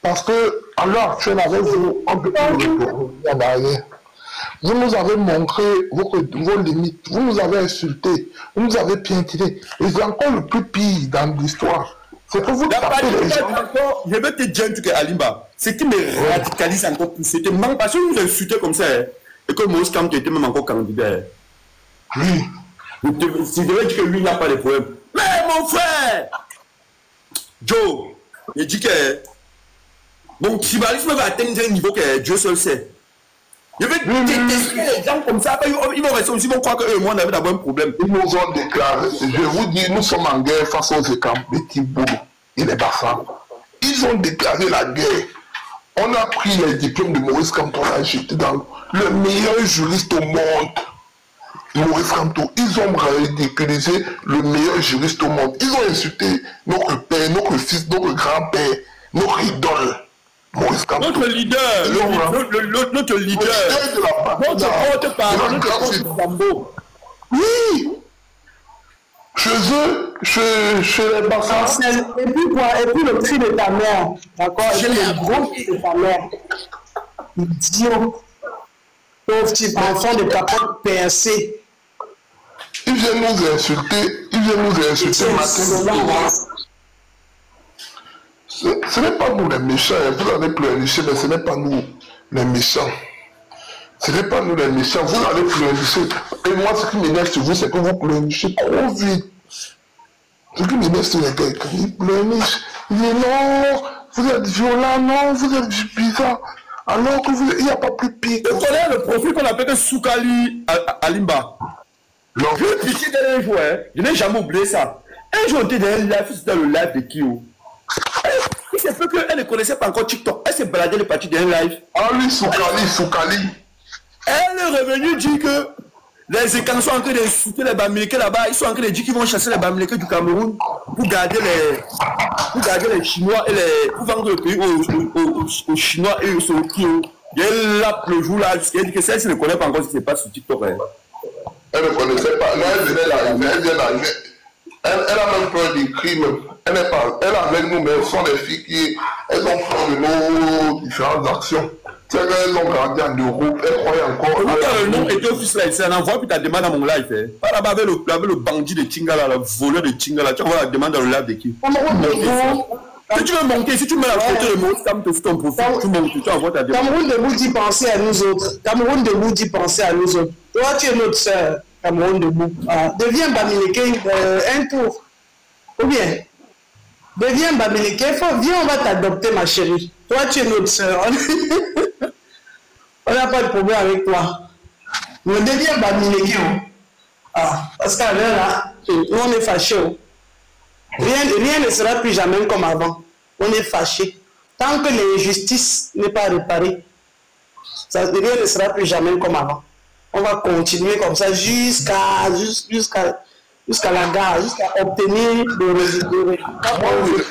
Speaker 8: Parce que, à l'heure actuelle, avec vous, on ne peut plus revenir en arrière. Vous nous avez montré vos limites. Vous nous avez insultés. Vous nous avez piétiné. Et c'est encore le plus pire dans l'histoire. C'est que vous tapez les gens.
Speaker 4: Je vais te dire un truc, Alimba. Ce qui me radicalise encore plus, c'était parce que vous nous insultez comme ça. Et que Maurice Kamto était même encore candidat.
Speaker 8: Oui.
Speaker 4: C'est vrai que lui n'a pas de problème. Mais mon frère, Joe, il dit que mon tribalisme va atteindre un niveau que Dieu seul sait. Je vais détester les gens comme ça. Ils vont rester aussi, ils vont croire que moi on avait d'abord un problème.
Speaker 8: Ils nous ont déclaré, je vous dis, nous sommes en guerre face aux écrans. Petit boulot, il est pas ça. Ils ont déclaré la guerre. On a pris les diplômes de Maurice Kamto, on a jeté dans le meilleur juriste au monde. Maurice Kamto, ils ont ridiculisé le meilleur juriste au monde. Ils ont insulté notre père, notre fils, notre grand-père, notre idole. Maurice Kamto.
Speaker 4: Notre leader, notre leader, notre porte-parole, notre porte-parole.
Speaker 8: Oui. Chez eux, chez les Bassins.
Speaker 10: Et puis quoi? Et puis le cri de ta mère. D'accord? Et puis le gros cri de ta mère. Idiot. Pauvre petit enfant de capote percée.
Speaker 8: Ils viennent nous insulter. Ils viennent nous insulter matin. Ce n'est pas nous les méchants. Vous allez pleurnicher, mais ce n'est pas nous les méchants. Ce n'est pas nous les méchants. Vous allez pleurnicher. Et moi, ce qui m'énerve sur vous, c'est que vous pleurnichez trop vite. Ce qui m'énerve sur les gars, quand ils pleurnichent, ils disent non, vous êtes violent, non, vous êtes bizarre. Alors que vous, il n'y a pas plus pire.
Speaker 4: Vous connaissez le profil qu'on appelle Soukali Alimba.
Speaker 8: Non.
Speaker 4: Je vais piquer dans un joueur, je n'ai jamais oublié ça. Un jour, on était dans un live, c'était le live de Kyo. se peut qu'elle ne connaissait pas encore TikTok. Elle s'est baladée le parti d'un live.
Speaker 8: Ah oui, Soukali.
Speaker 4: Elle est revenue dire que les Écans sont en train d'insulter les Bamileke là-bas. Ils sont en train de dire qu'ils vont chasser les Bamileke du Cameroun pour garder les Chinois et pour vendre le pays aux Chinois et aux Sokio. Et là, le jour là, elle dit que celle-ci ne connaît pas encore ce qui se passe sur TikTok. Hein.
Speaker 8: Elle ne connaissait pas. Là, elle venait d'arriver. Elle vient d'arriver. Elle a même peur du crime. Elle est avec nous, mais ce sont des filles qui elles ont peur de nos différentes actions. C'est qu'elles ont grandi en Europe. Elles croyaient encore.
Speaker 4: Le nom était officiel. C'est un envoi, puis tu as demandé à mon live. Pas là-bas avec le bandit de Tingala, le voleur de Tingala. Tu envoies la demande dans le live de qui? Si tu veux monter, si tu mets la photo de moi, ça me fait ton profil. Tu montes, tu envoies ta demande.
Speaker 10: Cameroun debout dit penser à nous autres. Cameroun debout dit penser à nous autres. Toi, tu es notre soeur. Cameroun debout. Deviens Bamileke un tour. Ou bien, deviens Bamileke. Viens, on va t'adopter, ma chérie. Toi, tu es notre soeur. On n'a pas de problème avec toi. Mais deviens Bamileke. Parce qu'à l'heure là, nous on est fâchés. Rien ne sera plus jamais comme avant. On est fâchés. Tant que l'injustice n'est pas réparée, rien ne sera plus jamais comme avant. On va continuer comme ça jusqu'à la gare, jusqu'à obtenir des résultats.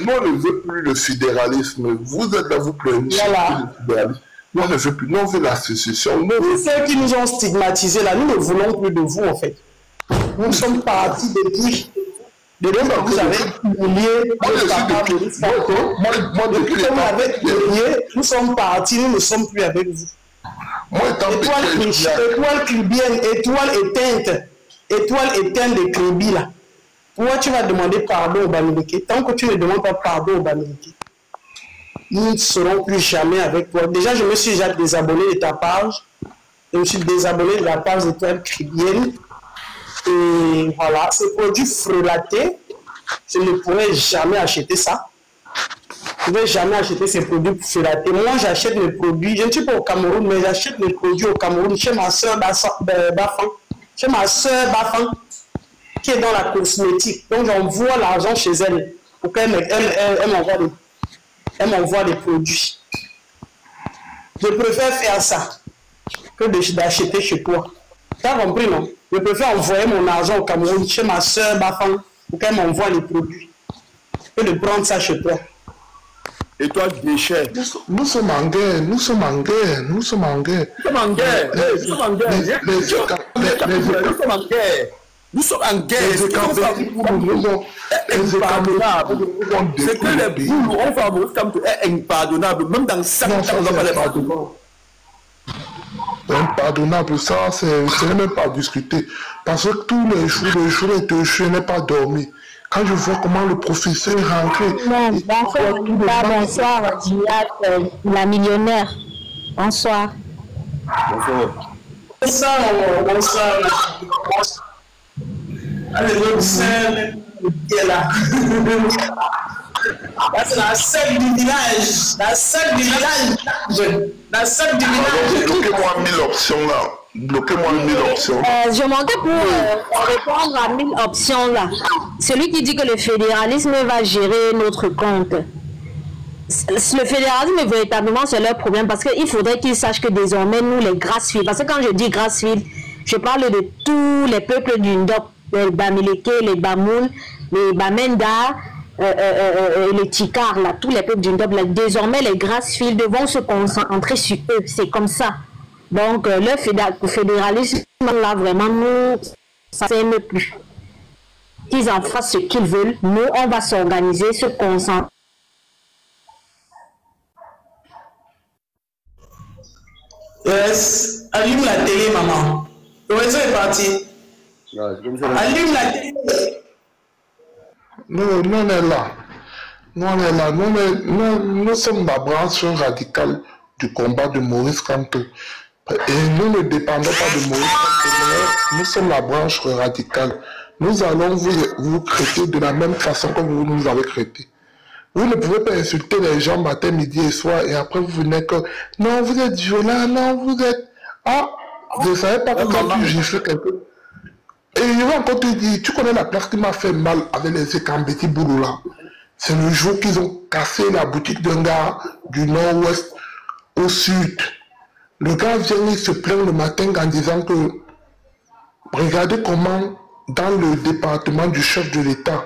Speaker 8: Moi, on ne veut plus le fédéralisme. Vous êtes là, vous plaignez. Voilà. Moi, je ne veux plus. Nous, on veut la sécession.
Speaker 10: Tous ceux qui nous ont stigmatisés là, nous ne voulons plus de vous en fait. Nous sommes partis depuis. Vous avez humilié nous sommes partis, nous ne sommes plus avec vous. Étoile cribienne, étoile éteinte de Kribi là. Pourquoi tu vas demander pardon au Bamileke? Tant que tu ne demandes pas pardon au Bamileke, nous ne serons plus jamais avec toi. Déjà, je me suis déjà désabonné de ta page. Je me suis désabonné de la page étoile cribienne. Et voilà, ces produits frelatés, je ne pourrais jamais acheter ça. Je ne vais jamais acheter ces produits frelatés. Moi, j'achète mes produits, je ne suis pas au Cameroun, mais j'achète mes produits au Cameroun chez ma soeur Bafan. Chez ma soeur Bafan, qui est dans la cosmétique. Donc, j'envoie l'argent chez elle pour qu'elle m'envoie des produits. Je préfère faire ça que d'acheter chez toi. Tu as compris, non? Je préfère envoyer mon argent au Cameroun chez ma soeur Bafan pour qu'elle m'envoie les produits que de prendre ça chez toi.
Speaker 4: Et toi, déchet.
Speaker 8: Nous sommes en guerre, nous sommes en guerre, nous sommes en guerre.
Speaker 4: Nous sommes en guerre, nous sommes en guerre. Nous sommes en guerre. Nous sommes en guerre. C'est que les boules, on va vous comme impardonnable. Même dans 5 ans, on va pas les pardonner.
Speaker 8: Impardonnable, ça, c'est même pas à discuter. Parce que tous les jours, je n'ai pas dormi. Quand je vois comment le professeur est rentré...
Speaker 11: Non, bonsoir, la millionnaire. Bonsoir.
Speaker 10: Bonsoir. Allez, l'autre scène qui est là. C'est la scène du village. La scène du village. La scène du village.
Speaker 8: Bloquez-moi 1000 options là. Bloquez-moi 1000 options.
Speaker 11: Je manquais pour répondre à 1000 options là. Celui qui dit que le fédéralisme va gérer notre compte. Le fédéralisme, véritablement, c'est leur problème parce qu'il faudrait qu'ils sachent que désormais, nous, les Grassfield, parce que quand je dis Grassfield, je parle de tous les peuples du Ndop, les Bamileke, les Bamoul, les Bamenda, les Tikar, là, tous les peuples du Ndop. Désormais, les Grassfield vont se concentrer sur eux. C'est comme ça. Donc, le fédéralisme, là, vraiment, nous, ça ne s'aime plus. Qu'ils en fassent ce qu'ils veulent. Nous, on va s'organiser, se concentrer.
Speaker 10: Yes. Allume la télé, maman. Le réseau est parti. Allume la télé.
Speaker 8: Nous, on est là. Nous sommes la branche radicale du combat de Maurice Kamto. Et nous ne dépendons pas de Maurice Kamto. Nous sommes la branche radicale. Nous allons vous traiter de la même façon que vous nous avez traité. Vous ne pouvez pas insulter les gens matin, midi et soir et après vous venez que non, vous êtes violent, non, vous êtes... Ah, je ne savais pas que quand tu gifles quelqu'un. Et je vais encore te dire, tu connais la place qui m'a fait mal avec les Ekambeti Boulou là. C'est le jour qu'ils ont cassé la boutique d'un gars du nord-ouest au sud. Le gars vient, il se plaint le matin en disant que regardez comment dans le département du chef de l'État,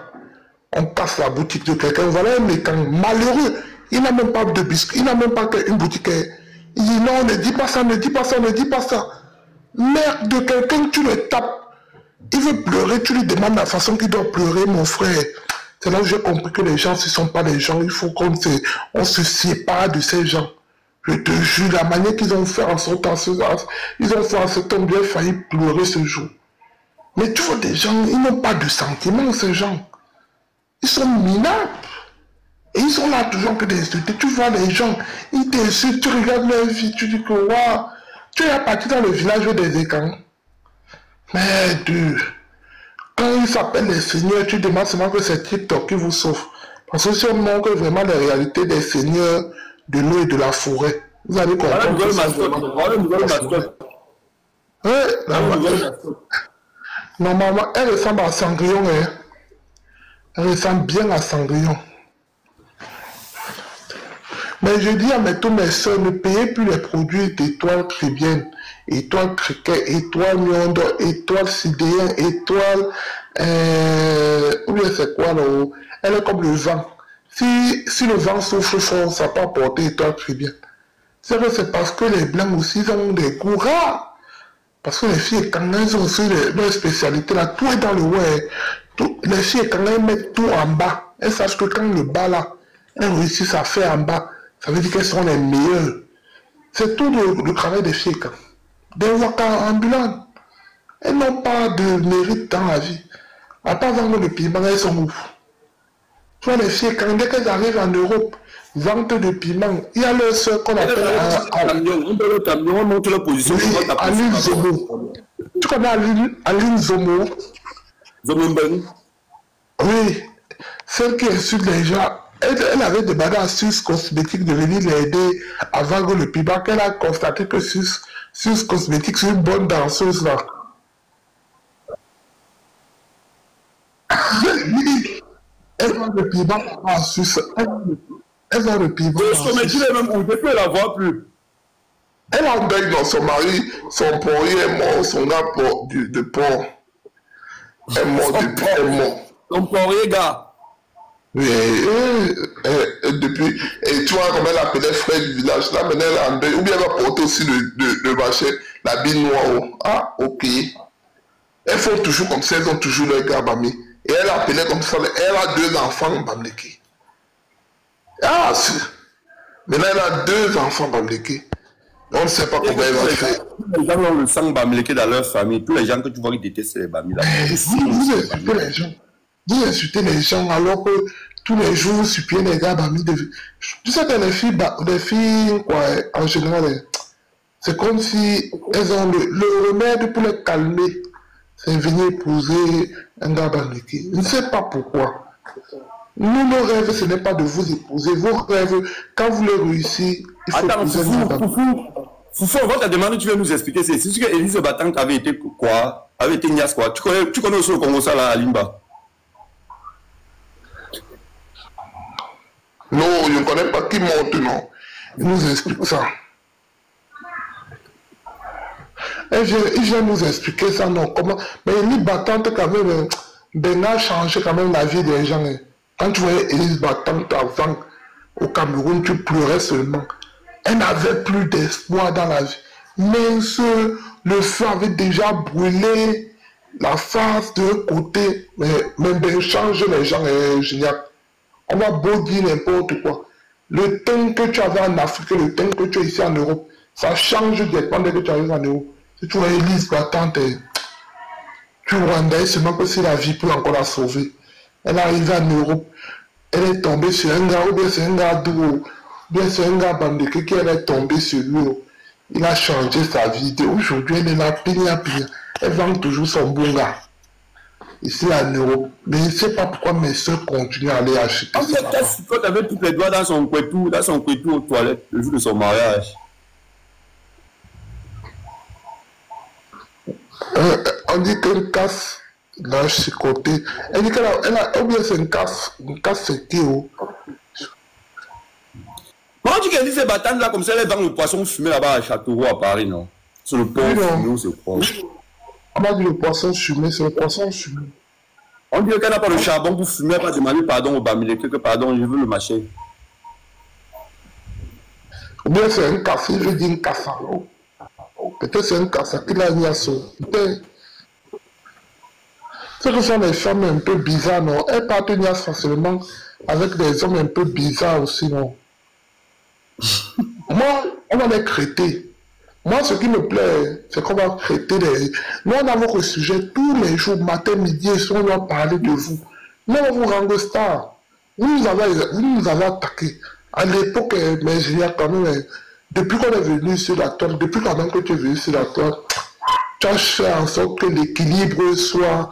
Speaker 8: on casse la boutique de quelqu'un. Voilà un mécan malheureux. Il n'a même pas de biscuit, il n'a même pas qu'une boutique. Il dit non, ne dis pas ça, ne dis pas ça, ne dis pas ça. Merde de quelqu'un, tu le tapes. Il veut pleurer, tu lui demandes la façon qu'il doit pleurer, mon frère. C'est là où j'ai compris que les gens, ce ne sont pas des gens. Il faut qu'on se sépare de ces gens. Je te jure, la manière qu'ils ont fait en sorte ils ont fait en sorte qu'on bien failli pleurer ce jour. Mais tu vois des gens, ils n'ont pas de sentiments, ces gens. Ils sont minables. Et ils sont là toujours que des insultés. Tu vois les gens, ils t'insultent, tu regardes leur vie, tu dis que waouh, tu es parti dans le village des écrans. Mais quand ils s'appellent les seigneurs, tu demandes seulement que c'est TikTok qui vous sauve. Parce que si on montre vraiment la réalité des seigneurs de l'eau et de la forêt, vous allez comprendre. Normalement, elle ressemble à Cendrillon. Hein. Elle ressemble bien à Cendrillon. Mais je dis à tous mes soeurs, ne payez plus les produits d'étoiles chrétiennes. Étoile criquet, étoile miondo, étoile sidéen, étoile... ou bien c'est quoi là-haut? Elle est comme le vent. Si le vent souffle fort, ça peut apporter étoile chrétienne. C'est vrai, c'est parce que les blancs aussi ont des goûts rares. Parce que les filles, quand elles ont aussi leur spécialité là, tout est dans le ouais. Les filles, quand elles mettent tout en bas, elles sachent que quand le bas là, elles réussissent à faire en bas, ça veut dire qu'elles sont les meilleures. C'est tout le travail des filles. Quand. Des waka ambulants. Elles n'ont pas de mérite dans la vie. À part vendre le piment, elles sont ouf. Tu vois les filles, quand dès qu'elles arrivent en Europe, vente de piment, il y a leur soeur qu'on appelle Aline Zomo. Tu connais Aline Zomo?
Speaker 4: Zomomben.
Speaker 8: Oui, celle qui insulte les gens. Elle avait demandé à Sus Cosmétique de venir l'aider à vendre le piment, qu'elle a constaté que Sus Cosmétique, c'est une bonne danseuse là. Elle vend le piment à Sus. Elle vend le piment.
Speaker 4: Je peux la voir plus.
Speaker 8: Elle a un deuil dans son mari, son porc est mort, son gars de porc est mort depuis un mois.
Speaker 4: Son porc, gars.
Speaker 8: Oui, depuis, et tu vois comment elle appelait frère du village, là maintenant elle est en deuil, ou bien elle va porter aussi le machin, la bille noire. Ah, ok. Elles font toujours comme ça, elles ont toujours leur gars, Bami. Et elle appelait comme ça, elle a 2 enfants, Bamleki. Ah, maintenant elle a 2 enfants, Bamleki. On ne sait pas comment elle va faire.
Speaker 4: Les gens ont le sang Bamleki dans leur famille, tous les gens que tu vois qui détestent les Bami là.
Speaker 8: Vous insultez les gens. Vous insultez les gens alors que tous les jours vous suppliez les gars Bami de... Tu sais que les filles quoi, en général, c'est comme si elles ont le remède pour les calmer. C'est venir épouser un gars Bamleki. Je ne sais pas pourquoi. Nous, nos rêves, ce n'est pas de vous épouser. Vos rêves, quand vous les réussissez, il faut épouser un gars Bamleki.
Speaker 4: Foufou, on va te demander, tu veux nous expliquer, c'est ce que Élise Batante avait été quoi? Avait été Nias quoi? Tu connais aussi le Congo ça là à Limba?
Speaker 8: Non, je ne connais pas qui monte, non. Il nous explique ça. Et il vient nous expliquer ça, non. Comment... Mais Élise Batante, quand même, Ben a changé quand même la vie des gens. Quand tu voyais Élise Batante avant, au Cameroun, tu pleurais seulement. Elle n'avait plus d'espoir dans la vie. Mais le feu avait déjà brûlé la face de côté. Mais Ben change les gens, génial. On va beau dire n'importe quoi. Le temps que tu avais en Afrique, le temps que tu es ici en Europe, ça change des temps que tu arrives en Europe. Si tu vois Élise Batante, tu rendais seulement que si la vie peut encore la sauver. Elle est arrivée en Europe, elle est tombée sur un gars, ou bien c'est un gars doux. Bien c'est un gars Bamleki qui est tombé sur lui. Il a changé sa vie. Aujourd'hui, elle est là, pigna. Elle vend toujours son bon gars. Ici en Europe. Mais je ne sais pas pourquoi mes soeurs continuent à aller acheter.
Speaker 4: En fait, quand tu avais tous les doigts dans son couetou aux toilettes le jour de son mariage.
Speaker 8: On dit qu'un casse Là, je suis côté. Elle dit qu'elle a oublié c'est une casse fétée.
Speaker 4: Comment tu dis que ces batailles là, comme ça, elle vend le poisson fumé là-bas à Châteauroux à Paris, non? Sur le pont fumé, c'est quoi?
Speaker 8: On a dit le poisson fumé, c'est le poisson fumé.
Speaker 4: On dit qu'elle n'a pas le charbon pour fumer, elle va demander pardon au Bamileke, que pardon, je veux le marché.
Speaker 8: Ou bien c'est un café, je dis un café. Peut-être c'est un café qui l'a mis à son. Ce que sont les femmes un peu bizarres, non? Elles partent facilement avec des hommes un peu bizarres aussi, non? Moi, on va les traiter. Moi, ce qui me plaît, c'est qu'on va traiter les... Nous, on a votre sujet tous les jours, matin, midi et soir, on va parler de vous. Nous, on vous rend star. Vous nous avez attaqué. À l'époque, mais il y a quand même... Depuis qu'on est venu sur la toile, depuis quand même que tu es venu sur la toile, tu as fait en sorte que l'équilibre soit...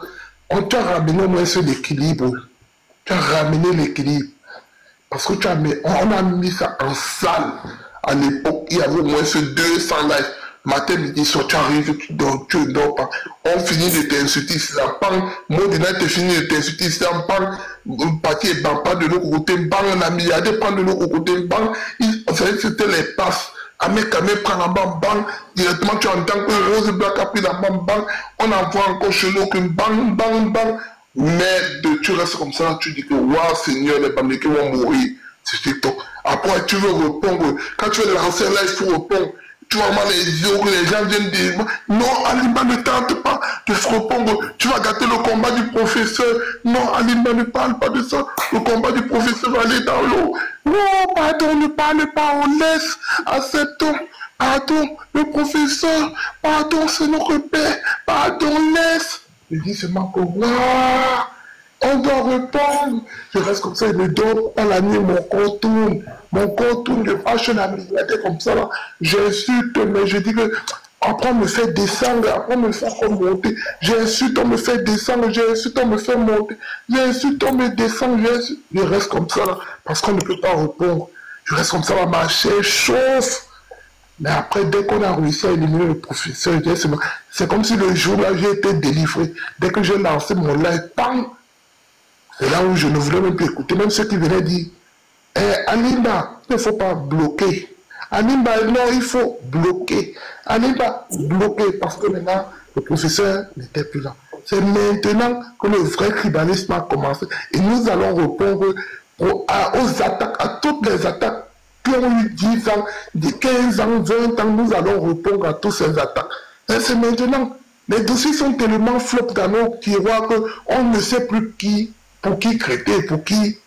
Speaker 8: On t'a ramené au moins sur l'équilibre. Tu as ramené l'équilibre. Parce que on a mis ça en salle. À l'époque, il y avait au moins ce 200 lives. Matin, midi, soir, tu arrives, tu ne dors pas. On finit de t'insulter, c'est la panne. Moi, demain, tu finis de t'insulter, c'est la panne. Parti et ban, pas de l'autre côté, ban, la milliardaire, prend de l'autre côté, ban. C'était les passes. Amé prend la bam, bang. Directement, tu entends que Rose Black a pris la bam, bang. On envoie encore chez nous qu'une bang, bang, bang. Mais tu restes comme ça, tu dis que, waouh, Seigneur, les Bamileke vont mourir. C'est TikTok. Après, tu veux répondre. Quand tu veux lancer là, il faut répondre. Tu vas voir les yeux que les gens viennent dire. Non, Alimba ne tente pas de se répondre. Tu vas gâter le combat du professeur. Non, Alimba ne parle pas de ça. Le combat du professeur va aller dans l'eau. Non, pardon, ne parle pas, on laisse. Acceptons. Pardon, le professeur. Pardon, c'est notre père. Pardon, laisse. Je dis seulement que, waouh, on doit répondre. Je reste comme ça, il me donne à la nuit, mon corps tourne, je fâche la milliardaire comme ça, là. J'insulte, mais je dis que, après on me fait descendre, après on me fait remonter, j'insulte, on me fait descendre, j'insulte, on me fait monter, j'insulte, on me descend, j'insulte. Je reste comme ça, là, parce qu'on ne peut pas répondre. Je reste comme ça, là, ma chair chauffe. Mais après, dès qu'on a réussi à éliminer le professeur, c'est comme si le jour-là, j'ai été délivré. Dès que j'ai lancé mon live, bang! C'est là où je ne voulais même plus écouter, même ceux qui venaient dire Alimba, il ne faut pas bloquer. Alimba, non, il faut bloquer. Alimba, bloquer, parce que maintenant, le professeur n'était plus là. C'est maintenant que le vrai tribalisme a commencé. Et nous allons répondre aux attaques, à toutes les attaques qui ont eu 10 ans, 15 ans, 20 ans. Nous allons répondre à toutes ces attaques. Et c'est maintenant. Les dossiers sont tellement flop dans nos tiroirs qu'on ne sait plus qui. Pour qui traiter, pour qui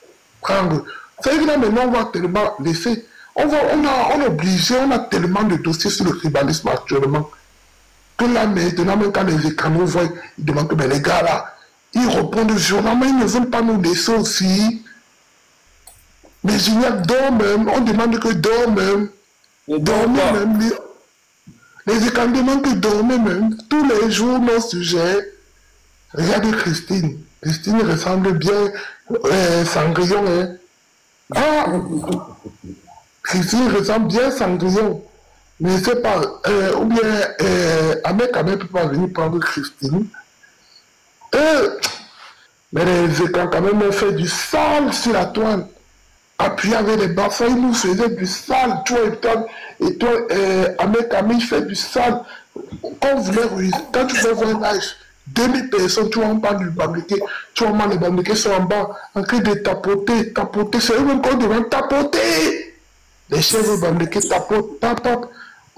Speaker 8: prendre. C'est évident, maintenant, on va tellement laisser. On est obligé, on a tellement de dossiers sur le tribalisme actuellement. Que là, maintenant, même quand les écrans nous voient, ils demandent que ben, les gars là, ils répondent violemment, ils ne veulent pas nous laisser aussi. Mais il y a d'or même, on demande que d'or même. Dormez même. Les écrans demandent que dormez même. Tous les jours, nos sujets. Regardez Christine. Christine ressemble bien Cendrillon. Hein? Ah, Christine ressemble bien Cendrillon. Mais c'est pas. Ou bien Ahmed quand même ne peut pas venir prendre Christine. Mais les écrans quand même ont fait du sale sur la toile. Appuyé avec les bassins, ils nous faisaient du sale. Et toi, Ahmed Camille fait du sale. Quand tu fais un live, 2000 personnes, tu vois, on parle du Bamileke, tu vois, les Bamileke sont en bas, en train de tapoter, c'est eux-mêmes qu'on devrait tapoter. Les chefs Bamileke tapotent, tapotent.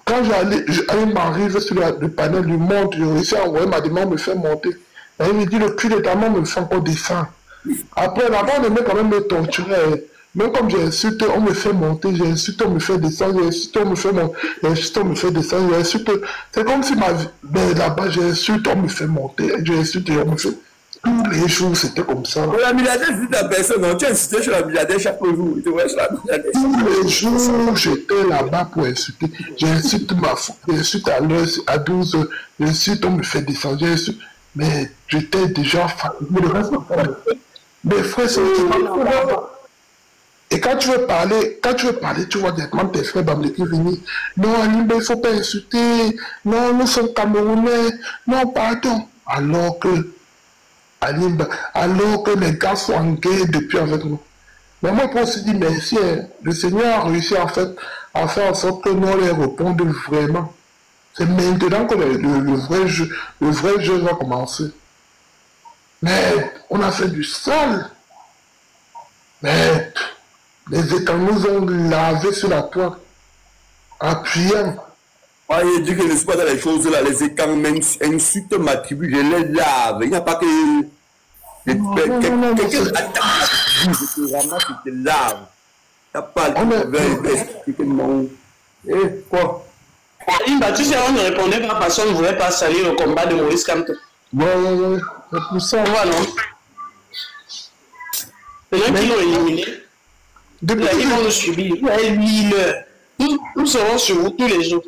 Speaker 8: Quand j'allais m'arriver sur le panel du monde, j'ai réussi à envoyer ma demande, me fait monter. Et il me dit, le cul de ta main me fait encore descendre. Après, là-bas, on aimait quand même me torturer. Même comme j'insulte, on me fait monter, j'insulte, on me fait descendre, j'insulte, on me fait monter, j'insulte, on me fait descendre, j'insulte. C'est comme si là-bas, j'insulte, on me fait monter, j'insulte, on me fait. Tous les jours, c'était comme ça.
Speaker 4: Mais la milliardaire, c'est ta personne, non? Tu as insulté sur la milliardaire chaque jour.
Speaker 8: Tous les jours, j'étais là-bas pour insulter. J'insulte ma femme, j'insulte à l'heure, à 12 heures, j'insulte, on me fait descendre, j'insulte. Mais j'étais déjà fatigué. Mes frères, c'est et quand tu veux parler, tu vois directement tes frères Bamileke venir. Non, Alimba, il ne faut pas insulter. Non, nous sommes Camerounais. Non, pardon. Alors que Alimba, alors que les gars sont en guerre depuis avec nous. Mais moi, je aussi dire merci. Le Seigneur a réussi en fait à faire en sorte que nous les répondons vraiment. C'est maintenant que le vrai jeu va commencer. Mais on a fait du sale. Mais les États nous ont lavé sur la toile. Appuyant.
Speaker 4: Ah, il dit que je ne suis pas dans les choses là, les écarts insultent ma tribu, je les lave. Il n'y a pas que. Quelqu'un attaque ma tribu, je te ramasse, je te lave. Il n'y a pas de non. Eh, quoi?
Speaker 10: Tu sais, on ne répondait pas parce qu'on ne voulait pas salir le combat de Maurice Kamto.
Speaker 8: Ouais. C'est pour ça.
Speaker 10: Voilà. Les gens qui l'ont éliminé, ils vont nous subir. Nous serons sur vous tous les jours.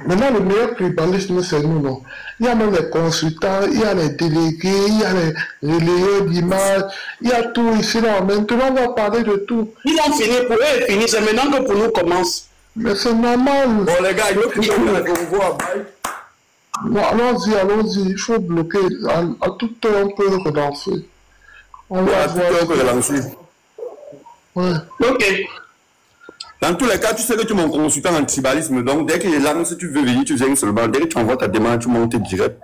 Speaker 8: Maintenant, le meilleur tribalisme, c'est nous, non? Il y a même les consultants, il y a les délégués, il y a les relayeurs d'images, il y a tout ici, là. Maintenant, on va parler de tout.
Speaker 10: Ils ont fini pour eux, et fini. C'est maintenant que pour nous commence.
Speaker 8: Mais c'est normal.
Speaker 4: Bon, les gars, il faut voir.
Speaker 8: Non, allons-y, il faut bloquer. À tout heure, on peut relancer. On va voir.
Speaker 4: On peut relancer.
Speaker 8: Ouais.
Speaker 10: Ok.
Speaker 4: Dans tous les cas, tu sais que tu es mon consultant en tribalisme, donc dès qu'il est là, si tu veux venir, tu viens seulement. Dès que tu envoies ta demande, tu montes direct.